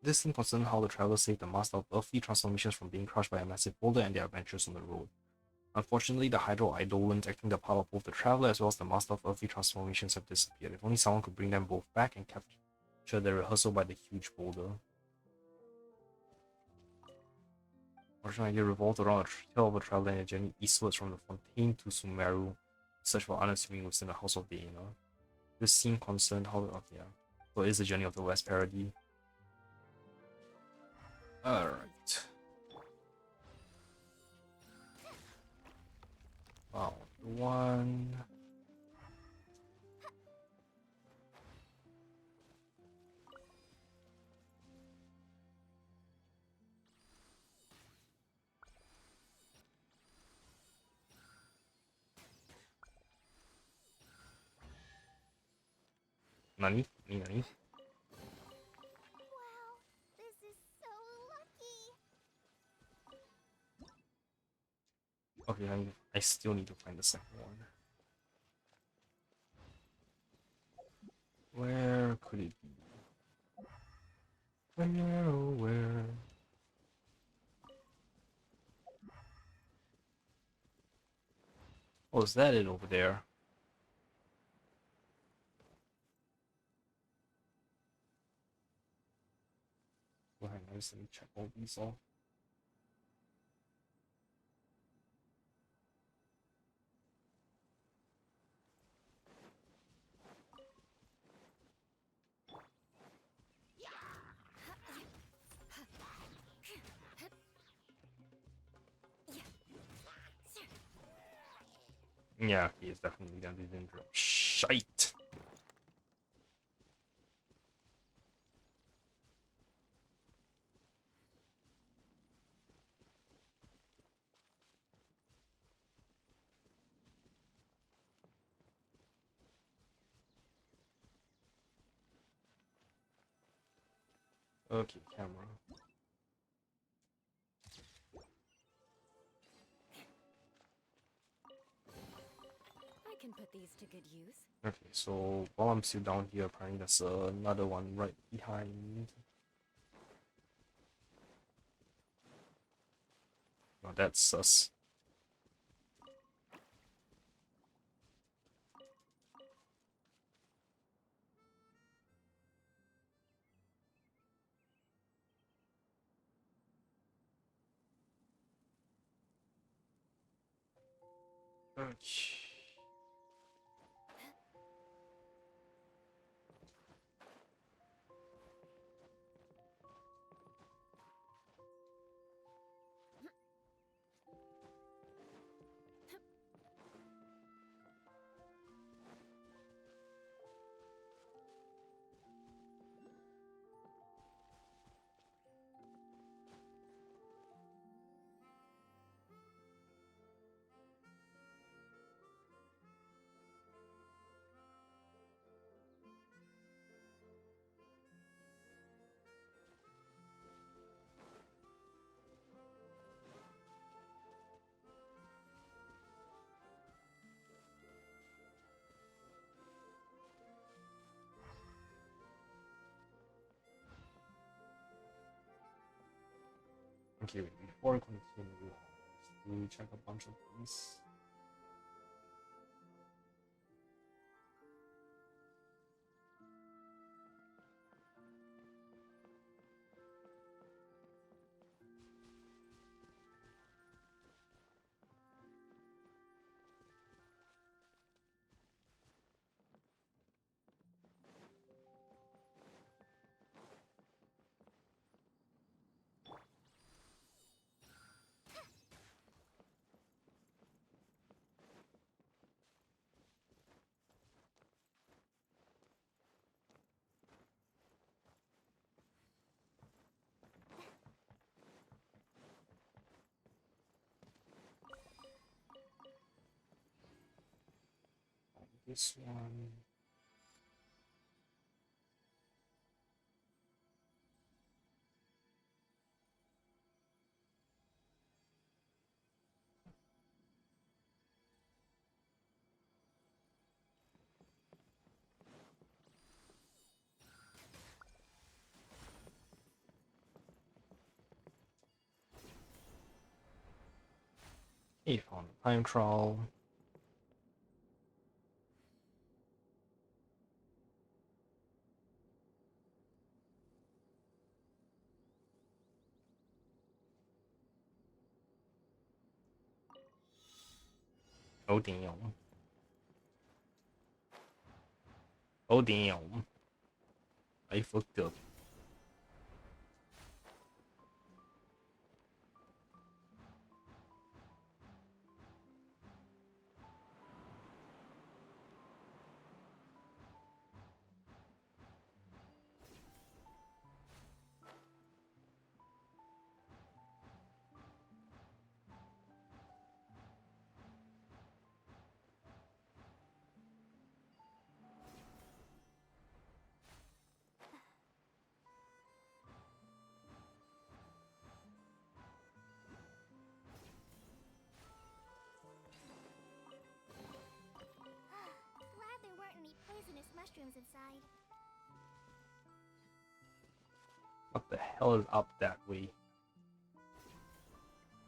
This scene concerned how the traveler saved the master of earthly transformations from being crushed by a massive boulder and their adventures on the road. Unfortunately, the Hydro Eidolons acting the part of both the traveler as well as the master of earthly transformations have disappeared. If only someone could bring them both back and capture their rehearsal by the huge boulder. Original idea revolved around a tale of a traveler and a journey eastwards from the Fontaine to Sumeru, search for unassuming within the House of Daena. This scene concerned how... Oh, yeah. So it is the Journey of the West parody. Alright. Wow. One. Nani? Nani? Wow, this is so lucky. Okay, I still need to find the second one. Where could it be? Where, oh, where? Oh, is that it over there? Go ahead, let me check all these off. Yeah, he is definitely gonna be dangerous. Shite! Okay, camera. I can put these to good use. Okay, so while I'm still down here, apparently there's another one right behind. Oh, that's sus. Okay. Okay, wait, before I continue, let me check a bunch of these. This one. Hey, found a time trial. Oh damn. Oh damn. I fucked up. Glad there weren't any poisonous mushrooms inside. What the hell is up that way?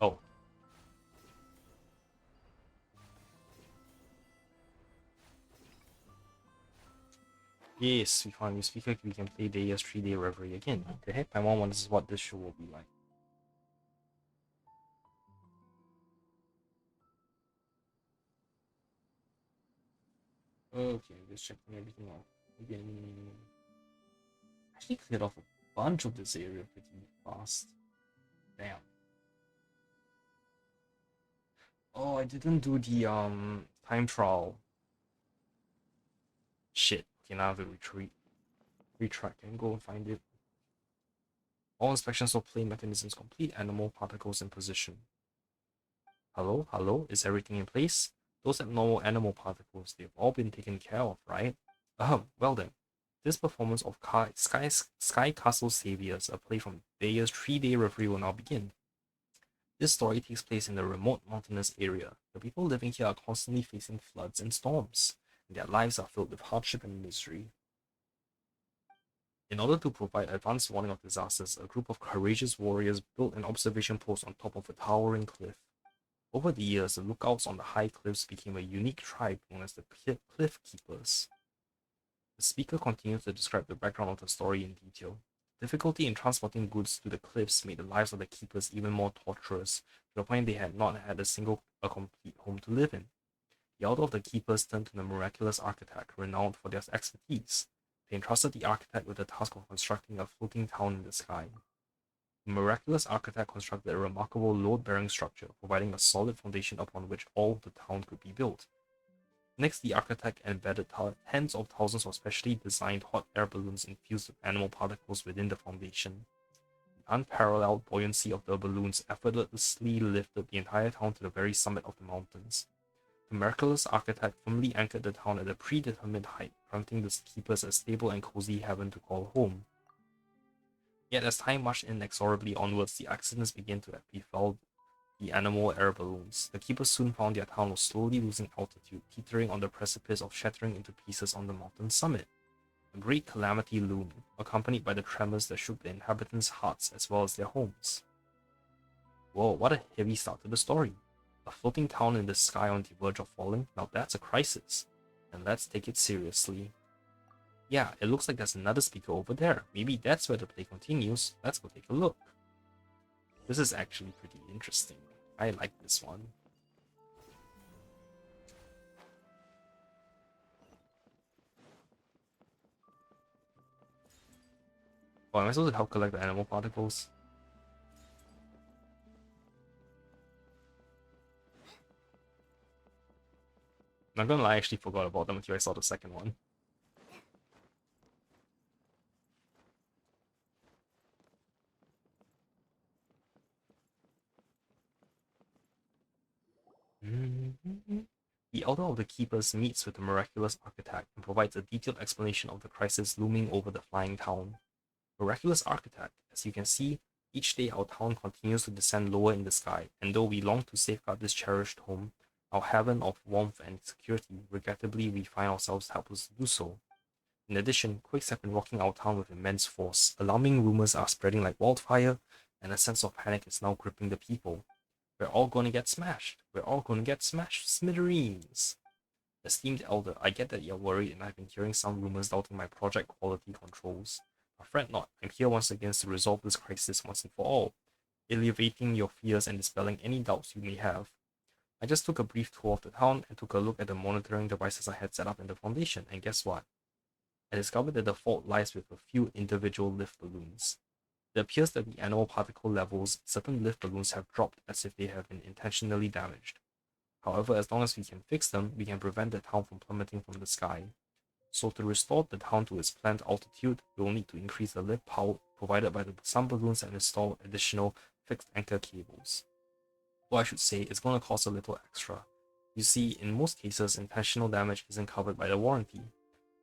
Oh. Yes, we finally speak like we can play Deia's 3-day reverie again. The heck, my mom wonders what this show will be like. Okay, just checking everything out. Again, actually cleared off a bunch of this area pretty fast. Damn. Oh, I didn't do the time trial. Shit. Okay, now I have to retrack and go and find it. All inspections of play mechanisms complete. Animal particles in position. Hello? Hello? Is everything in place? Those abnormal animal particles, they've all been taken care of, right? Well then. This performance of Sky Castle Saviors, a play from Deia's 3-day reverie, will now begin. This story takes place in a remote mountainous area. The people living here are constantly facing floods and storms, and their lives are filled with hardship and misery. In order to provide advance warning of disasters, a group of courageous warriors built an observation post on top of a towering cliff. Over the years, the lookouts on the high cliffs became a unique tribe known as the Cliff Keepers. The speaker continues to describe the background of the story in detail. Difficulty in transporting goods to the cliffs made the lives of the keepers even more torturous, to the point they had not had a complete home to live in. The elder of the keepers turned to the miraculous architect, renowned for their expertise. They entrusted the architect with the task of constructing a floating town in the sky. The miraculous architect constructed a remarkable load-bearing structure, providing a solid foundation upon which all the town could be built. Next, the architect embedded tens of thousands of specially designed hot air balloons infused with animal particles within the foundation. The unparalleled buoyancy of the balloons effortlessly lifted the entire town to the very summit of the mountains. The miraculous architect firmly anchored the town at a predetermined height, granting the keepers a stable and cozy haven to call home. Yet as time marched inexorably onwards, the accidents began to befall the animal air balloons. The keepers soon found their town was slowly losing altitude, teetering on the precipice of shattering into pieces on the mountain summit. A great calamity loomed, accompanied by the tremors that shook the inhabitants' hearts as well as their homes. Whoa, what a heavy start to the story. A floating town in the sky on the verge of falling? Now that's a crisis. And let's take it seriously. Yeah, it looks like there's another speaker over there. Maybe that's where the play continues. Let's go take a look. This is actually pretty interesting. I like this one. Oh, am I supposed to help collect the animal particles? Not gonna lie, I actually forgot about them until I saw the second one. The Elder of the Keepers meets with the miraculous architect and provides a detailed explanation of the crisis looming over the flying town. Miraculous architect, as you can see, each day our town continues to descend lower in the sky, and though we long to safeguard this cherished home, our heaven of warmth and security, regrettably we find ourselves helpless to do so. In addition, quakes have been rocking our town with immense force, alarming rumors are spreading like wildfire, and a sense of panic is now gripping the people. We're all gonna get smashed. We're all gonna get smashed smithereens. Esteemed Elder, I get that you're worried and I've been hearing some rumors doubting my project quality controls. But fret not, I'm here once again to resolve this crisis once and for all, alleviating your fears and dispelling any doubts you may have. I just took a brief tour of the town and took a look at the monitoring devices I had set up in the foundation, and guess what? I discovered that the fault lies with a few individual lift balloons. It appears that the animal particle levels in certain lift balloons have dropped as if they have been intentionally damaged. However, as long as we can fix them, we can prevent the town from plummeting from the sky. So to restore the town to its planned altitude, we will need to increase the lift power provided by some balloons and install additional fixed anchor cables. Or I should say, it's going to cost a little extra. You see, in most cases, intentional damage isn't covered by the warranty.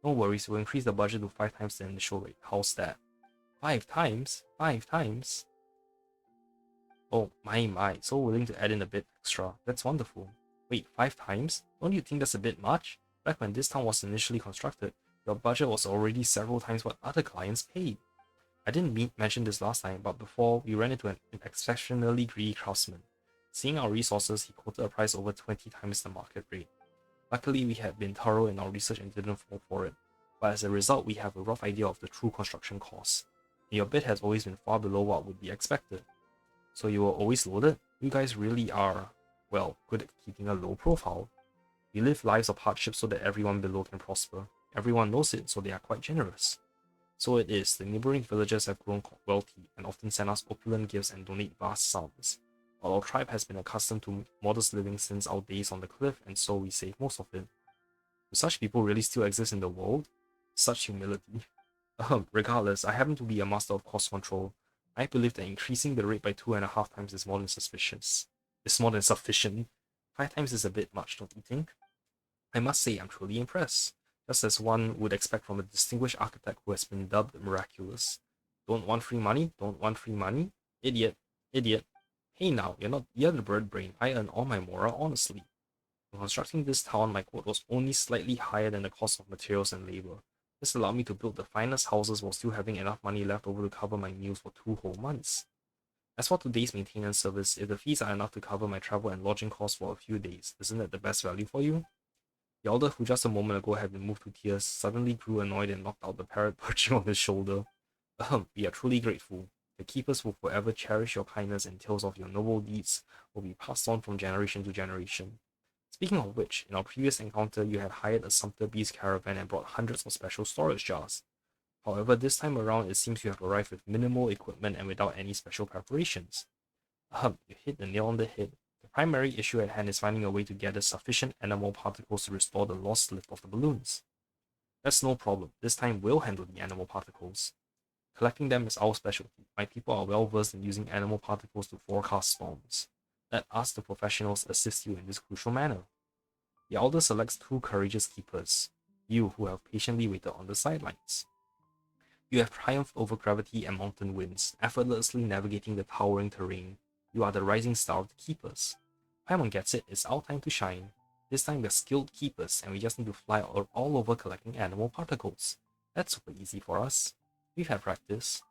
No worries, we'll increase the budget to 5 times the initial rate. How's that? 5 times? 5 times? Oh my, so willing to add in a bit extra. That's wonderful. Wait, 5 times? Don't you think that's a bit much? Back when this town was initially constructed, your budget was already several times what other clients paid. I didn't mention this last time, but before, we ran into an exceptionally greedy craftsman. Seeing our resources, he quoted a price over 20 times the market rate. Luckily, we had been thorough in our research and didn't fall for it, but as a result, we have a rough idea of the true construction costs. And your bid has always been far below what would be expected. So you were always loaded? You guys really are, well, good at keeping a low profile. We live lives of hardship so that everyone below can prosper. Everyone knows it, so they are quite generous. So it is, the neighboring villagers have grown wealthy and often send us opulent gifts and donate vast sums. While our tribe has been accustomed to modest living since our days on the cliff, and so we save most of it. Do such people really still exist in the world? Such humility. Regardless, I happen to be a master of cost control. I believe that increasing the rate by 2.5 times is more than sufficient. 5 times is a bit much, don't you think? I must say I'm truly impressed, just as one would expect from a distinguished architect who has been dubbed miraculous. Don't want free money? Don't want free money? Idiot. Hey now, you're the bird brain. I earn all my mora honestly. In constructing this town, my quote was only slightly higher than the cost of materials and labor. This allowed me to build the finest houses while still having enough money left over to cover my meals for 2 whole months. As for today's maintenance service, if the fees are enough to cover my travel and lodging costs for a few days, isn't that the best value for you? The elder, who just a moment ago had been moved to tears, suddenly grew annoyed and knocked out the parrot perching on his shoulder. We are truly grateful. The keepers will forever cherish your kindness, and tales of your noble deeds will be passed on from generation to generation. Speaking of which, in our previous encounter, you had hired a Sumpter Beast caravan and brought hundreds of special storage jars. However, this time around, it seems you have arrived with minimal equipment and without any special preparations. You hit the nail on the head. The primary issue at hand is finding a way to gather sufficient animal particles to restore the lost lift of the balloons. That's no problem. This time we'll handle the animal particles. Collecting them is our specialty. My people are well versed in using animal particles to forecast storms. Let us, the professionals, assist you in this crucial manner. The elder selects 2 courageous keepers, you who have patiently waited on the sidelines. You have triumphed over gravity and mountain winds, effortlessly navigating the towering terrain. You are the rising star of the keepers. Paimon gets it, it's our time to shine. This time we're skilled keepers, and we just need to fly all over collecting animal particles. That's super easy for us. We've had practice.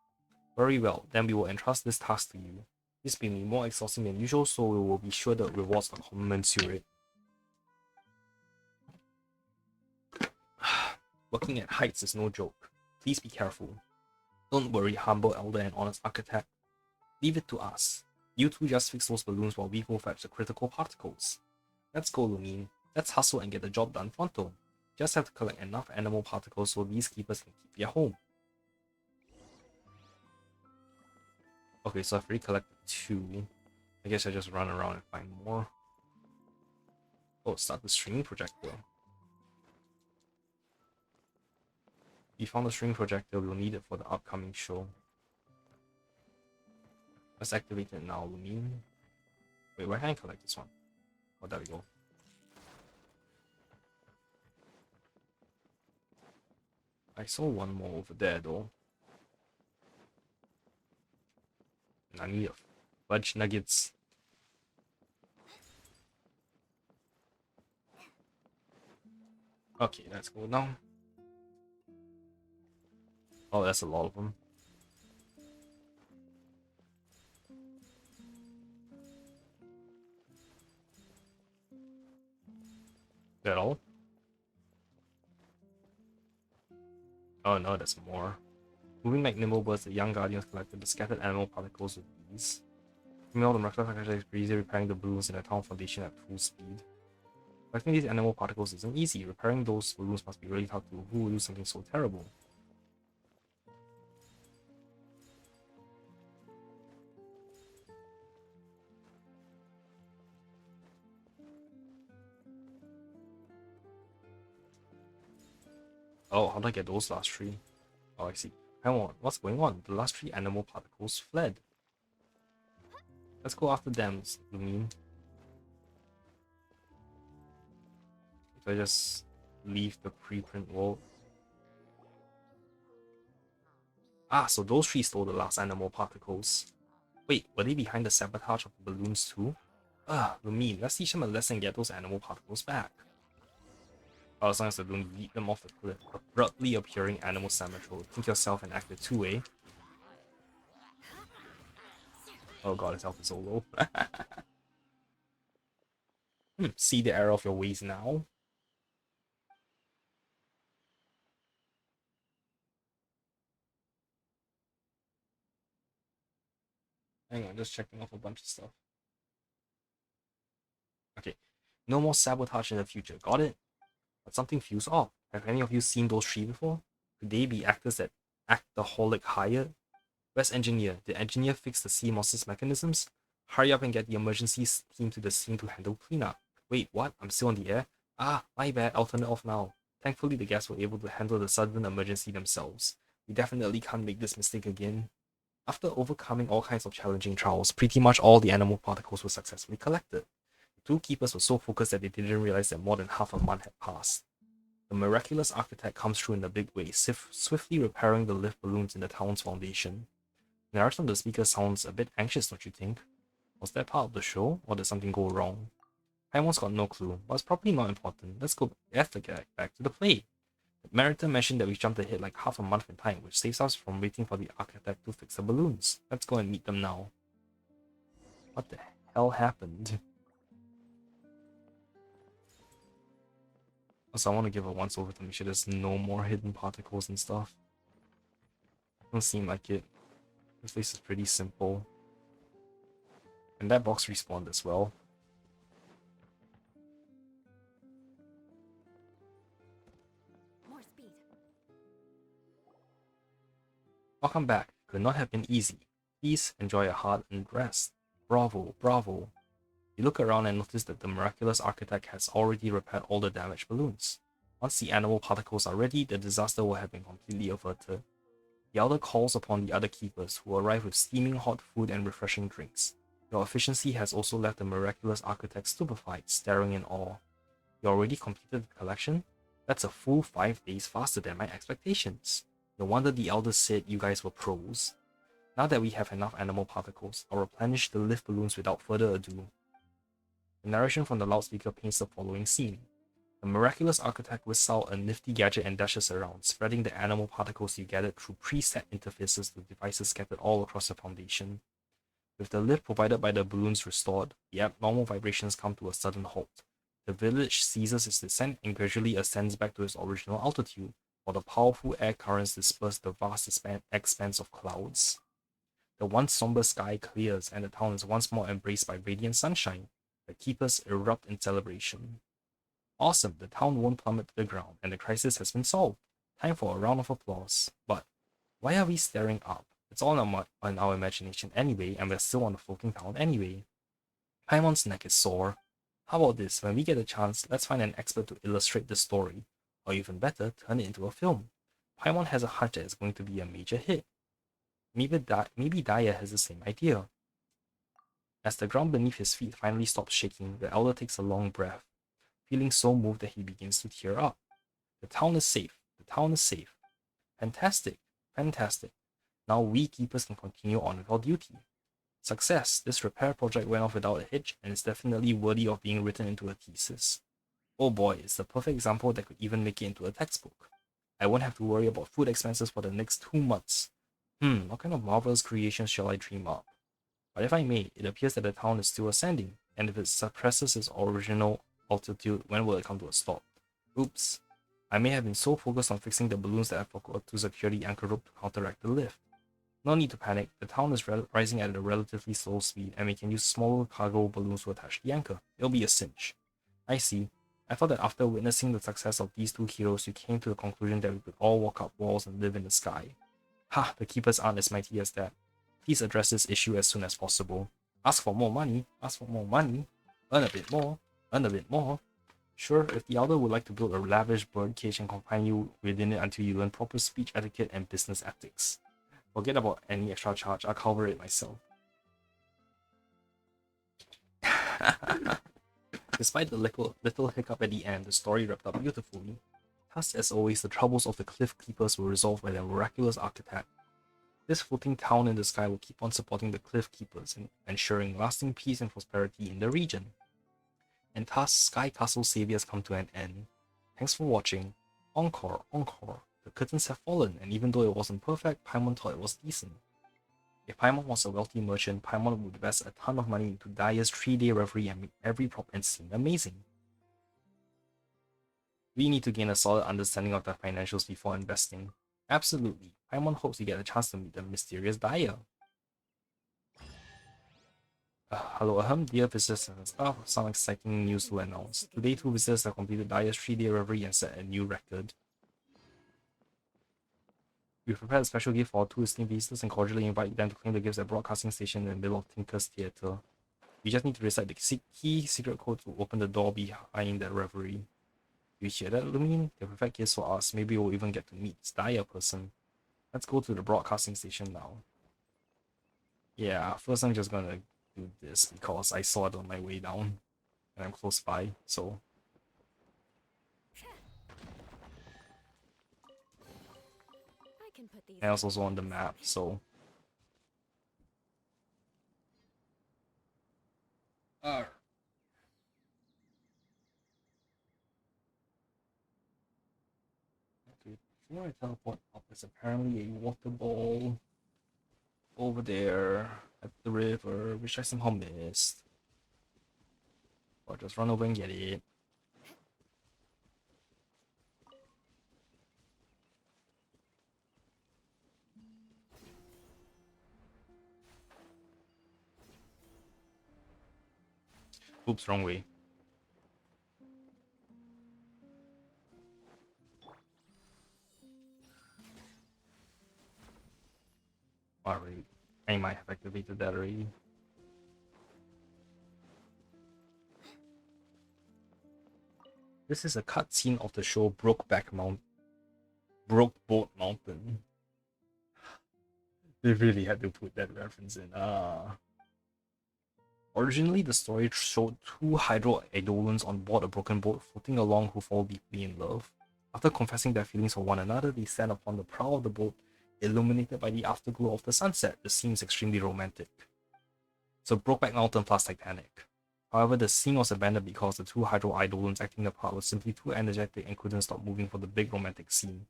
Very well, then we will entrust this task to you. This may be more exhausting than usual, so we will be sure the rewards are commensurate. Working at heights is no joke. Please be careful. Don't worry, humble elder and honest architect. Leave it to us. You two just fix those balloons while we go fetch the critical particles. Let's go, Lumine. Let's hustle and get the job done pronto. Just have to collect enough animal particles so these keepers can keep their home. Okay, so I've already collected 2. I guess I just run around and find more. Oh, start the string projector. We found the string projector, we'll need it for the upcoming show. Let's activate it now, Lumine. Wait, where can I collect this one? Oh, there we go. I saw one more over there though. And I need a fudge nuggets. Okay, let's go now. Oh, that's a lot of them. That all? Oh no, there's more. Moving like nimble birds, the young guardians collected the scattered animal particles with ease. Meanwhile, the miraculous architect is busy repairing the balloons in the town foundation at full speed. Collecting these animal particles isn't easy. Repairing those balloons must be really hard to who will do something so terrible. Oh, how did I get those last 3? Oh, I see. Hang on, what's going on? The last 3 animal particles fled. Let's go after them, Lumine. If I just leave the preprint world. Ah, so those 3 stole the last animal particles. Wait, were they behind the sabotage of the balloons too? Lumine, let's teach them a lesson and get those animal particles back. Oh, as long as they don't lead them off the cliff. Abruptly appearing animal cemetery. Think yourself and act the 2-way. Oh god, his health is so low. See the error of your ways now. Hang on, just checking off a bunch of stuff. Okay, no more sabotage in the future, got it? But something feels off. Have any of you seen those 3 before? Could they be actors that Actaholic hired? Where's engineer? Did engineer fix the sea monster's mechanisms? Hurry up and get the emergency team to the scene to handle cleanup. Wait, what? I'm still on the air? Ah, my bad, I'll turn it off now. Thankfully, the guests were able to handle the sudden emergency themselves. We definitely can't make this mistake again. After overcoming all kinds of challenging trials, pretty much all the animal particles were successfully collected. The 2 keepers were so focused that they didn't realize that more than half a month had passed. The miraculous architect comes through in a big way, swiftly repairing the lift balloons in the town's foundation. The narrator on the speaker sounds a bit anxious, don't you think? Was that part of the show, or did something go wrong? Paimon's got no clue, but it's probably not important. Let's get back to the play. The narrator mentioned that we jumped ahead like half a month in time, which saves us from waiting for the architect to fix the balloons. Let's go and meet them now. What the hell happened? Also, I want to give a once over to make sure there's no more hidden particles and stuff. Doesn't seem like it. This place is pretty simple. And that box respawned as well. More speed. Welcome back. Could not have been easy. Please enjoy a hard-earned rest. Bravo, bravo. You look around and notice that the miraculous architect has already repaired all the damaged balloons. Once the animal particles are ready, the disaster will have been completely averted. The elder calls upon the other keepers, who arrive with steaming hot food and refreshing drinks. Your efficiency has also left the miraculous architect stupefied, staring in awe. You already completed the collection? That's a full 5 days faster than my expectations. No wonder the elders said you guys were pros. Now that we have enough animal particles, I'll replenish the lift balloons without further ado. The narration from the loudspeaker paints the following scene. The miraculous architect whisks out a nifty gadget and dashes around, spreading the animal particles you gathered through preset interfaces to devices scattered all across the foundation. With the lift provided by the balloons restored, the abnormal vibrations come to a sudden halt. The village ceases its descent and gradually ascends back to its original altitude, while the powerful air currents disperse the vast expanse of clouds. The once somber sky clears and the town is once more embraced by radiant sunshine. The keepers erupt in celebration. Awesome, the town won't plummet to the ground and the crisis has been solved. Time for a round of applause. But why are we staring up? It's all in our imagination anyway, and we're still on the floating town anyway. Paimon's neck is sore. How about this? When we get a chance, let's find an expert to illustrate the story. Or even better, turn it into a film. Paimon has a hunch that it's going to be a major hit. Maybe Daya has the same idea. As the ground beneath his feet finally stops shaking, the elder takes a long breath, feeling so moved that he begins to tear up. The town is safe. The town is safe. Fantastic. Fantastic. Now we keepers can continue on with our duty. Success! This repair project went off without a hitch and is definitely worthy of being written into a thesis. Oh boy, it's the perfect example that could even make it into a textbook. I won't have to worry about food expenses for the next 2 months. What kind of marvelous creations shall I dream up? But if I may, it appears that the town is still ascending, and if it suppresses its original altitude, when will it come to a stop? Oops. I may have been so focused on fixing the balloons that I forgot to secure the anchor rope to counteract the lift. No need to panic, the town is rising at a relatively slow speed, and we can use smaller cargo balloons to attach the anchor. It'll be a cinch. I see. I thought that after witnessing the success of these two heroes, you came to the conclusion that we could all walk up walls and live in the sky. Ha, the keepers aren't as mighty as that. Please address this issue as soon as possible. Ask for more money, earn a bit more, earn a bit more. Sure, if the elder would like to build a lavish bird cage and confine you within it until you learn proper speech etiquette and business ethics. Forget about any extra charge, I'll cover it myself. Despite the little hiccup at the end, the story wrapped up beautifully. Thus, as always, the troubles of the Cliff Keepers were resolved by their miraculous architect. This floating town in the sky will keep on supporting the Cliff Keepers and ensuring lasting peace and prosperity in the region. And thus, Sky Castle Saviors come to an end. Thanks for watching. Encore, encore. The curtains have fallen, and even though it wasn't perfect, Paimon thought it was decent. If Paimon was a wealthy merchant, Paimon would invest a ton of money into Daya's 3-day reverie and make every prop and scene amazing. We need to gain a solid understanding of the financials before investing. Absolutely. Paimon hopes you get a chance to meet the mysterious Daya. Hello, dear visitors and staff, some exciting news to announce. Today, 2 visitors have completed Daya's 3-day reverie and set a new record. We prepared a special gift for our 2 esteemed visitors and cordially invite them to claim the gifts at Broadcasting Station in the middle of Tinker's Theatre. You just need to recite the key secret code to open the door behind the reverie. You hear that, Lumine? The perfect gift for us. Maybe we'll even get to meet this Daya person. Let's go to the Broadcasting Station now. Yeah, first I'm just gonna do this because I saw it on my way down and I'm close by, so. And it's also on the map, so. Alright. Okay, before I teleport up, there's apparently a water ball over there at the river, which I somehow missed. Or just run over and get it. Oops, wrong way. Alright, I might have activated that already. This is a cutscene of the show Brokeback Boat Mountain. They really had to put that reference in. Originally, the story showed 2 hydro eidolons on board a broken boat floating along who fall deeply in love. After confessing their feelings for one another, they stand upon the prow of the boat, illuminated by the afterglow of the sunset. The scene is extremely romantic. So Brokeback Mountain plus Titanic. However, the scene was abandoned because the 2 hydro eidolons acting the part were simply too energetic and couldn't stop moving for the big romantic scene.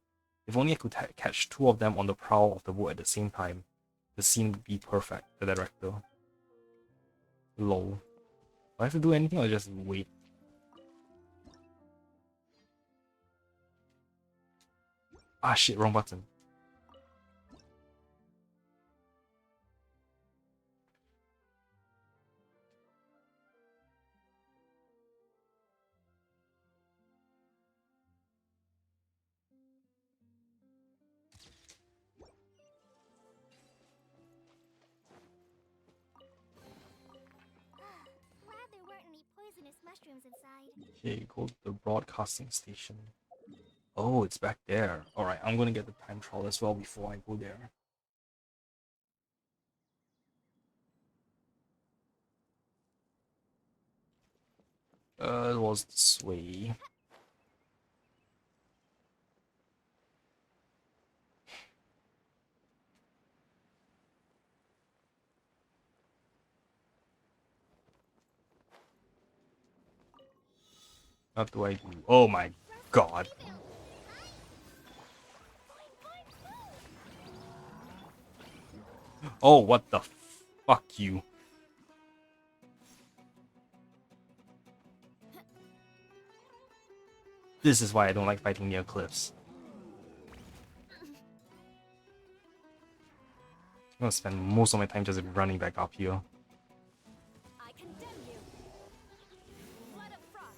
If only I could catch 2 of them on the prow of the boat at the same time, the scene would be perfect, the director. Lol. Do I have to do anything or just wait? Ah shit, wrong button. Glad there weren't any poisonous mushrooms inside. Okay, go to the broadcasting station. Oh, it's back there. Alright, I'm gonna get the time trial as well before I go there. It was this way. What do I do? Oh my god. Oh, what the fuck you. This is why I don't like fighting near cliffs. I'm gonna spend most of my time just running back up here. I condemn you. Blood of frost.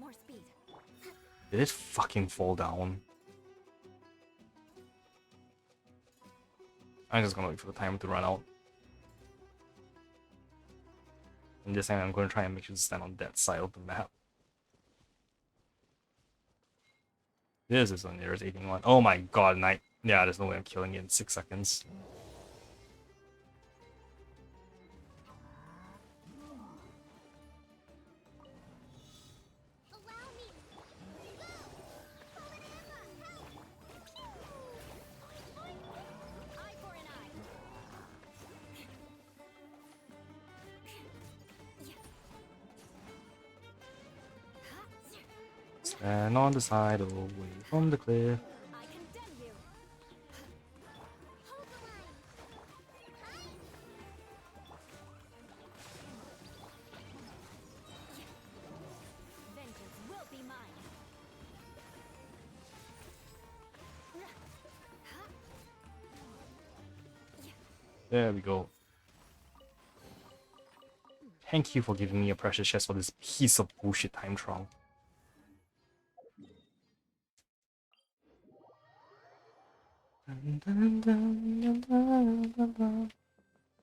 More speed. Did it fucking fall down? I'm just gonna wait for the time to run out. And this time I'm gonna try and make sure to stand on that side of the map. This is an irritating one. Oh my god, yeah, there's no way I'm killing it in 6 seconds. Allow me. Go! Fallen Emma, help! Eye for an eye. Stand on the side away from the cliff. I condemn you. Hold the line. Vengeance will be mine. There we go. Thank you for giving me a precious chest for this piece of bullshit time trial.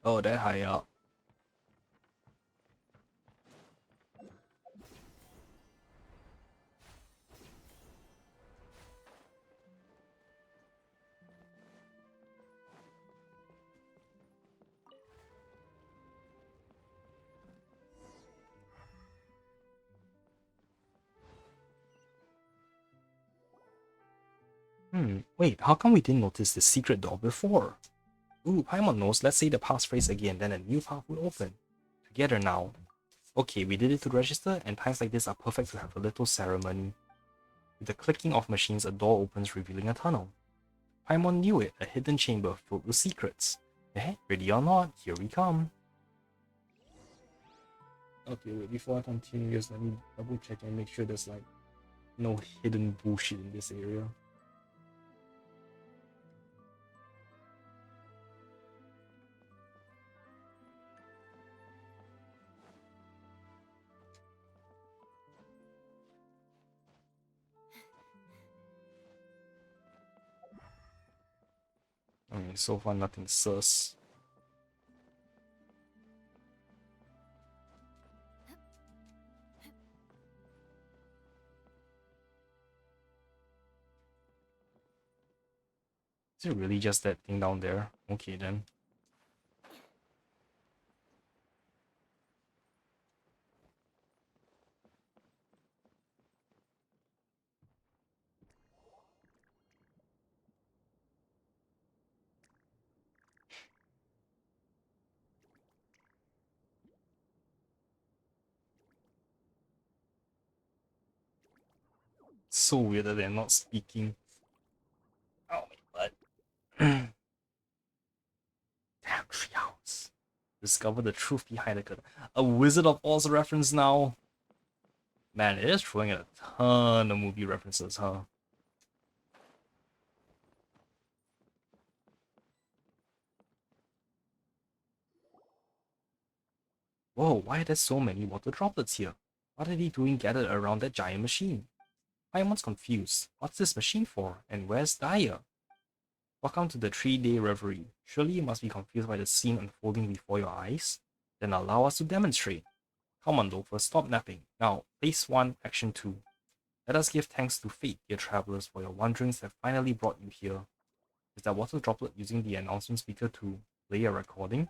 Oh, that high up. Wait, how come we didn't notice the secret door before? Ooh, Paimon knows. Let's say the passphrase again, then a new path will open. Together now. Okay, we did it to register, and times like this are perfect to have a little ceremony. With the clicking of machines, a door opens, revealing a tunnel. Paimon knew it, a hidden chamber filled with secrets. Eh, ready or not, here we come. Okay, wait, before I continue, just let me double check and make sure there's like no hidden bullshit in this area. I mean, so far nothing sus. Is it really just that thing down there? Okay then. So weird that they're not speaking. Oh my butt. Damn 3 hours. Discover the truth behind the curtain. A Wizard of Oz reference now? Man, it is throwing in a ton of movie references, huh? Whoa, why are there so many water droplets here? What are they doing gathered around that giant machine? Paimon's confused. What's this machine for? And where's Daya? Welcome to the 3-day reverie. Surely you must be confused by the scene unfolding before your eyes? Then allow us to demonstrate. Come on, Loafer, stop napping. Now, phase 1, action 2. Let us give thanks to fate, dear travelers, for your wanderings have finally brought you here. Is that water droplet using the announcement speaker to play a recording? It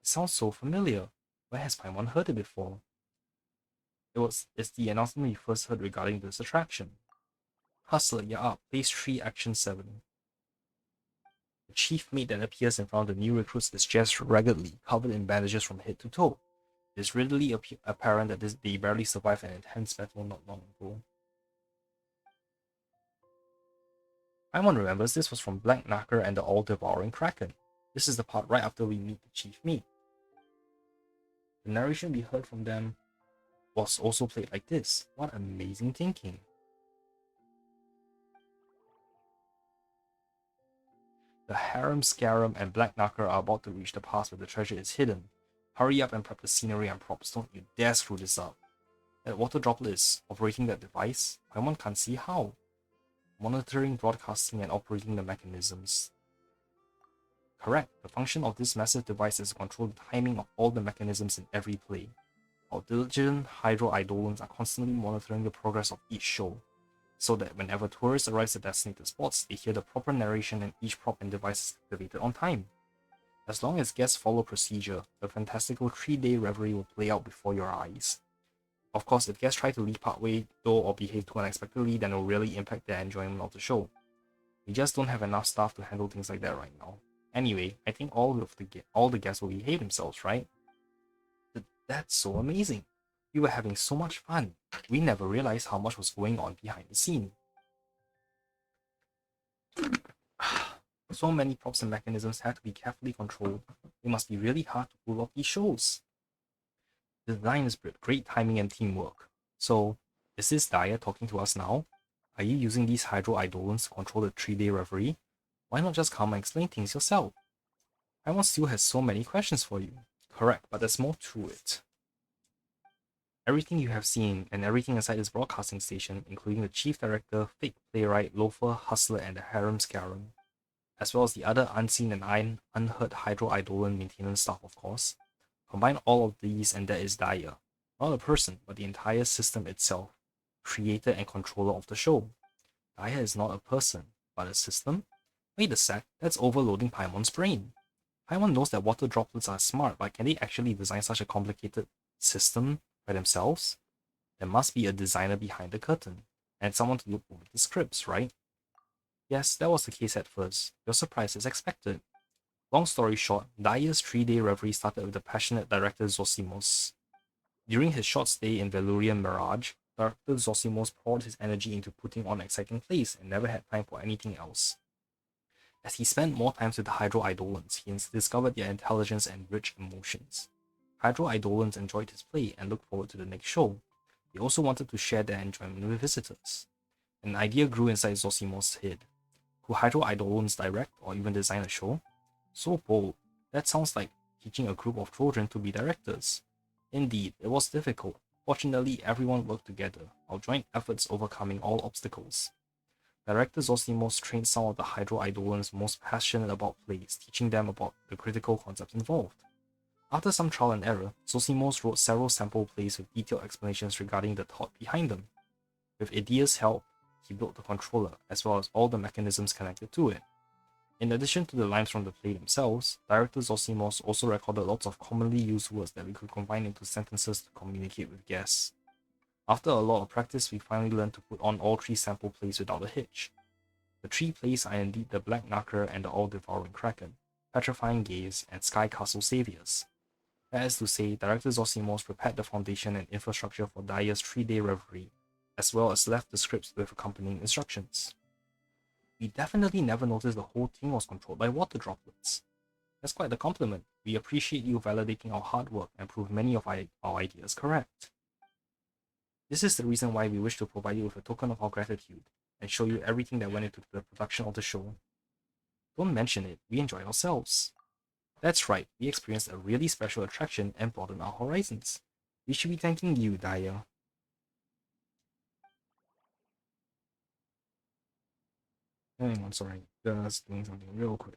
sounds so familiar. Where has Paimon heard it before? It's the announcement we first heard regarding this attraction. Hustler, you're up. Phase 3, action 7. The chief mate that appears in front of the new recruits is dressed raggedly, covered in bandages from head to toe. It is readily apparent that they barely survived an intense battle not long ago. Paimon remembers this was from Black Knacker and the all-devouring Kraken. This is the part right after we meet the chief mate. The narration we heard from them was also played like this. What amazing thinking. The Harem Scarum and Black Knacker are about to reach the pass where the treasure is hidden. Hurry up and prep the scenery and props. Don't you dare screw this up. That water droplet is operating that device. Paimon can't see how. Monitoring, broadcasting, and operating the mechanisms. Correct. The function of this massive device is to control the timing of all the mechanisms in every play. Our diligent hydro-eidolons are constantly monitoring the progress of each show, so that whenever tourists arrive at designated spots, they hear the proper narration and each prop and device is activated on time. As long as guests follow procedure, the fantastical 3-day reverie will play out before your eyes. Of course, if guests try to leave partway though or behave too unexpectedly, then it will really impact their enjoyment of the show. We just don't have enough staff to handle things like that right now. Anyway, I think all the guests will behave themselves, right? That's so amazing. We were having so much fun. We never realized how much was going on behind the scene. So many props and mechanisms had to be carefully controlled. It must be really hard to pull off these shows. The design is great timing and teamwork. So, is this Daya talking to us now? Are you using these hydro-eidolons to control the 3-day reverie? Why not just come and explain things yourself? Paimon still has so many questions for you. Correct, but there's more to it. Everything you have seen and everything inside this broadcasting station, including the chief director, fake playwright, loafer, hustler, and the harem scarum, as well as the other unseen and unheard hydro-eidolon maintenance staff, of course. Combine all of these and that is Daya. Not a person, but the entire system itself, creator and controller of the show. Daya is not a person, but a system? Wait a sec, that's overloading Paimon's brain. Paimon knows that water droplets are smart, but can they actually design such a complicated system by themselves? There must be a designer behind the curtain, and someone to look over the scripts, right? Yes, that was the case at first. Your surprise is expected. Long story short, Daya's 3-day reverie started with the passionate director Zosimos. During his short stay in Veluriyam Mirage, Director Zosimos poured his energy into putting on exciting plays and never had time for anything else. As he spent more time with the hydro-eidolons, he discovered their intelligence and rich emotions. Hydro-eidolons enjoyed his play and looked forward to the next show. They also wanted to share their enjoyment with visitors. An idea grew inside Zosimos' head. Could hydro-eidolons direct or even design a show? So bold. That sounds like teaching a group of children to be directors. Indeed, it was difficult. Fortunately, everyone worked together, our joint efforts overcoming all obstacles. Director Zosimos trained some of the hydro-eidolons most passionate about plays, teaching them about the critical concepts involved. After some trial and error, Zosimos wrote several sample plays with detailed explanations regarding the thought behind them. With Idia's help, he built the controller, as well as all the mechanisms connected to it. In addition to the lines from the play themselves, Director Zosimos also recorded lots of commonly used words that we could combine into sentences to communicate with guests. After a lot of practice, we finally learned to put on all 3 sample plays without a hitch. The 3 plays are indeed the Black Knacker and the All-Devouring Kraken, Petrifying Gaze, and Sky Castle Saviors. That is to say, Director Zosimos prepared the foundation and infrastructure for Daya's 3-day reverie, as well as left the scripts with accompanying instructions. We definitely never noticed the whole thing was controlled by water droplets. That's quite the compliment. We appreciate you validating our hard work and prove many of our ideas correct. This is the reason why we wish to provide you with a token of our gratitude and show you everything that went into the production of the show. Don't mention it, we enjoy ourselves. That's right, we experienced a really special attraction and broadened our horizons. We should be thanking you, Daya. Hang on, sorry, just doing something real quick.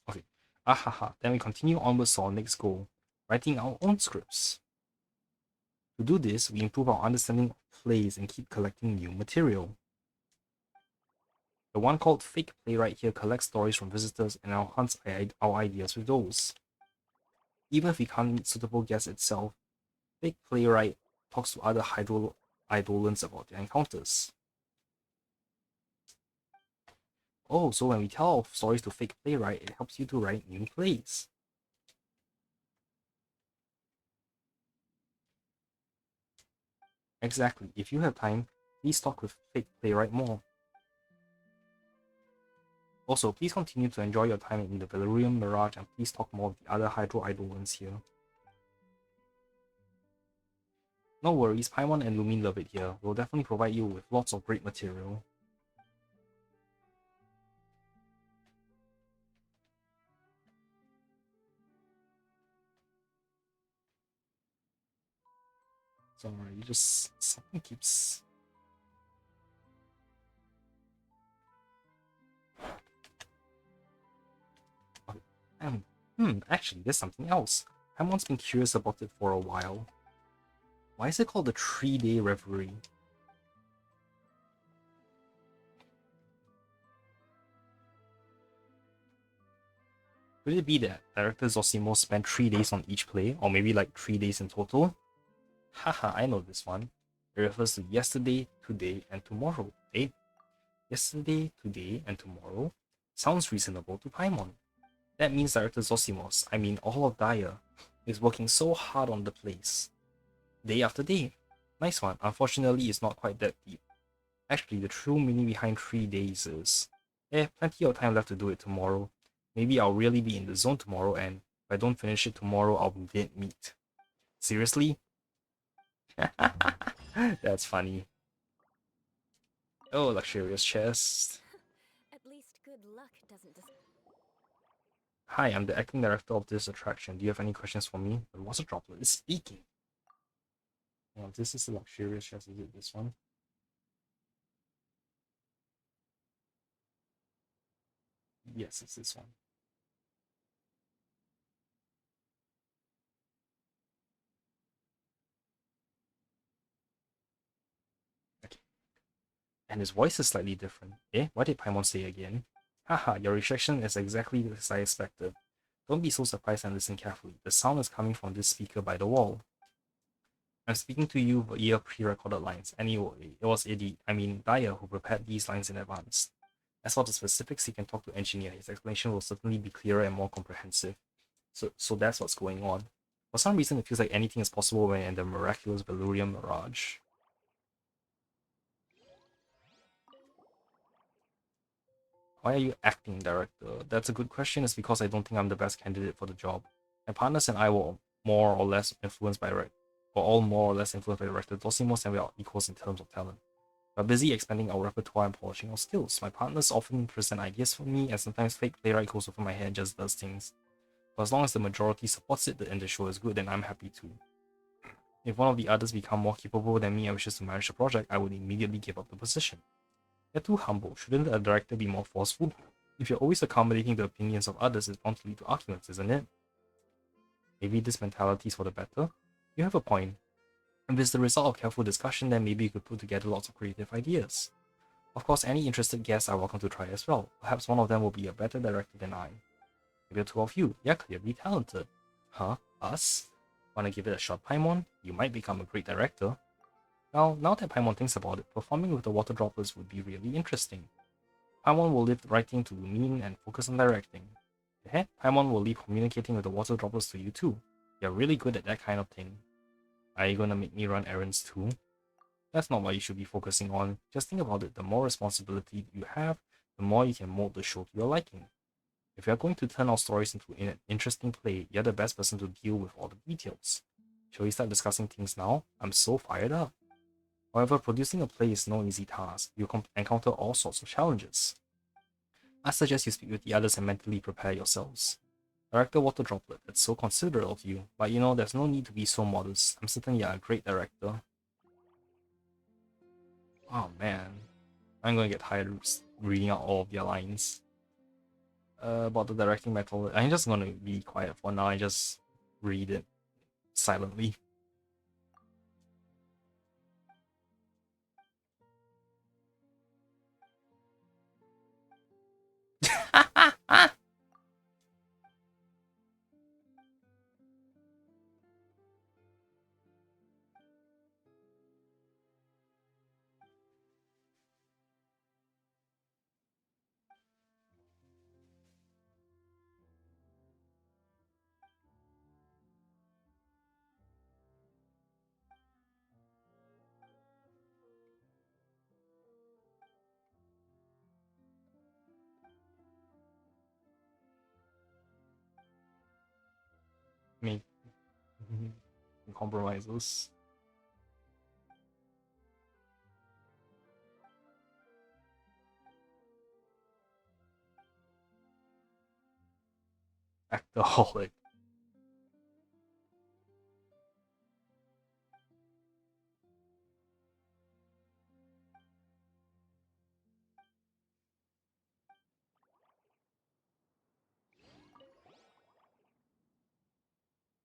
Okay, ahaha, then we continue onwards to our next goal, writing our own scripts. To do this, we improve our understanding of plays and keep collecting new material. The one called Fake Playwright here collects stories from visitors and enhances our ideas with those. Even if we can't meet suitable guests itself, Fake Playwright talks to other Eidolons about their encounters. Oh, so when we tell our stories to Fake Playwright, it helps you to write new plays. Exactly. If you have time, please talk with Fake Playwright more. Also, please continue to enjoy your time in the Veluriyam, Mirage, and please talk more with the other Hydro Eidolons here. No worries, Paimon and Lumin love it here. We'll definitely provide you with lots of great material. Sorry, something keeps... Actually, there's something else. Paimon's been curious about it for a while. Why is it called the 3-day reverie? Could it be that Director Zosimo spent 3 days on each play, or maybe like 3 days in total? Haha, I know this one. It refers to yesterday, today, and tomorrow. Eh? Yesterday, today, and tomorrow? Sounds reasonable to Paimon. That means Director Zosimos, I mean all of Daya, is working so hard on the plays. Day after day. Nice one. Unfortunately, it's not quite that deep. Actually, the true meaning behind 3 days is... plenty of time left to do it tomorrow. Maybe I'll really be in the zone tomorrow, and if I don't finish it tomorrow, I'll be dead meat. Seriously? That's funny. Oh, luxurious chest. At least good luck doesn't Hi, I'm the acting director of this attraction. Do you have any questions for me? The water droplet is speaking. Now, this is the luxurious chest. Is it this one? Yes, it's this one. Okay. And his voice is slightly different. What did Paimon say again? Haha, your rejection is exactly as I expected. Don't be so surprised and listen carefully. The sound is coming from this speaker by the wall. I'm speaking to you via pre-recorded lines. Anyway, it was Daya who prepared these lines in advance. As for the specifics, he can talk to engineer. His explanation will certainly be clearer and more comprehensive. So that's what's going on. For some reason, it feels like anything is possible when in the miraculous Veluriyam Mirage. Why are you acting director? That's a good question. It's because I don't think I'm the best candidate for the job. My partners and I were more or less influenced by director Dosimos, and we are equals in terms of talent. We're busy expanding our repertoire and polishing our skills. My partners often present ideas for me, and sometimes Fake Playwright goes over my head and just does things. But as long as the majority supports it and the show is good, then I'm happy too. If one of the others become more capable than me and wishes to manage the project, I would immediately give up the position. You're too humble. Shouldn't a director be more forceful? If you're always accommodating the opinions of others, it's bound to lead to arguments, isn't it? Maybe this mentality is for the better? You have a point. If it's the result of careful discussion, then maybe you could put together lots of creative ideas. Of course, any interested guests are welcome to try as well. Perhaps one of them will be a better director than I. Maybe the two of you. You're clearly talented. Huh? Us? Wanna give it a shot, Paimon? You might become a great director. Well, now that Paimon thinks about it, performing with the water droplets would be really interesting. Paimon will leave writing to Lumin and focus on directing. Paimon will leave communicating with the water droplets to you too. You're really good at that kind of thing. Are you gonna make me run errands too? That's not what you should be focusing on. Just think about it. The more responsibility you have, the more you can mold the show to your liking. If you're going to turn our stories into an interesting play, you're the best person to deal with all the details. Shall we start discussing things now? I'm so fired up. However, producing a play is no easy task. You'll encounter all sorts of challenges. I suggest you speak with the others and mentally prepare yourselves. Director Water Droplet, that's so considerate of you, but you know, there's no need to be so modest. I'm certain you're a great director. Oh man, I'm gonna get tired of reading out all of your lines. About the directing method, I'm just gonna be quiet for now and just read it silently. Make compromises. Actaholic.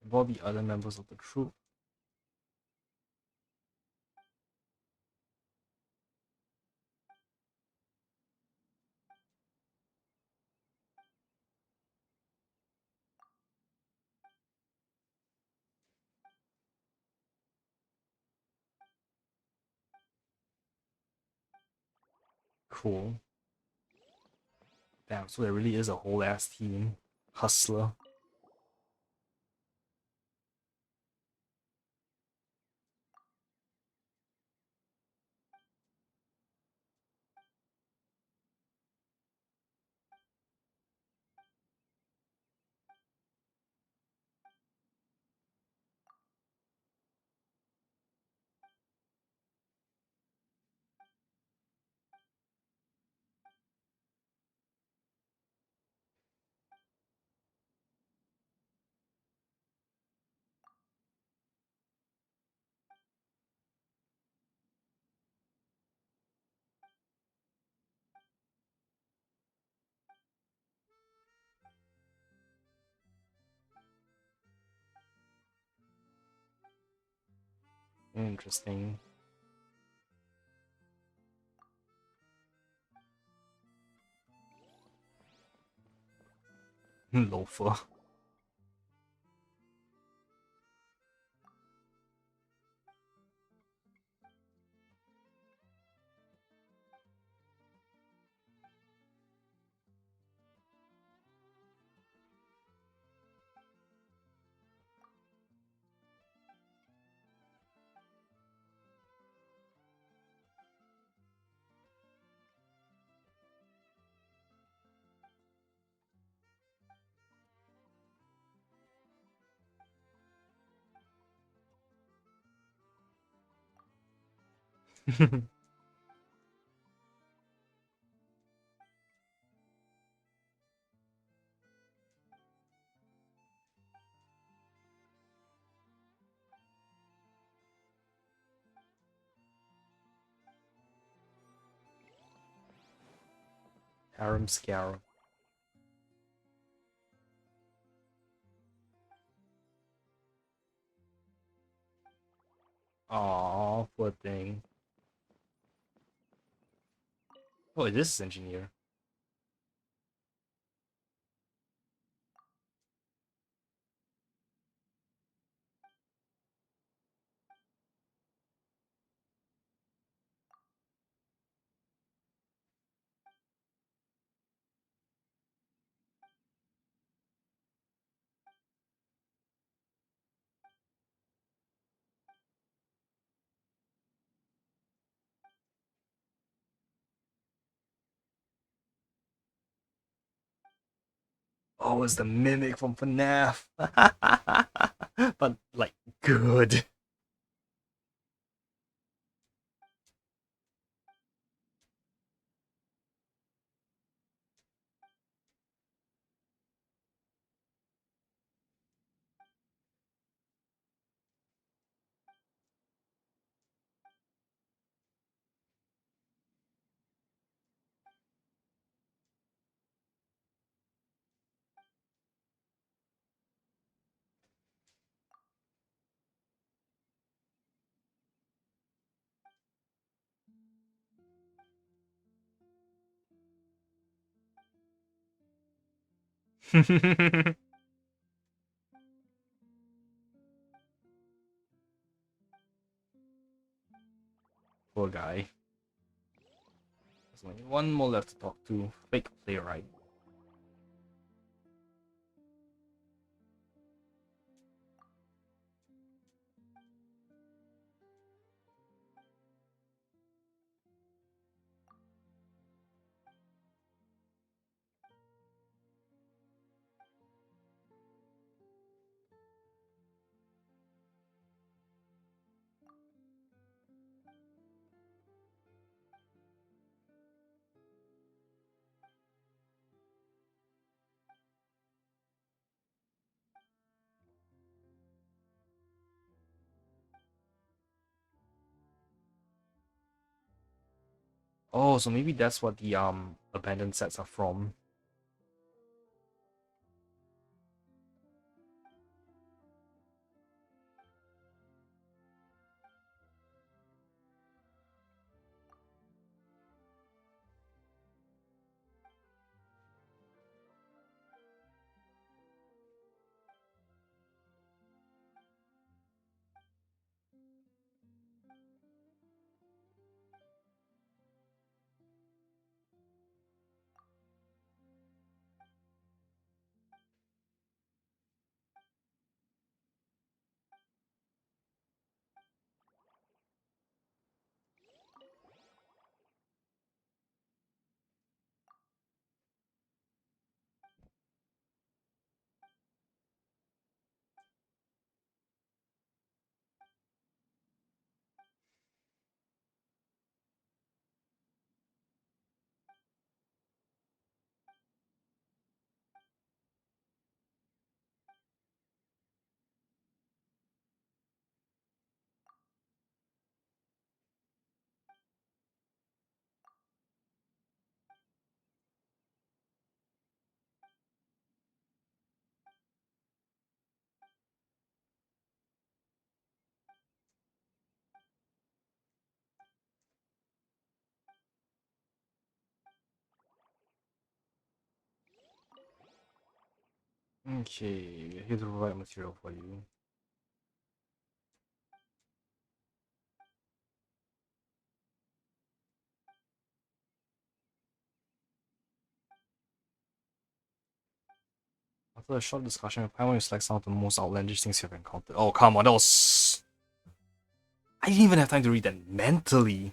Involve the other members of the troupe. Cool. Damn, so there really is a whole ass team. Hustler. Interesting. Loafer. Harem Scarum. Aww, poor thing. Oh, it is engineer. Oh, it's the mimic from FNAF. But, like, good. Poor guy. There's only one more left to talk to. Fake playwright. Oh, so maybe that's what the abandoned sets are from. Okay, we're here to provide material for you. After a short discussion, I want to select some of the most outlandish things you've encountered. Oh, come on, that was... I didn't even have time to read that mentally.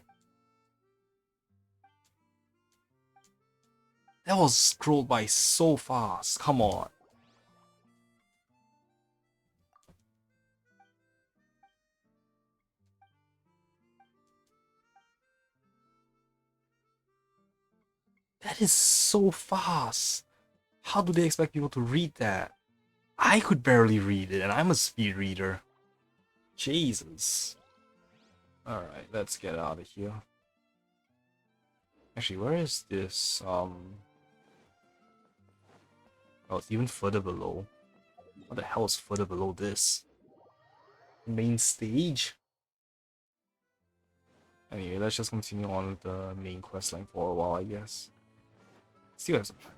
That was scrolled by so fast. Come on. That is so fast. How do they expect people to read that? I could barely read it, and I'm a speed reader. Jesus. Alright, let's get out of here. Actually, where is this? Oh, it's even further below. What the hell is further below this? Main stage? Anyway, let's just continue on with the main quest line for a while, I guess. Still have some time.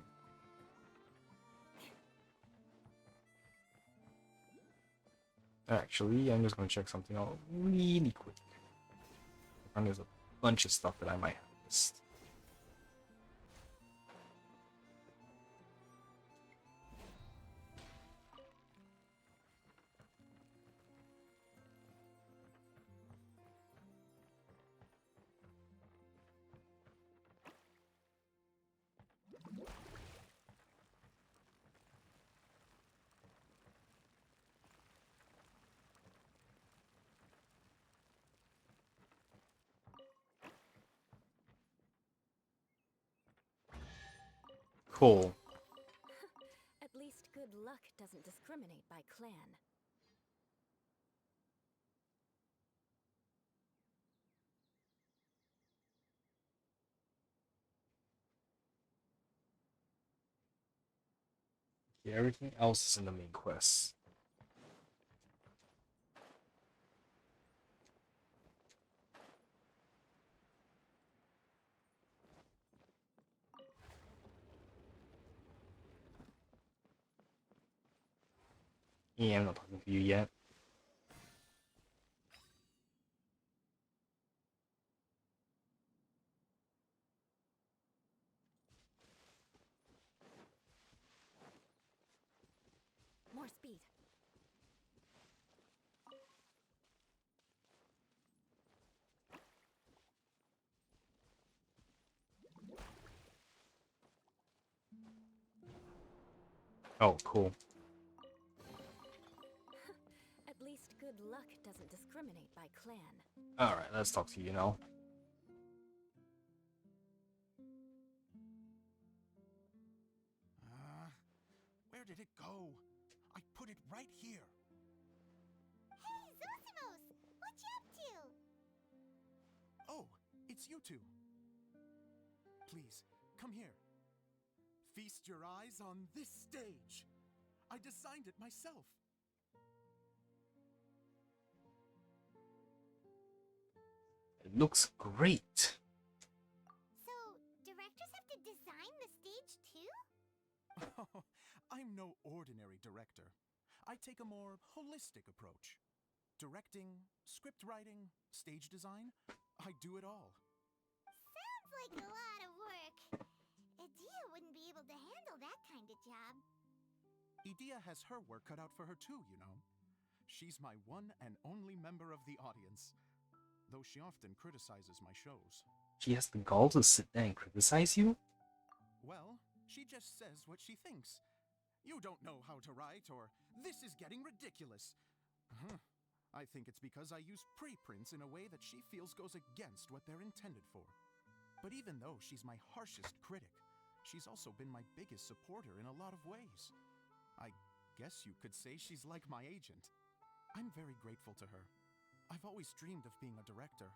Actually, I'm just gonna check something out really quick. And there's a bunch of stuff that I might have missed. Cool. At least good luck doesn't discriminate by clan. Yeah, everything else is in the main quest. Yeah, I'm not talking to you yet. More speed. Oh, cool. At least good luck doesn't discriminate by clan. Alright, let's talk to you now. Where did it go? I put it right here. Hey, Zosimos! What you up to? Oh, it's you two. Please, come here. Feast your eyes on this stage. I designed it myself. It looks great. So, directors have to design the stage too? I'm no ordinary director. I take a more holistic approach. Directing, script writing, stage design, I do it all. Sounds like a lot of work. Adia wouldn't be able to handle that kind of job. Edea has her work cut out for her too, you know. She's my one and only member of the audience, though she often criticizes my shows. She has the gall to sit there and criticize you? Well, she just says what she thinks. You don't know how to write, or this is getting ridiculous. I think it's because I use preprints in a way that she feels goes against what they're intended for. But even though she's my harshest critic, she's also been my biggest supporter in a lot of ways. I guess you could say she's like my agent. I'm very grateful to her. I've always dreamed of being a director,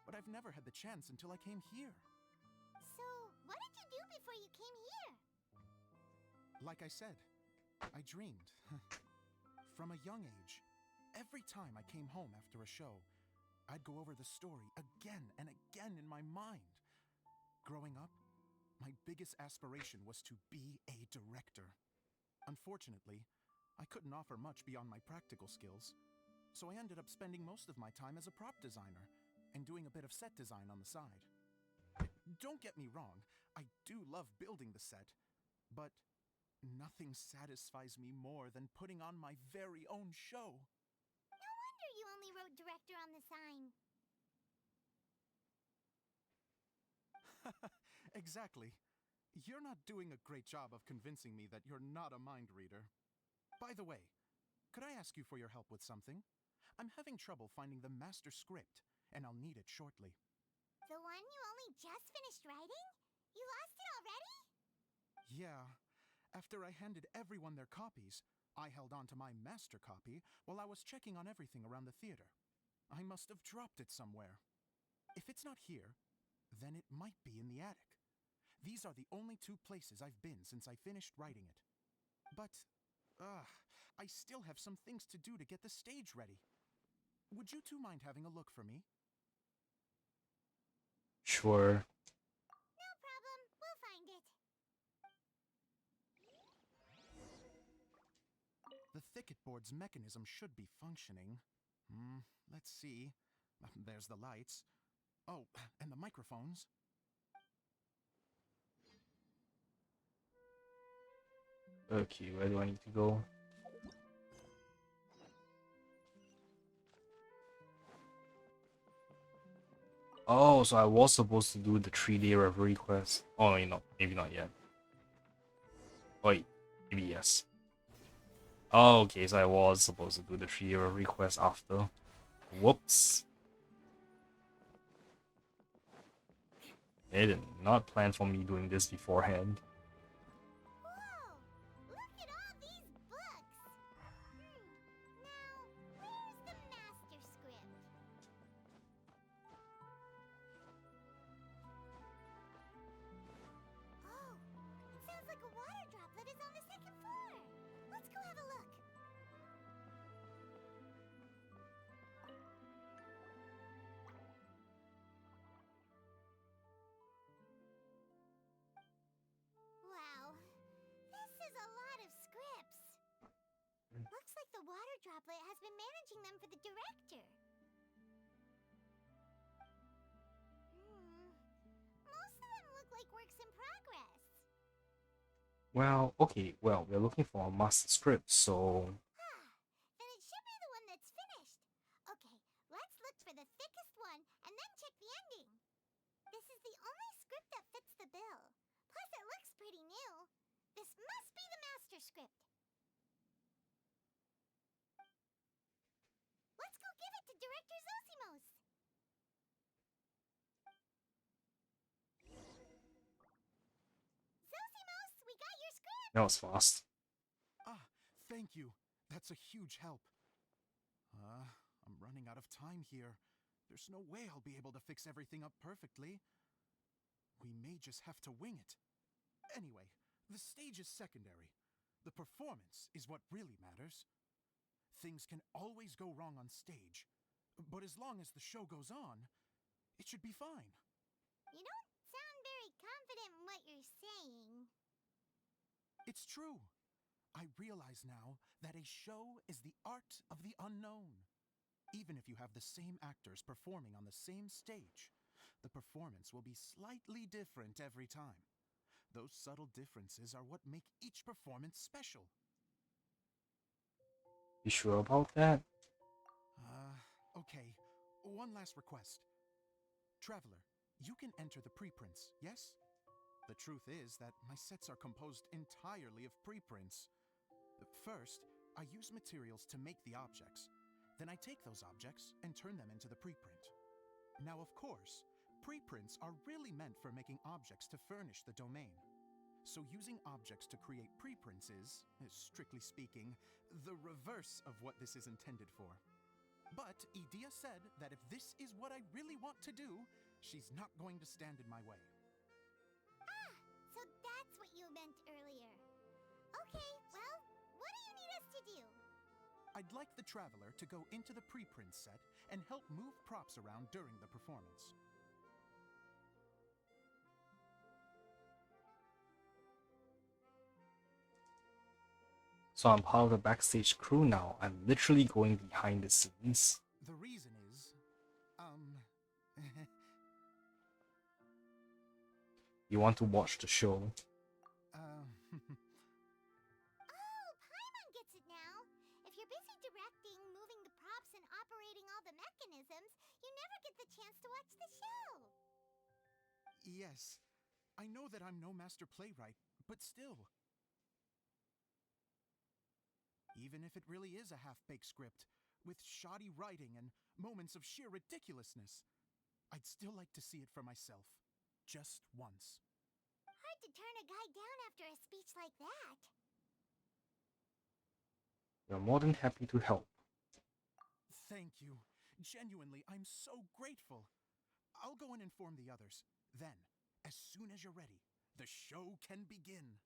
but I've never had the chance until I came here. So, what did you do before you came here? Like I said, I dreamed. From a young age, every time I came home after a show, I'd go over the story again and again in my mind. Growing up, my biggest aspiration was to be a director. Unfortunately, I couldn't offer much beyond my practical skills, so I ended up spending most of my time as a prop designer and doing a bit of set design on the side. Don't get me wrong, I do love building the set, but nothing satisfies me more than putting on my very own show. No wonder you only wrote director on the sign. Exactly. You're not doing a great job of convincing me that you're not a mind reader. By the way, could I ask you for your help with something? I'm having trouble finding the master script, and I'll need it shortly. The one you only just finished writing? You lost it already? Yeah. After I handed everyone their copies, I held on to my master copy while I was checking on everything around the theater. I must have dropped it somewhere. If it's not here, then it might be in the attic. These are the only two places I've been since I finished writing it. But, I still have some things to do to get the stage ready. Would you two mind having a look for me? Sure. No problem. We'll find it. The thicket board's mechanism should be functioning. Let's see. There's the lights. Oh, and the microphones. Okay, where do I need to go? Oh, so I was supposed to do the 3-day reverie quest. Oh, you know, maybe not yet. Wait, maybe yes. Oh, okay, so I was supposed to do the 3-day reverie quest after. Whoops. They did not plan for me doing this beforehand. if the water droplet has been managing them for the director. Most of them look like works in progress. Well, okay, well, we're looking for a master script, so Then it should be the one that's finished. Okay, let's look for the thickest one and then check the ending. This is the only script that fits the bill. Plus, it looks pretty new. This must be the master script. Let's go give it to Director Zosimos. Zosimos, we got your script. that was fast. Ah, thank you. That's a huge help. I'm running out of time here. There's no way I'll be able to fix everything up perfectly. We may just have to wing it. Anyway, the stage is secondary. The performance is what really matters. Things can always go wrong on stage, but as long as the show goes on, it should be fine. You don't sound very confident in what you're saying. It's true. I realize now that a show is the art of the unknown. Even if you have the same actors performing on the same stage, the performance will be slightly different every time. Those subtle differences are what make each performance special. You sure about that? Okay. One last request. Traveler, you can enter the preprints, yes? The truth is that my sets are composed entirely of preprints. First, I use materials to make the objects. Then I take those objects and turn them into the preprint. Now, of course, preprints are really meant for making objects to furnish the domain. So using objects to create preprints is, strictly speaking, the reverse of what this is intended for. But Edea said that if this is what I really want to do, she's not going to stand in my way. Ah, so that's what you meant earlier. Okay, well, what do you need us to do? I'd like the Traveler to go into the preprint set and help move props around during the performance. So I'm part of the backstage crew now. I'm literally going behind the scenes. The reason is, You want to watch the show? Oh, Paimon gets it now. If you're busy directing, moving the props, and operating all the mechanisms, you never get the chance to watch the show. Yes, I know that I'm no master playwright, but still. Even if it really is a half-baked script, with shoddy writing and moments of sheer ridiculousness, I'd still like to see it for myself. Just once. Hard to turn a guy down after a speech like that. We're more than happy to help. Thank you. Genuinely, I'm so grateful. I'll go and inform the others. Then, as soon as you're ready, the show can begin.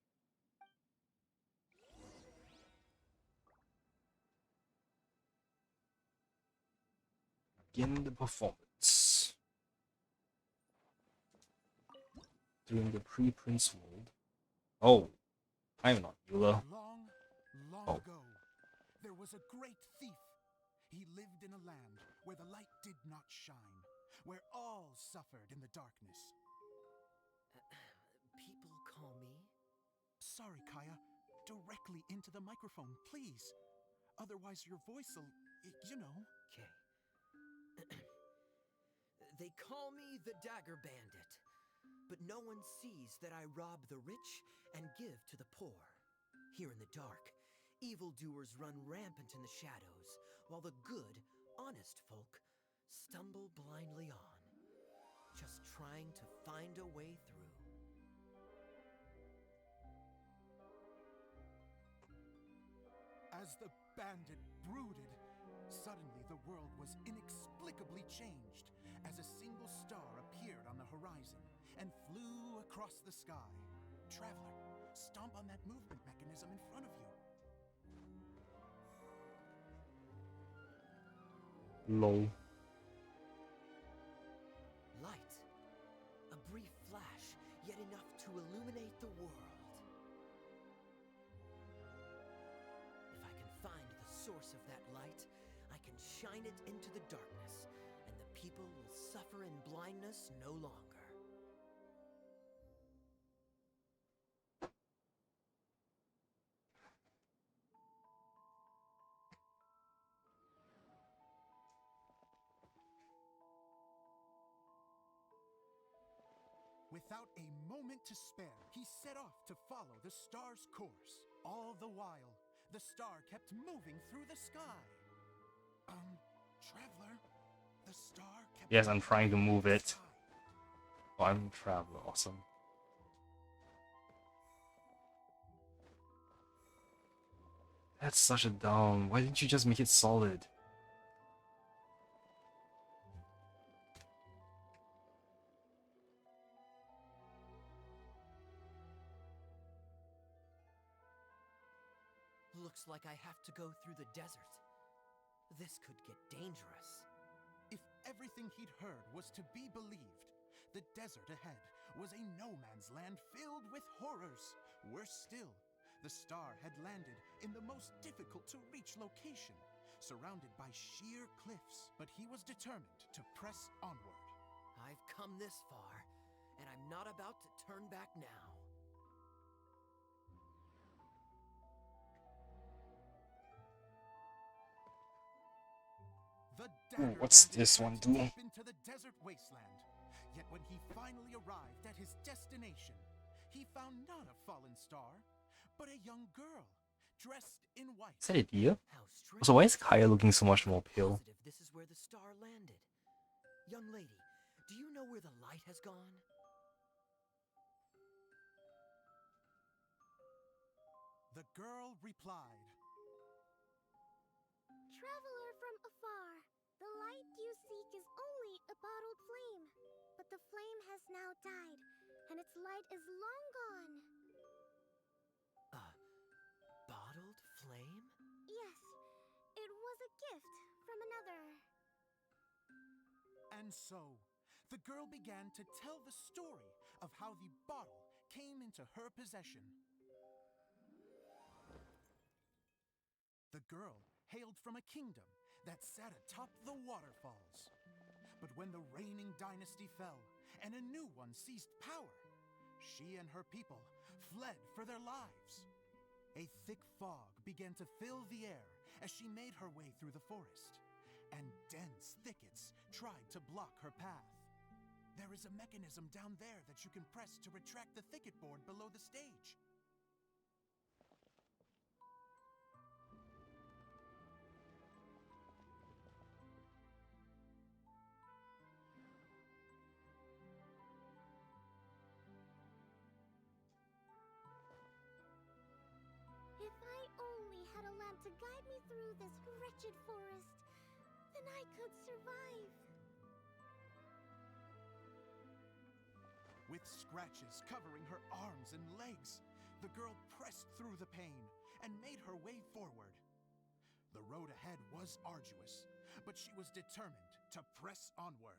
Begin the performance. During the preprints world. Oh, I'm not Eula. Long, long Oh. ago, there was a great thief. He lived in a land where the light did not shine, where all suffered in the darkness. People call me? Sorry, Kaya. Directly into the microphone, please. Otherwise, your voice'll, you know. Okay. They call me the Dagger Bandit, but no one sees that I rob the rich and give to the poor. Here in the dark, evildoers run rampant in the shadows, while the good, honest folk stumble blindly on, just trying to find a way through. As the bandit brooded, suddenly the world was inexplicably changed as a single star appeared on the horizon and flew across the sky. Traveler, stomp on that movement mechanism in front of you. Lol. Light. A brief flash, yet enough to illuminate the world. If I can find the source force of that light, I can shine it into the darkness, and the people will suffer in blindness no longer. Without a moment to spare, he set off to follow the star's course. All the while, the star kept moving through the sky. Traveler, the star kept Yes, I'm trying to move moving it. through the sky. Oh, I'm a traveler. Awesome. That's such a dumb. Why didn't you just make it solid? Looks like I have to go through the desert. This could get dangerous. If everything he'd heard was to be believed, the desert ahead was a no-man's land filled with horrors. Worse still, the star had landed in the most difficult-to-reach location, surrounded by sheer cliffs. But he was determined to press onward. I've come this far, and I'm not about to turn back now. The Ooh, dagger what's landed this one heads doing? deep into the desert wasteland. Yet when he finally arrived at his destination, he found not a fallen star, but a young girl dressed in white. Is that a deer? How strange. So why is Kaya looking so much more pale? Positive this is where the star landed. Young lady, do you know where the light has gone? The girl replied, Traveler from afar, the light you seek is only a bottled flame. But the flame has now died, and its light is long gone. Bottled flame? Yes, it was a gift from another. and so the girl began to tell the story of how the bottle came into her possession. The girl hailed from a kingdom that sat atop the waterfalls. But when the reigning dynasty fell and a new one seized power, she and her people fled for their lives. A thick fog began to fill the air as she made her way through the forest, and dense thickets tried to block her path. There is a mechanism down there that you can press to retract the thicket board below the stage. If I only had a lamp to guide me through this wretched forest, then I could survive. With scratches covering her arms and legs, the girl pressed through the pain and made her way forward. The road ahead was arduous, but she was determined to press onward.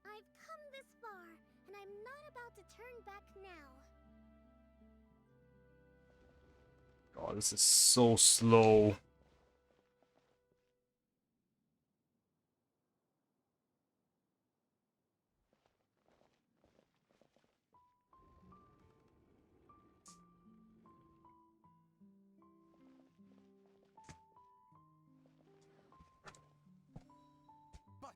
I've come this far, and I'm not about to turn back now. God, this is so slow. But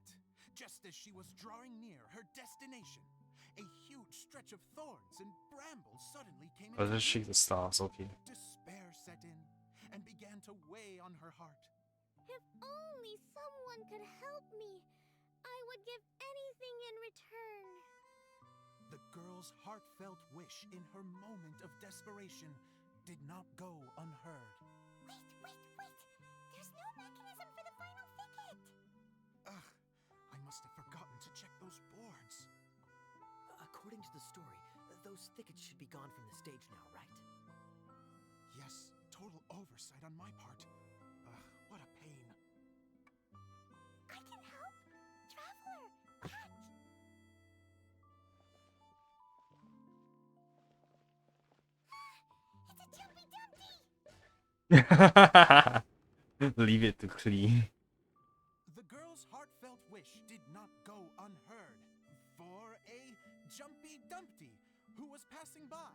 just as she was drawing near her destination, a huge stretch of thorns and brambles suddenly came Oh, into let's shake view. the stars, okay. Despair set in and began to weigh on her heart. If only someone could help me, I would give anything in return. The girl's heartfelt wish in her moment of desperation did not go unheard. Wait! There's no mechanism for the final thicket! Ugh, I must have forgotten to check those boards. According to the story, those thickets should be gone from the stage now, right? Yes, total oversight on my part. What a pain. I can help! Traveler, catch! It's a Jumpy Dumpty! Leave it to Klee. The girl's heartfelt wish did not go unheard, for a Jumpy Dumpty who was passing by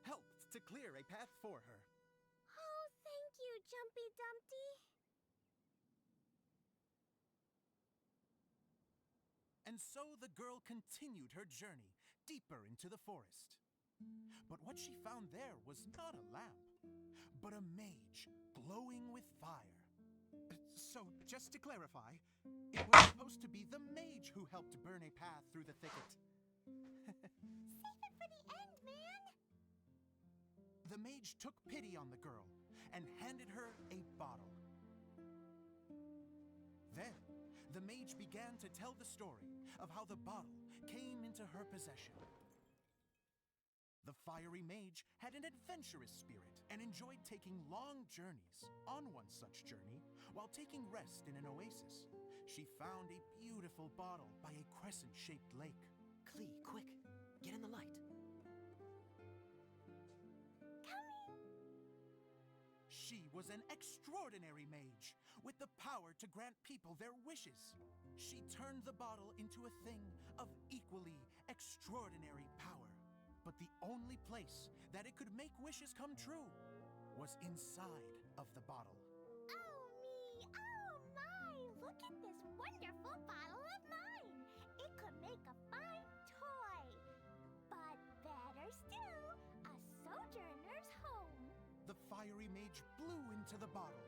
helped to clear a path for her. Oh, thank you, Jumpy Dumpty. And so the girl continued her journey deeper into the forest. But what she found there was not a lamp, but a mage glowing with fire. So, just to clarify, it was supposed to be the mage who helped burn a path through the thicket. Save it for the end, man. The mage took pity on the girl and handed her a bottle. Then, the mage began to tell the story of how the bottle came into her possession. The fiery mage had an adventurous spirit and enjoyed taking long journeys. On one such journey, while taking rest in an oasis, she found a beautiful bottle by a crescent-shaped lake. Klee, quick, get in the light. She was an extraordinary mage with the power to grant people their wishes. She turned the bottle into a thing of equally extraordinary power. But the only place that it could make wishes come true was inside of the bottle. Oh me, oh my, look at this wonderful bottle of mine. It could make a fine toy. But better still, a sojourner's home. The fiery mage blew into the bottle,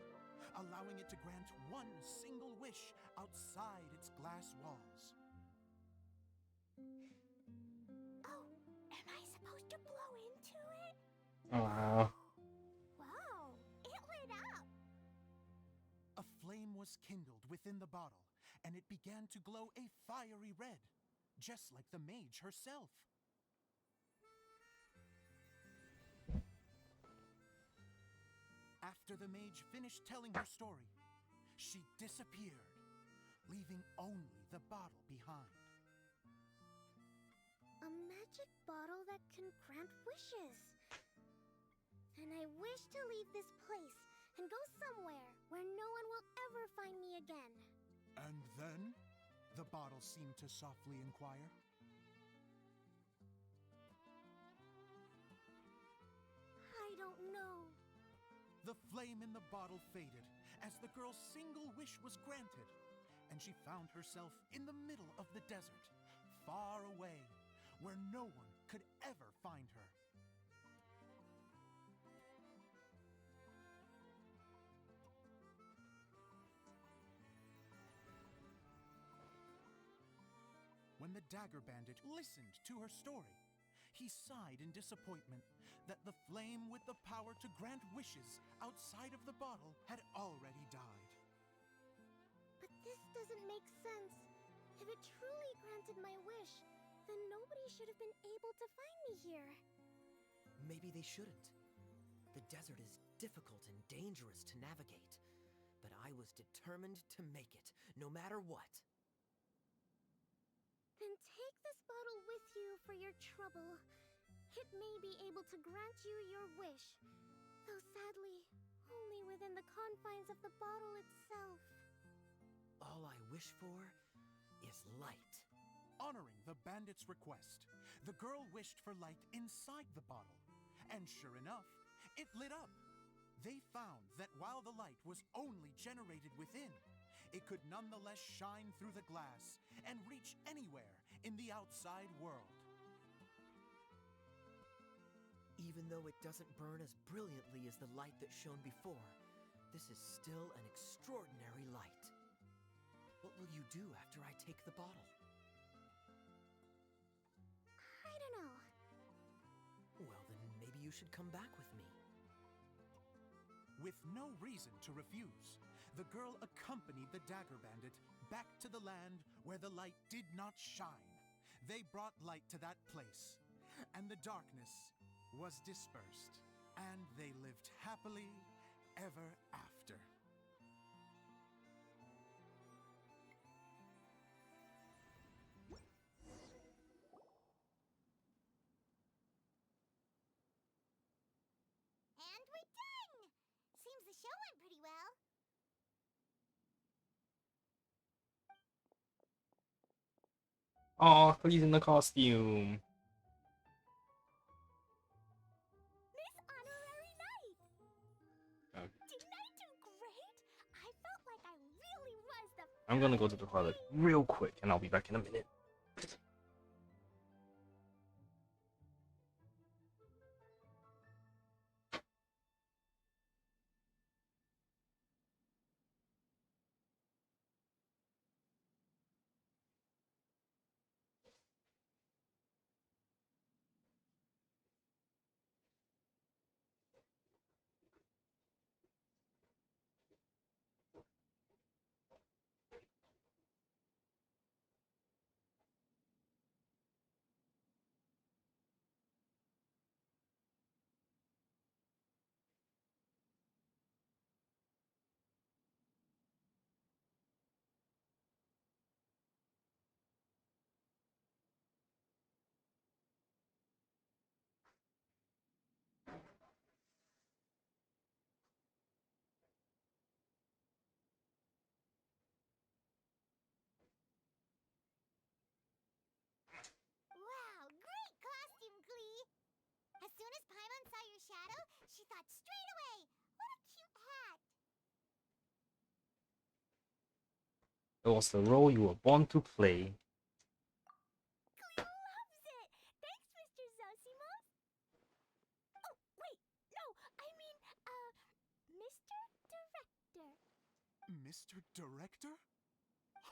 allowing it to grant one single wish outside its glass walls. Oh, am I supposed to blow into it? Wow. Wow, it lit up. A flame was kindled within the bottle, and it began to glow a fiery red, just like the mage herself. After the mage finished telling her story, she disappeared, leaving only the bottle behind. A magic bottle that can grant wishes. And I wish to leave this place and go somewhere where no one will ever find me again. And then, the bottle seemed to softly inquire. I don't know. The flame in the bottle faded as the girl's single wish was granted, and she found herself in the middle of the desert, far away, where no one could ever find her. When the Dagger Bandit listened to her story, he sighed in disappointment that the flame with the power to grant wishes outside of the bottle had already died. But this doesn't make sense. If it truly granted my wish, then nobody should have been able to find me here. Maybe they shouldn't. The desert is difficult and dangerous to navigate, but I was determined to make it, no matter what. Then take this bottle with you for your trouble. It may be able to grant you your wish, though sadly, only within the confines of the bottle itself. All I wish for is light. Honoring the bandit's request, the girl wished for light inside the bottle, and sure enough, it lit up. They found that while the light was only generated within, it could nonetheless shine through the glass and reach anywhere in the outside world. Even though it doesn't burn as brilliantly as the light that shone before, this is still an extraordinary light. What will you do after I take the bottle? I don't know. Well, then maybe you should come back with me. With no reason to refuse, the girl accompanied the Dagger Bandit back to the land where the light did not shine. They brought light to that place, and the darkness was dispersed, and they lived happily ever after. And we're done! Seems the show went pretty well. Oh, he's in the costume. Miss Honorary Knight! Okay. Didn't I do great? I felt like I really was the I'm gonna go to the toilet real quick, and I'll be back in a minute. Wow, great costume, Glee! As soon as Paimon saw your shadow, she thought straight away, what a cute hat! It was the role you were born to play. Glee loves it! Thanks, Mr. Zosimos! Oh, wait, no, I mean, Mr. Director. Mr. Director?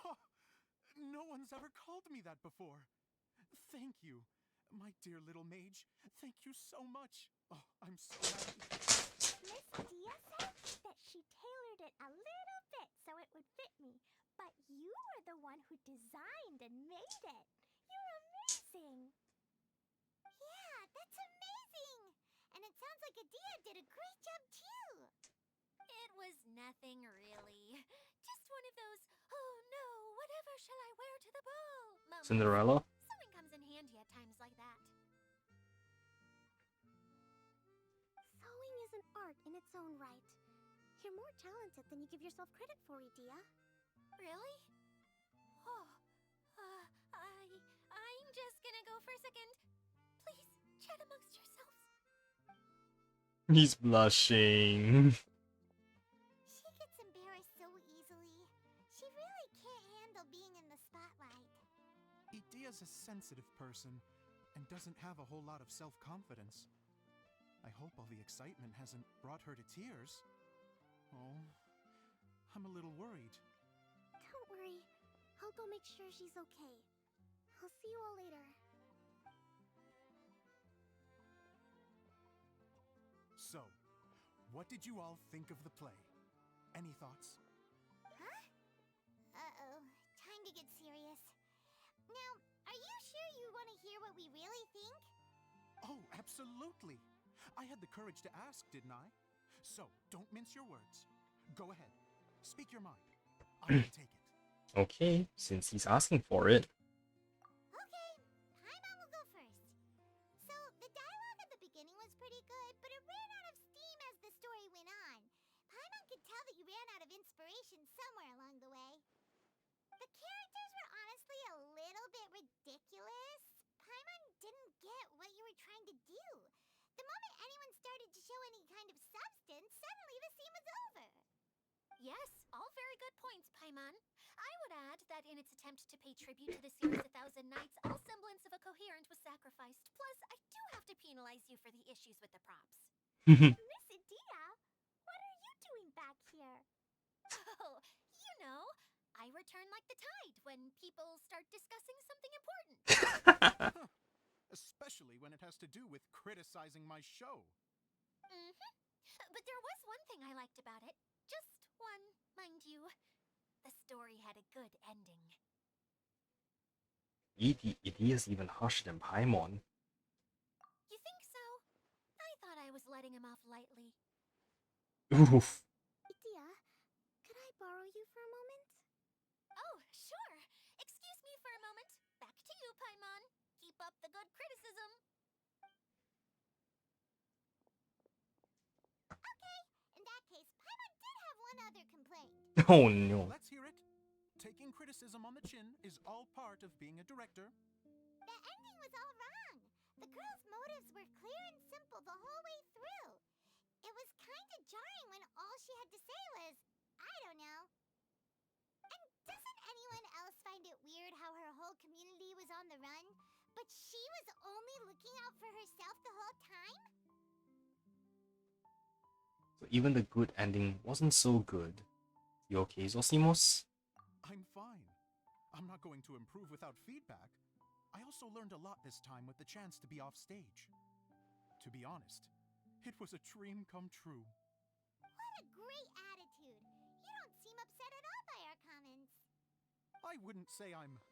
Ha! No one's ever called me that before. Thank you. My dear little mage, thank you so much. Oh, I'm so happy. Miss Dia said that she tailored it a little bit so it would fit me, but you were the one who designed and made it. You're amazing. Yeah, that's amazing. And it sounds like Adia did a great job too. It was nothing really. Just one of those, oh no, whatever shall I wear to the ball moments. Cinderella? Sewing comes in handy at times like that. Sewing is an art in its own right. You're more talented than you give yourself credit for, Adia. Really? Oh, I'm just gonna go for a second. Please, chat amongst yourselves. He's blushing. She gets embarrassed so easily. She really can't handle being in the spotlight. Idia's a sensitive person and doesn't have a whole lot of self-confidence. I hope all the excitement hasn't brought her to tears. Oh, I'm a little worried. Don't worry. I'll go make sure she's okay. I'll see you all later. So, what did you all think of the play? Any thoughts? Huh? Uh-oh. Time to get serious. Now, are you sure you want to hear what we really think? Oh, absolutely. I had the courage to ask, didn't I? So, don't mince your words. Go ahead. Speak your mind. I will take it. Okay, since he's asking for it. Okay, Paimon will go first. So, the dialogue at the beginning was pretty good, but it ran out of steam as the story went on. Paimon could tell that you ran out of inspiration somewhere along the way. The characters were honestly a little bit ridiculous. Paimon didn't get what you were trying to do. The moment anyone started to show any kind of substance, suddenly the scene was over. Yes, all very good points, Paimon. I would add that in its attempt to pay tribute to the series 1,000 Nights, all semblance of a coherent was sacrificed. Plus, I do have to penalize you for the issues with the props. Miss Adia, what are you doing back here? Oh, you know, I return like the tide when people start discussing something important. Especially when it has to do with criticizing my show. Mm-hmm. But there was one thing I liked about it. Just one, mind you. The story had a good ending. It is even harsher than Paimon. You think so? I thought I was letting him off lightly. Oof. Adia, could I borrow you for a moment? Oh, sure. Excuse me for a moment. Back to you, Paimon. Keep up the good criticism. Okay, in that case, Paimon explained. Oh no. Let's hear it. Taking criticism on the chin is all part of being a director. The ending was all wrong. The girl's motives were clear and simple the whole way through. It was kinda jarring when all she had to say was, I don't know. And doesn't anyone else find it weird how her whole community was on the run, but she was only looking out for herself the whole time? So even the good ending wasn't so good. You okay, Zosimos? I'm fine. I'm not going to improve without feedback. I also learned a lot this time with the chance to be off stage. To be honest, it was a dream come true. What a great attitude. You don't seem upset at all by our comments. I wouldn't say I'm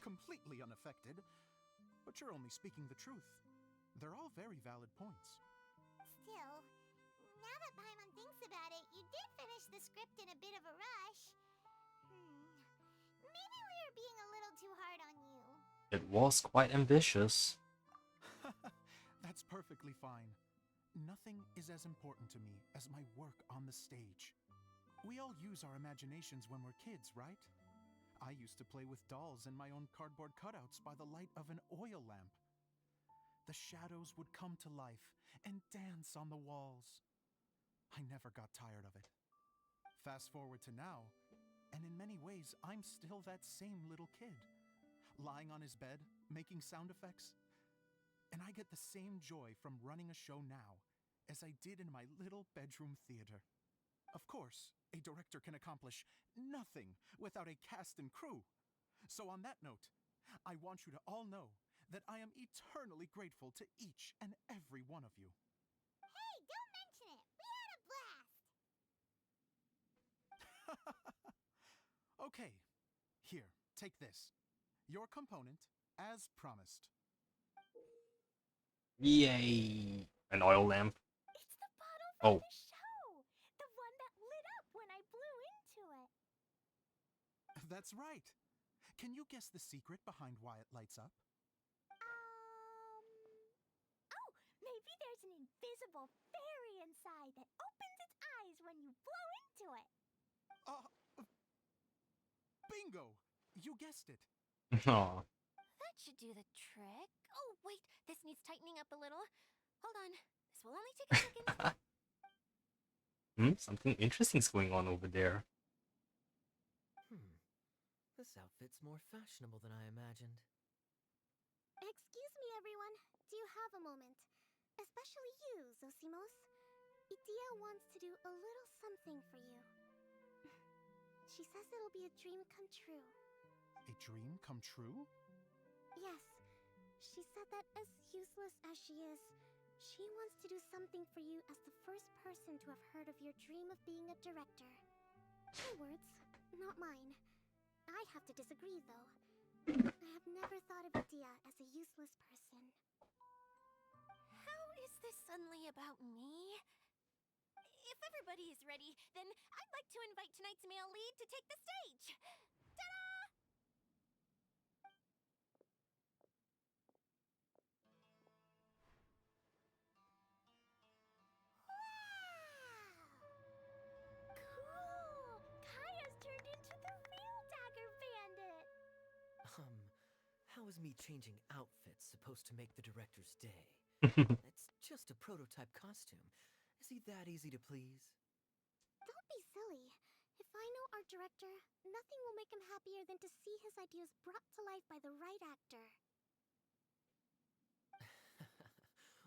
completely unaffected, but you're only speaking the truth. They're all very valid points. Still, now that Paimon thinks about it, you did finish the script in a bit of a rush. Maybe we were being a little too hard on you. It was quite ambitious. That's perfectly fine. Nothing is as important to me as my work on the stage. We all use our imaginations when we're kids, right? I used to play with dolls and my own cardboard cutouts by the light of an oil lamp. The shadows would come to life and dance on the walls. I never got tired of it. Fast forward to now, and in many ways, I'm still that same little kid, lying on his bed, making sound effects. And I get the same joy from running a show now as I did in my little bedroom theater. Of course, a director can accomplish nothing without a cast and crew. So on that note, I want you to all know that I am eternally grateful to each and every one of you. Hey, don't mention it. We had a blast. Okay, here, take this. Your component, as promised. Yay! An oil lamp. It's the bottle Oh. from the show. The one that lit up when I blew into it. That's right. Can you guess the secret behind why it lights up? Oh, maybe there's an invisible fairy inside that opens its eyes when you blow into it. Bingo! You guessed it. Aw. That should do the trick. Oh, wait, this needs tightening up a little. Hold on, this will only take a second. Something interesting's going on over there. This outfit's more fashionable than I imagined. Excuse me, everyone. Do you have a moment? Especially you, Zosimos. Idia wants to do a little something for you. She says it'll be a dream come true. A dream come true? Yes. She said that as useless as she is, she wants to do something for you as the first person to have heard of your dream of being a director. Her words, not mine. I have to disagree, though. I have never thought of Idia as a useless person. How is this suddenly about me? If everybody is ready, then I'd like to invite tonight's male lead to take the stage. Ta-da! Cool! Kaya's turned into the real Dagger Bandit! How is me changing outfits supposed to make the director's day? It's just a prototype costume. Is he that easy to please? Don't be silly. If I know our director, nothing will make him happier than to see his ideas brought to life by the right actor.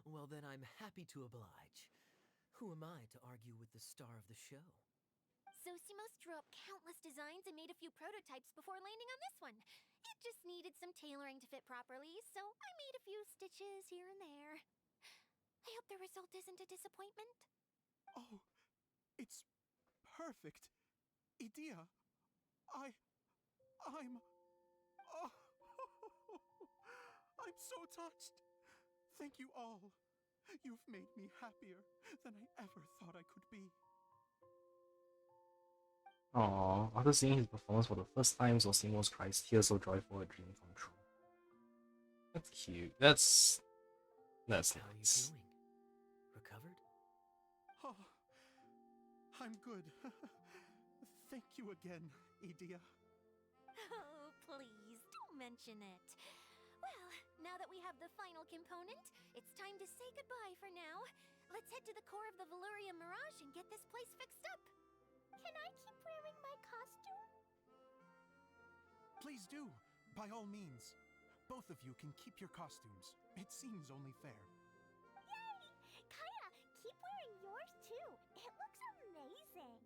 Well, then I'm happy to oblige. Who am I to argue with the star of the show? Zosimos drew up countless designs and made a few prototypes before landing on this one. It just needed some tailoring to fit properly, so I made a few stitches here and there. I hope the result isn't a disappointment. Oh, it's perfect. Idia, I'm... Oh, I'm so touched. Thank you all. You've made me happier than I ever thought I could be. Aww, after seeing his performance for the first time, Zosimos cries tears of joy for a dream come true. That's cute. That's How are nice. you doing? Recovered? Oh, I'm good. Thank you again, Edea. Oh, please, don't mention it. Well, now that we have the final component, it's time to say goodbye for now. Let's head to the core of the Veluriyam Mirage and get this place fixed up. Can I keep wearing my costume? Please do, by all means. Both of you can keep your costumes. It seems only fair. Yay! Kaya, keep wearing yours too. It looks amazing.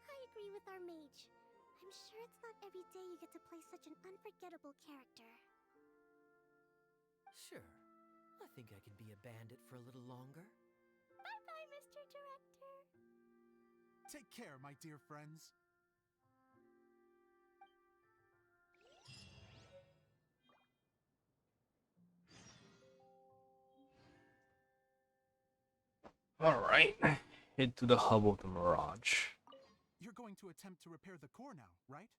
I agree with our mage. I'm sure it's not every day you get to play such an unforgettable character. Sure. I think I can be a bandit for a little longer. Bye-bye, Mr. Director. Take care, my dear friends. Alright, head to the hub of the Mirage. You're going to attempt to repair the core now, right?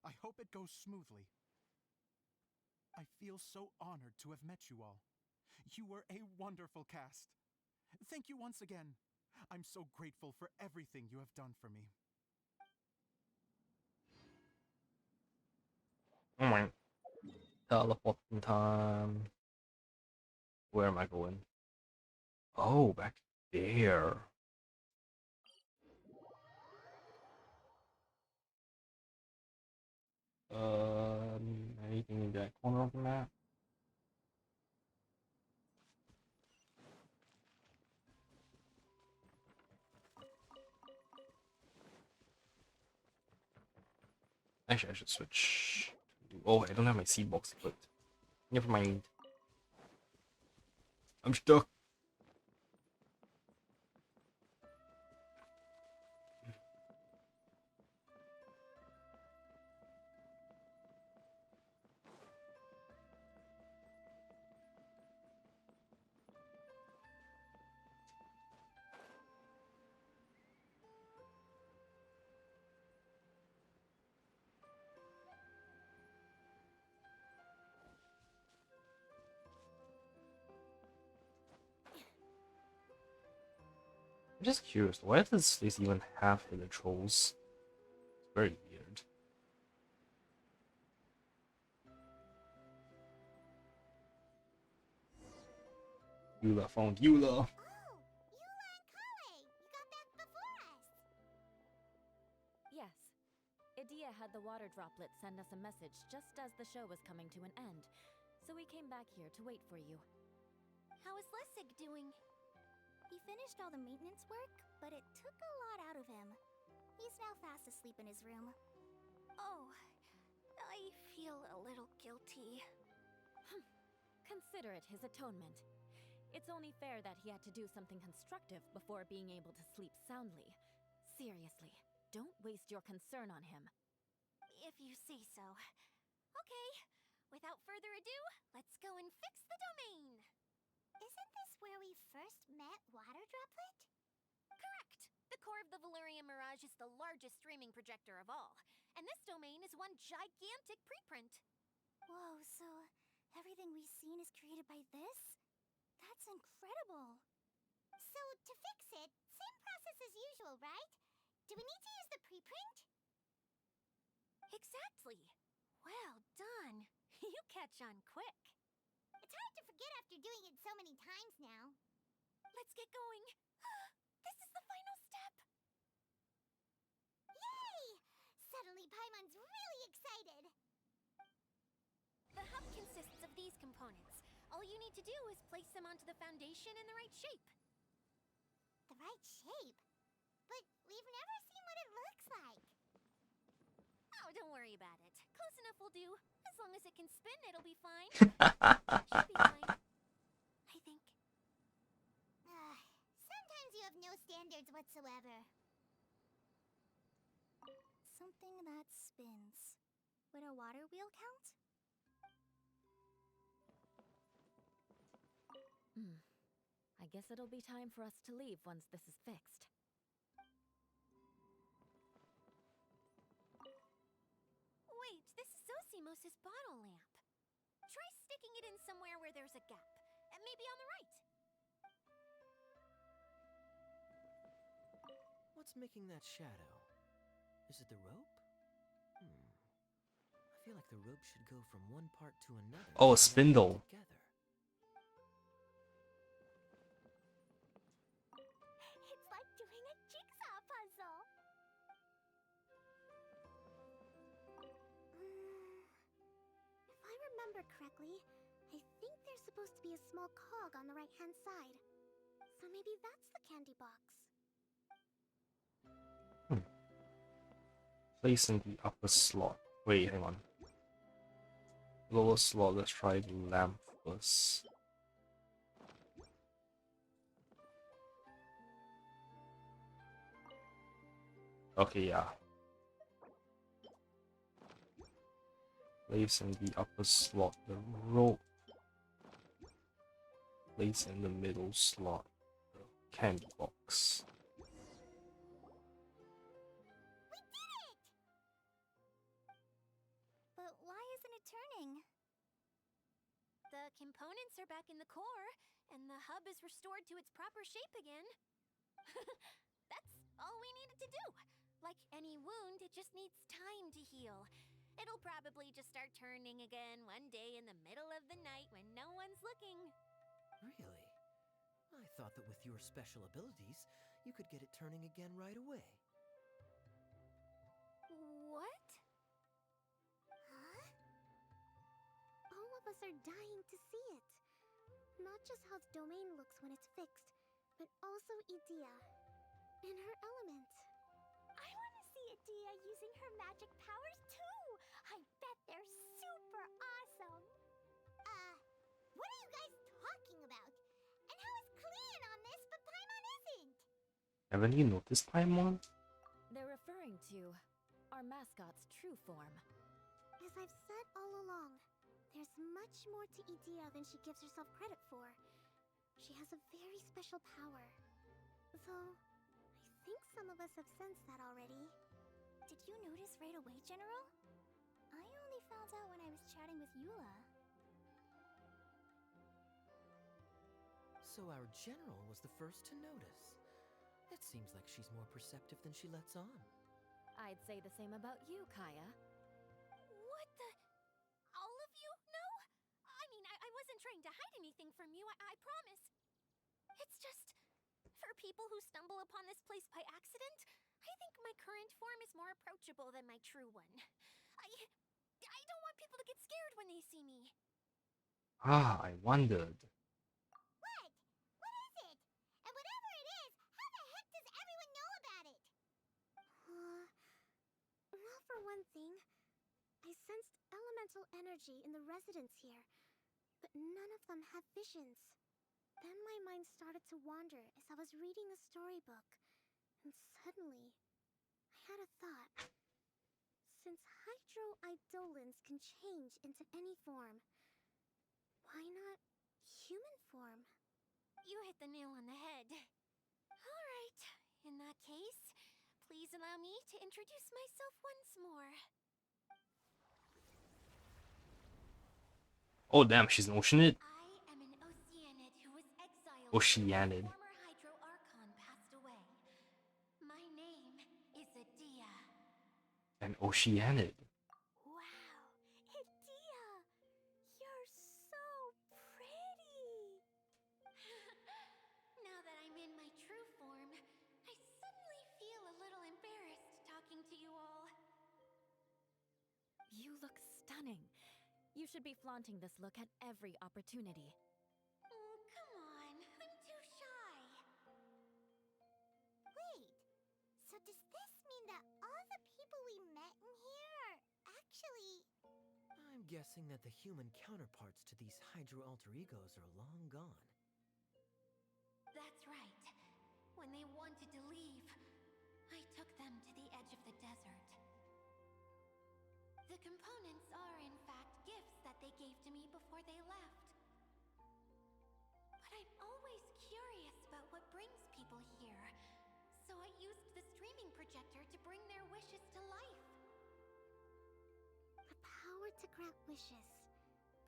I hope it goes smoothly. I feel so honored to have met you all. You were a wonderful cast. Thank you once again. I'm so grateful for everything you have done for me. Alright. Teleporting time. Where am I going? Oh, back there. Anything in that corner of the map? Actually, I should switch. Oh, I don't have my seed box equipped. Never mind. I'm stuck. I'm just curious, why does this place even have hidden trolls? It's very weird. Eula found Eula. Oh, Eula and Kale! You got back before us! Yes. Edea had the water droplet send us a message just as the show was coming to an end, so we came back here to wait for you. How is Lessig doing? He finished all the maintenance work, but it took a lot out of him. He's now fast asleep in his room. Oh, I feel a little guilty. Consider it his atonement. It's only fair that he had to do something constructive before being able to sleep soundly. Seriously, don't waste your concern on him. If you say so. Okay, without further ado, let's go and fix the domain! Isn't this where we first met Water Droplet? Correct! The core of the Veluriyam Mirage is the largest streaming projector of all, and this domain is one gigantic preprint. Whoa, so everything we've seen is created by this? That's incredible! So, to fix it, same process as usual, right? Do we need to use the preprint? Exactly! Well done! You catch on quick. It's hard to forget after doing it so many times now. Let's get going! This is the final step! Yay! Suddenly Paimon's really excited! The hub consists of these components. All you need to do is place them onto the foundation in the right shape. The right shape? But we've never seen what it looks like. Oh, don't worry about it. Close enough will do. As long as it can spin, it'll be fine. Should be fine. I think. Sometimes you have no standards whatsoever. Something that spins. Would a water wheel count? I guess it'll be time for us to leave once this is fixed. Wait, this is Zosimos' bottle lamp. Try sticking it in somewhere where there's a gap. And maybe on the right. What's making that shadow? Is it the rope? I feel like the rope should go from one part to another. Oh, a to connect them spindle. together. It's like doing a jigsaw puzzle. If I remember correctly, I think there's supposed to be a small cog on the right-hand side. So maybe that's the candy box. Place in the upper slot. Wait, hang on. Lower slot, let's try the lamp first. Okay, yeah. Place in the upper slot the rope. Place in the middle slot the candy box. We did it! But why isn't it turning? The components are back in the core, and the hub is restored to its proper shape again. That's all we needed to do. Like any wound, it just needs time to heal. It'll probably just start turning again one day in the middle of the night when no one's looking. Really? I thought that with your special abilities, you could get it turning again right away. What? Huh? All of us are dying to see it. Not just how the domain looks when it's fixed, but also Idea. In her element. I want to see Idea using her magic powers too! I bet they're super awesome! What are you guys talking about? And how is Kleon on this, but Paimon isn't? Haven't you noticed Paimon? They're referring to our mascot's true form. As I've said all along, there's much more to Idea than she gives herself credit for. She has a very special power. Though, I think some of us have sensed that already. Did you notice right away, General? I only found out when I was chatting with Eula. So our general was the first to notice. It seems like she's more perceptive than she lets on. I'd say the same about you, Kaya. What the? All of you? No? I mean, I wasn't trying to hide anything from you, I promise. It's just, for people who stumble upon this place by accident, I think my current form is more approachable than my true one. I don't want people to get scared when they see me. Ah, I wondered. What? What is it? And whatever it is, how the heck does everyone know about it? Well, for one thing, I sensed elemental energy in the residents here, but none of them have visions. Then my mind started to wander as I was reading a storybook, and suddenly, I had a thought. Since hydro-eidolons can change into any form, why not human form? You hit the nail on the head. All right, in that case, please allow me to introduce myself once more. Oh damn, she's an Oceanid? I am an Oceanid who was exiled Oceanid. when former Hydro Archon passed away. My name is Adia. An Oceanid. Wow, Idea! You're so pretty! Now that I'm in my true form, I suddenly feel a little embarrassed talking to you all. You look stunning. You should be flaunting this look at every opportunity. Oh, come on. I'm too shy. Wait, so does this mean that all the people we met in here are actually... I'm guessing that the human counterparts to these hydro alter egos are long gone. That's right. When they wanted to leave, I took them to the edge of the desert. The components are, in fact, gifts that they gave to me before they left. But I'm always curious about what brings people here, so I used the streaming projector to bring their wishes to life. The power to grant wishes,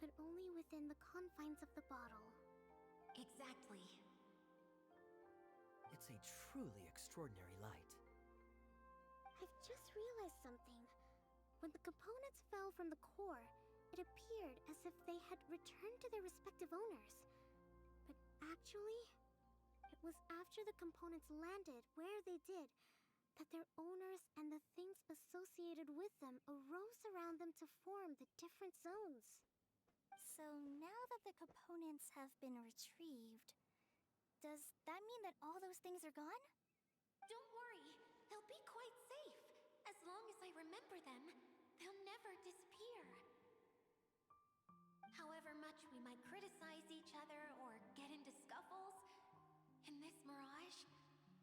but only within the confines of the bottle. Exactly. It's a truly extraordinary light. I've just realized something. When the components fell from the core, it appeared as if they had returned to their respective owners. But actually, it was after the components landed where they did that their owners and the things associated with them arose around them to form the different zones. So now that the components have been retrieved, does that mean that all those things are gone? Don't worry, they'll be quite safe. As long as I remember them, they'll never disappear. However much we might criticize each other or get into scuffles, in this Mirage,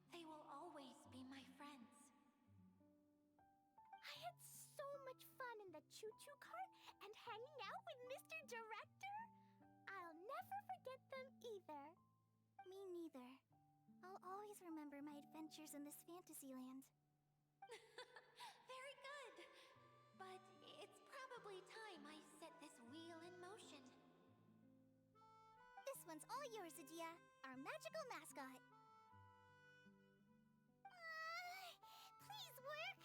they will always be my friends. I had so much fun in the choo-choo cart and hanging out with Mr. Director. I'll never forget them either. Me neither. I'll always remember my adventures in this fantasy land. Very good. But it's probably time I set this wheel in motion. This one's all yours, Adia, our magical mascot. Please work!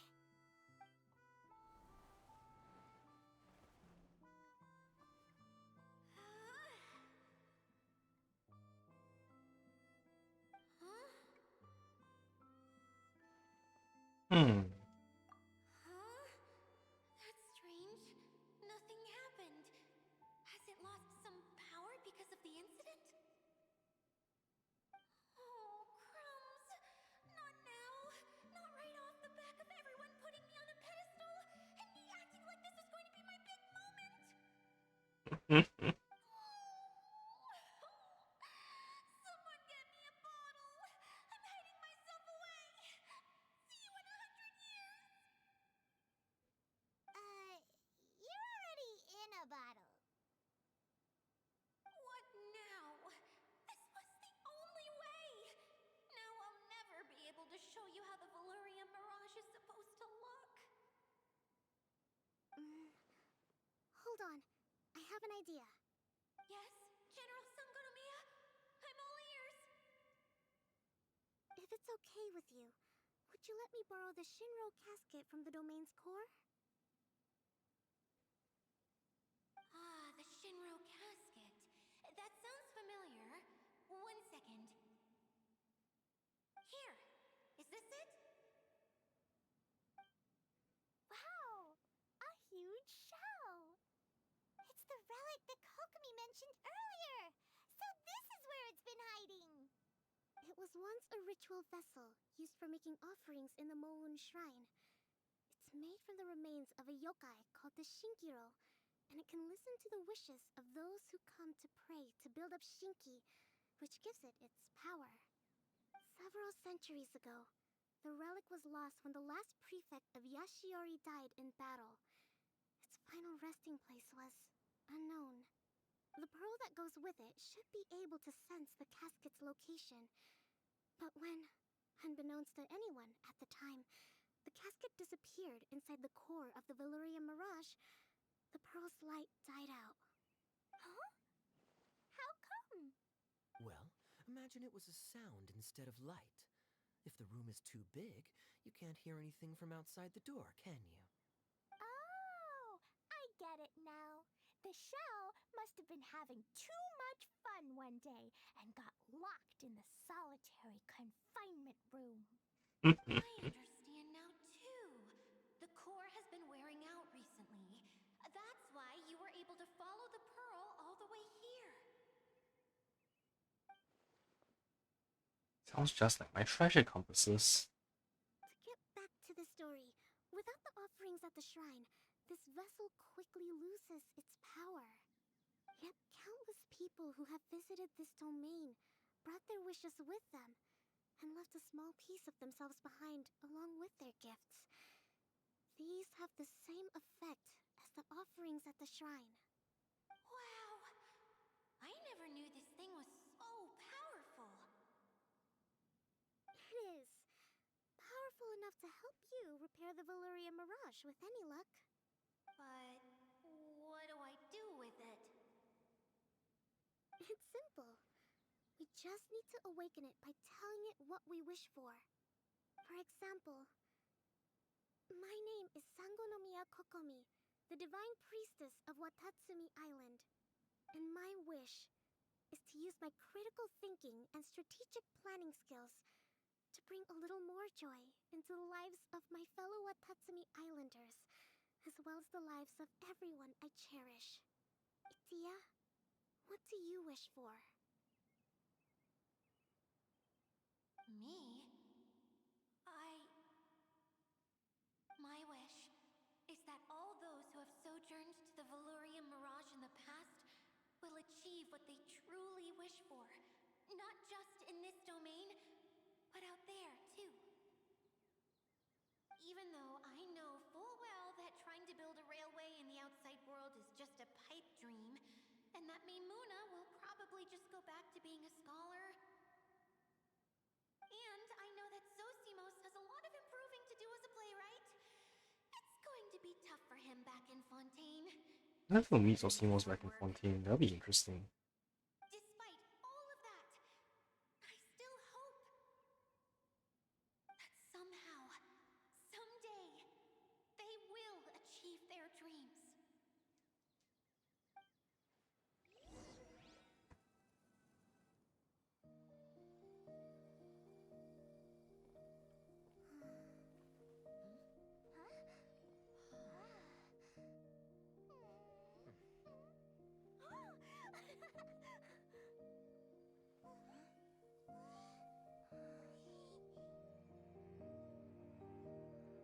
Hmm. Huh? That's strange. Nothing happened. Has it lost some power because of the incident? Oh, crumbs! Not now! Not right off the back of everyone putting me on a pedestal and me acting like this is going to be my big moment! Someone get me a bottle! I'm hiding myself away! See you in 100 years! You're already in a bottle. What now? This was the only way! Now I'll never be able to show you how the Veluriyam Mirage is supposed to look. Hold on. I have an idea. Yes, General Sangonomiya? I'm all ears! If it's okay with you, would you let me borrow the Shinro casket from the domain's core? Ah, the Shinro casket. That sounds familiar. 1 second. Here! Is this it? Wow! A huge shell! It's the relic that Kokomi mentioned earlier! So this is where it's been hiding! It was once a ritual vessel used for making offerings in the Moon Shrine. It's made from the remains of a yokai called the Shinkiro, and it can listen to the wishes of those who come to pray to build up Shinki, which gives it its power. Several centuries ago, the relic was lost when the last prefect of Yashiori died in battle. Its final resting place was unknown. The pearl that goes with it should be able to sense the casket's location. But when, unbeknownst to anyone at the time, the casket disappeared inside the core of the Veluriyam Mirage, the pearl's light died out. Huh? How come? Well, imagine it was a sound instead of light. If the room is too big, you can't hear anything from outside the door, can you? Oh, I get it now. The shell must have been having too much fun one day and got locked in the solitary confinement room. I understand now, too. The core has been wearing out recently. That's why you were able to follow the pearl all the way here. Sounds just like my treasure compasses. To get back to the story, without the offerings at the shrine, this vessel quickly loses its power. Yet countless people who have visited this domain brought their wishes with them and left a small piece of themselves behind along with their gifts. These have the same effect as the offerings at the shrine. Wow! I never knew this thing was so powerful. It is powerful enough to help you repair the Veluriyam Mirage with any luck. But what do I do with it? It's simple. We just need to awaken it by telling it what we wish for. For example, my name is Idia Kokomi, the divine priestess of Watatsumi Island. And my wish is to use my critical thinking and strategic planning skills to bring a little more joy into the lives of my fellow Watatsumi Islanders, as well as the lives of everyone I cherish. Itia, what do you wish for? Me? My wish is that all those who have sojourned to the Veluriyam Mirage in the past will achieve what they truly wish for. Not just in this domain, but out there, too. Even though I know full well that trying to build a railway in the outside world is just a pipe dream, and that Maimuna will probably just go back to being a scholar. And I know that Zosimos has a lot of improving to do as a playwright. It's going to be tough for him back in Fontaine. I have to meet Zosimos back in Fontaine. That'll be interesting. Despite all of that, I still hope that somehow, someday, they will achieve their dreams.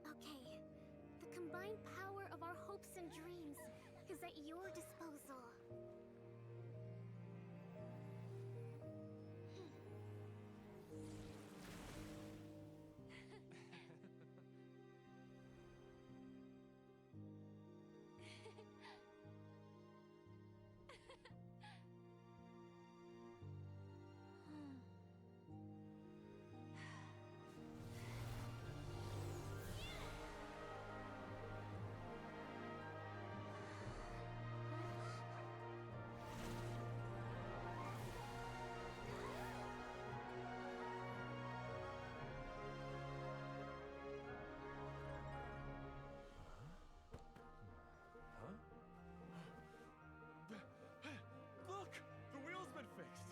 Okay, the combined power of our hopes and dreams is at your disposal. Look! The wheel's been fixed!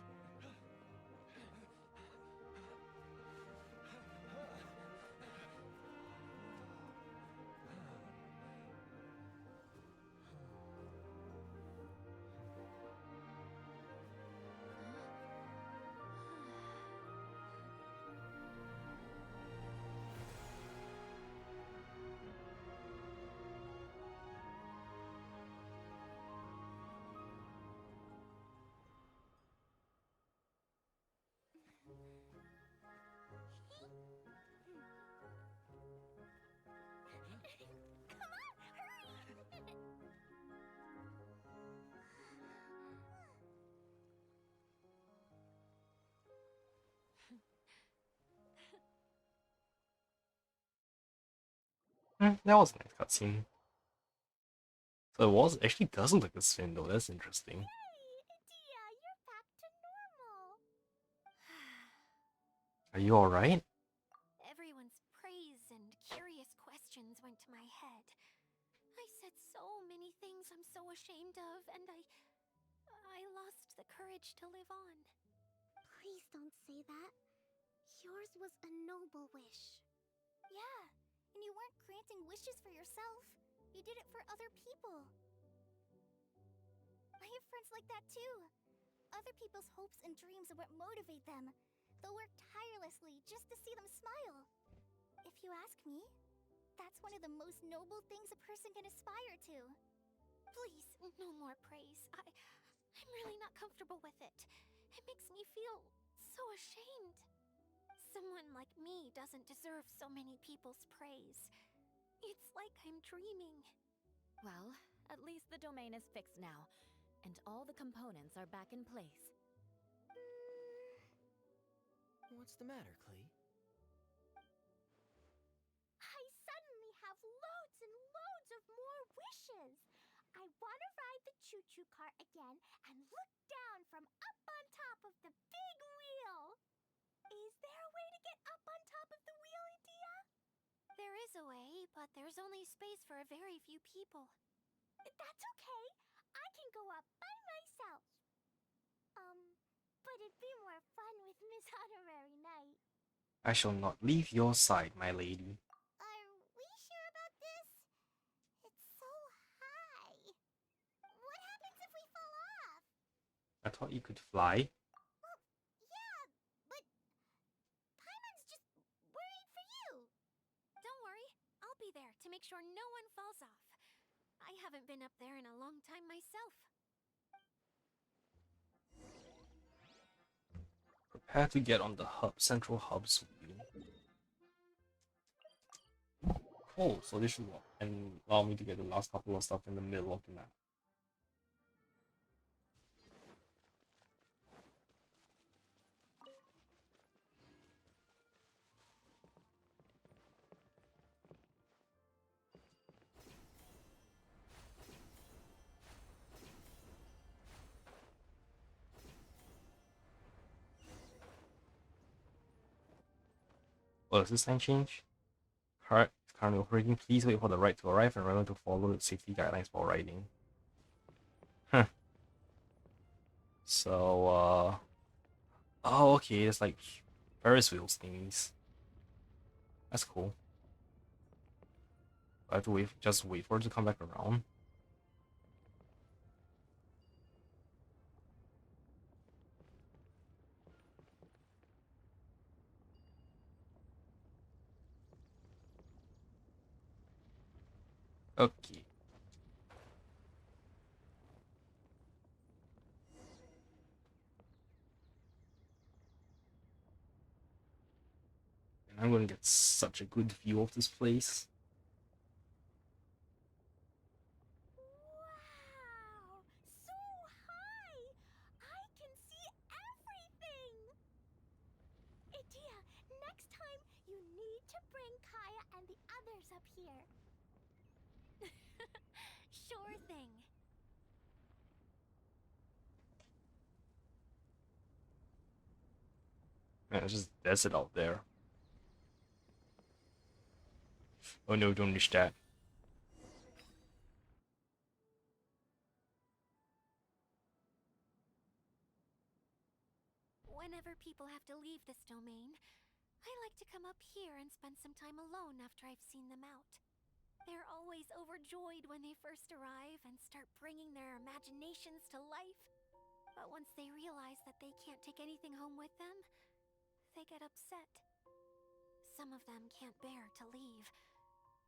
Come on, hurry! That was a nice cutscene. So it actually does look like a spin though, that's interesting. Hey, Idia, you're back to normal. Are you alright? Everyone's praise and curious questions went to my head. I said so many things I'm so ashamed of, and I lost the courage to live on. Please don't say that. Yours was a noble wish. Yeah, and you weren't granting wishes for yourself. You did it for other people. I have friends like that too. Other people's hopes and dreams are what motivate them. They'll work tirelessly just to see them smile. If you ask me, that's one of the most noble things a person can aspire to. Please, no more praise. I'm really not comfortable with it. It makes me feel so ashamed. Someone like me doesn't deserve so many people's praise. It's like I'm dreaming. Well, at least the domain is fixed now, and all the components are back in place. What's the matter, Klee? I suddenly have loads and loads of more wishes. I want to ride the choo-choo cart again and look down from up on top of the big wheel. Is there a way to get up on top of the wheel, Idia? There is a way, but there's only space for a very few people. That's okay. I can go up by myself. But it'd be more fun with Miss Honorary Knight. I shall not leave your side, my lady. Are we sure about this? It's so high. What happens if we fall off? I thought you could fly. Well, yeah, but Paimon's just worried for you. Don't worry, I'll be there to make sure no one falls off. I haven't been up there in a long time myself. Prepare to get on the central hub's wheel. Cool, so this should allow me to get the last couple of stuff in the middle of the map. Oh, does this sign change? Cart is currently operating. Please wait for the ride to arrive and remember to follow the safety guidelines while riding. Huh. So, oh, okay, it's like Ferris wheels thingies. That's cool. I have to just wait for it to come back around. Okay. And I'm gonna get such a good view of this place. Wow! So high! I can see everything! Idia, next time you need to bring Kaya and the others up here. Sure thing. Man, it's just desert out there. Oh no, don't reach that. Whenever people have to leave this domain, I like to come up here and spend some time alone after I've seen them out. They're always overjoyed when they first arrive and start bringing their imaginations to life. But once they realize that they can't take anything home with them, they get upset. Some of them can't bear to leave.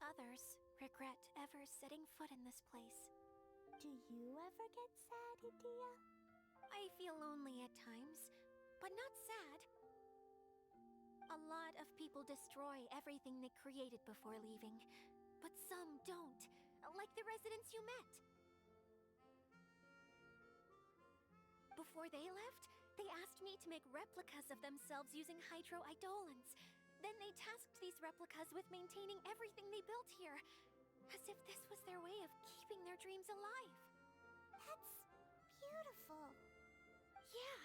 Others regret ever setting foot in this place. Do you ever get sad, Idia? I feel lonely at times, but not sad. A lot of people destroy everything they created before leaving, but some don't, like the residents you met. Before they left, they asked me to make replicas of themselves using hydro-eidolons. Then they tasked these replicas with maintaining everything they built here, as if this was their way of keeping their dreams alive. That's beautiful. Yeah,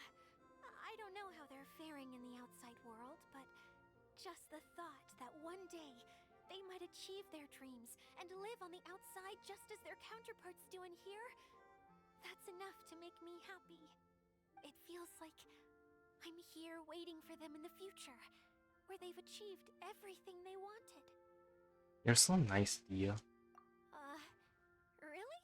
I don't know how they're faring in the outside world, but just the thought that one day they might achieve their dreams and live on the outside just as their counterparts do in here, that's enough to make me happy. It feels like I'm here waiting for them in the future, where they've achieved everything they wanted. You're so nice, Dia. Really?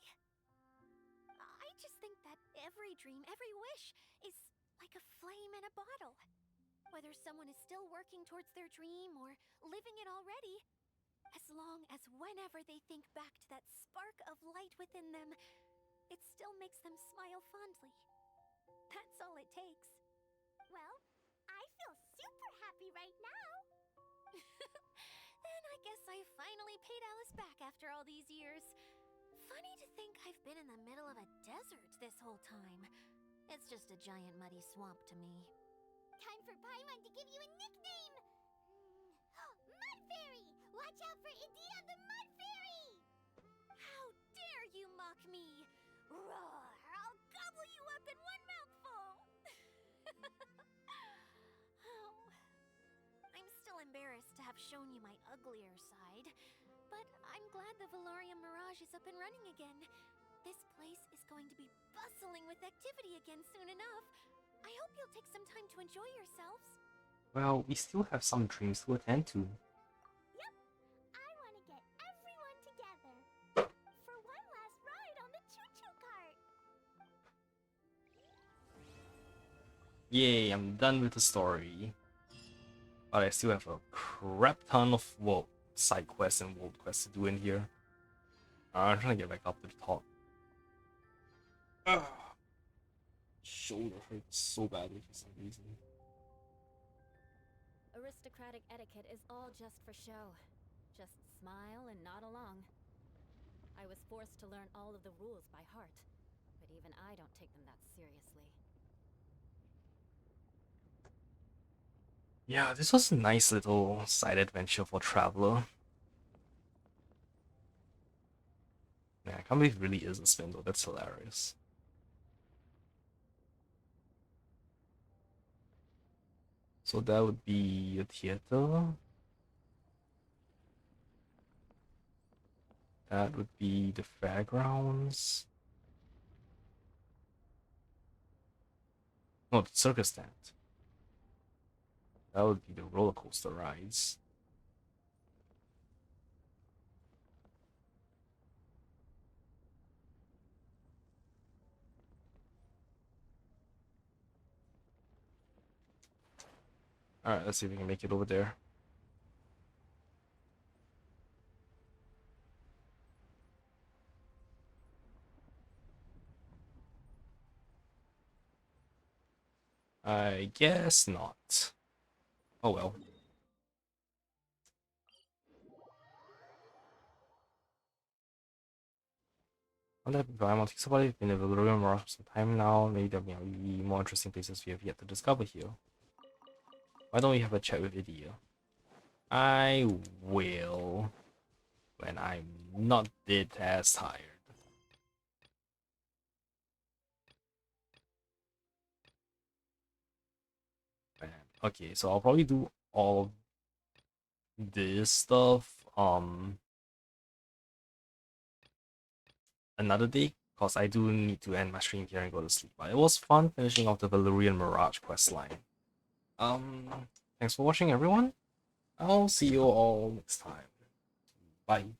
I just think that every dream, every wish, is like a flame in a bottle. Whether someone is still working towards their dream or living it already, as long as whenever they think back to that spark of light within them, it still makes them smile fondly. That's all it takes. Well, I feel super happy right now. Then I guess I finally paid Alice back after all these years. Funny to think I've been in the middle of a desert this whole time. It's just a giant muddy swamp to me. Time for Paimon to give you a nickname! Mud Fairy! Watch out for Idia the Mud Fairy! How dare you mock me! Roar! I'll gobble you up in one mouthful! Oh. I'm still embarrassed to have shown you my uglier side, but I'm glad the Veluriyam Mirage is up and running again. This place is going to be bustling with activity again soon enough. I hope you'll take some time to enjoy yourselves. Well, we still have some dreams to attend to. Yep, I want to get everyone together for one last ride on the choo-choo cart. Yay, I'm done with the story. But I still have a crap ton of side quests and world quests to do in here. I'm trying to get back up to the top. Ugh. Shoulder hurts so badly for some reason. Aristocratic etiquette is all just for show. Just smile and nod along. I was forced to learn all of the rules by heart, but even I don't take them that seriously. Yeah, this was a nice little side adventure for Traveler. Man, I can't believe it really is a spindle. That's hilarious. So that would be a theater. That would be the fairgrounds. No, the circus stand. That would be the roller coaster rides. Alright, let's see if we can make it over there. I guess not. Oh well. I'm think about it. Been in Veluriyam for some time now. Maybe there'll be more interesting places we have yet to discover here. Why don't we have a chat with Idia? I will when I'm not dead as tired. Man. Okay, so I'll probably do all of this stuff another day, because I do need to end my stream here and go to sleep. But it was fun finishing off the Veluriyam Mirage questline. Thanks for watching, everyone. I'll see you all next time. Bye.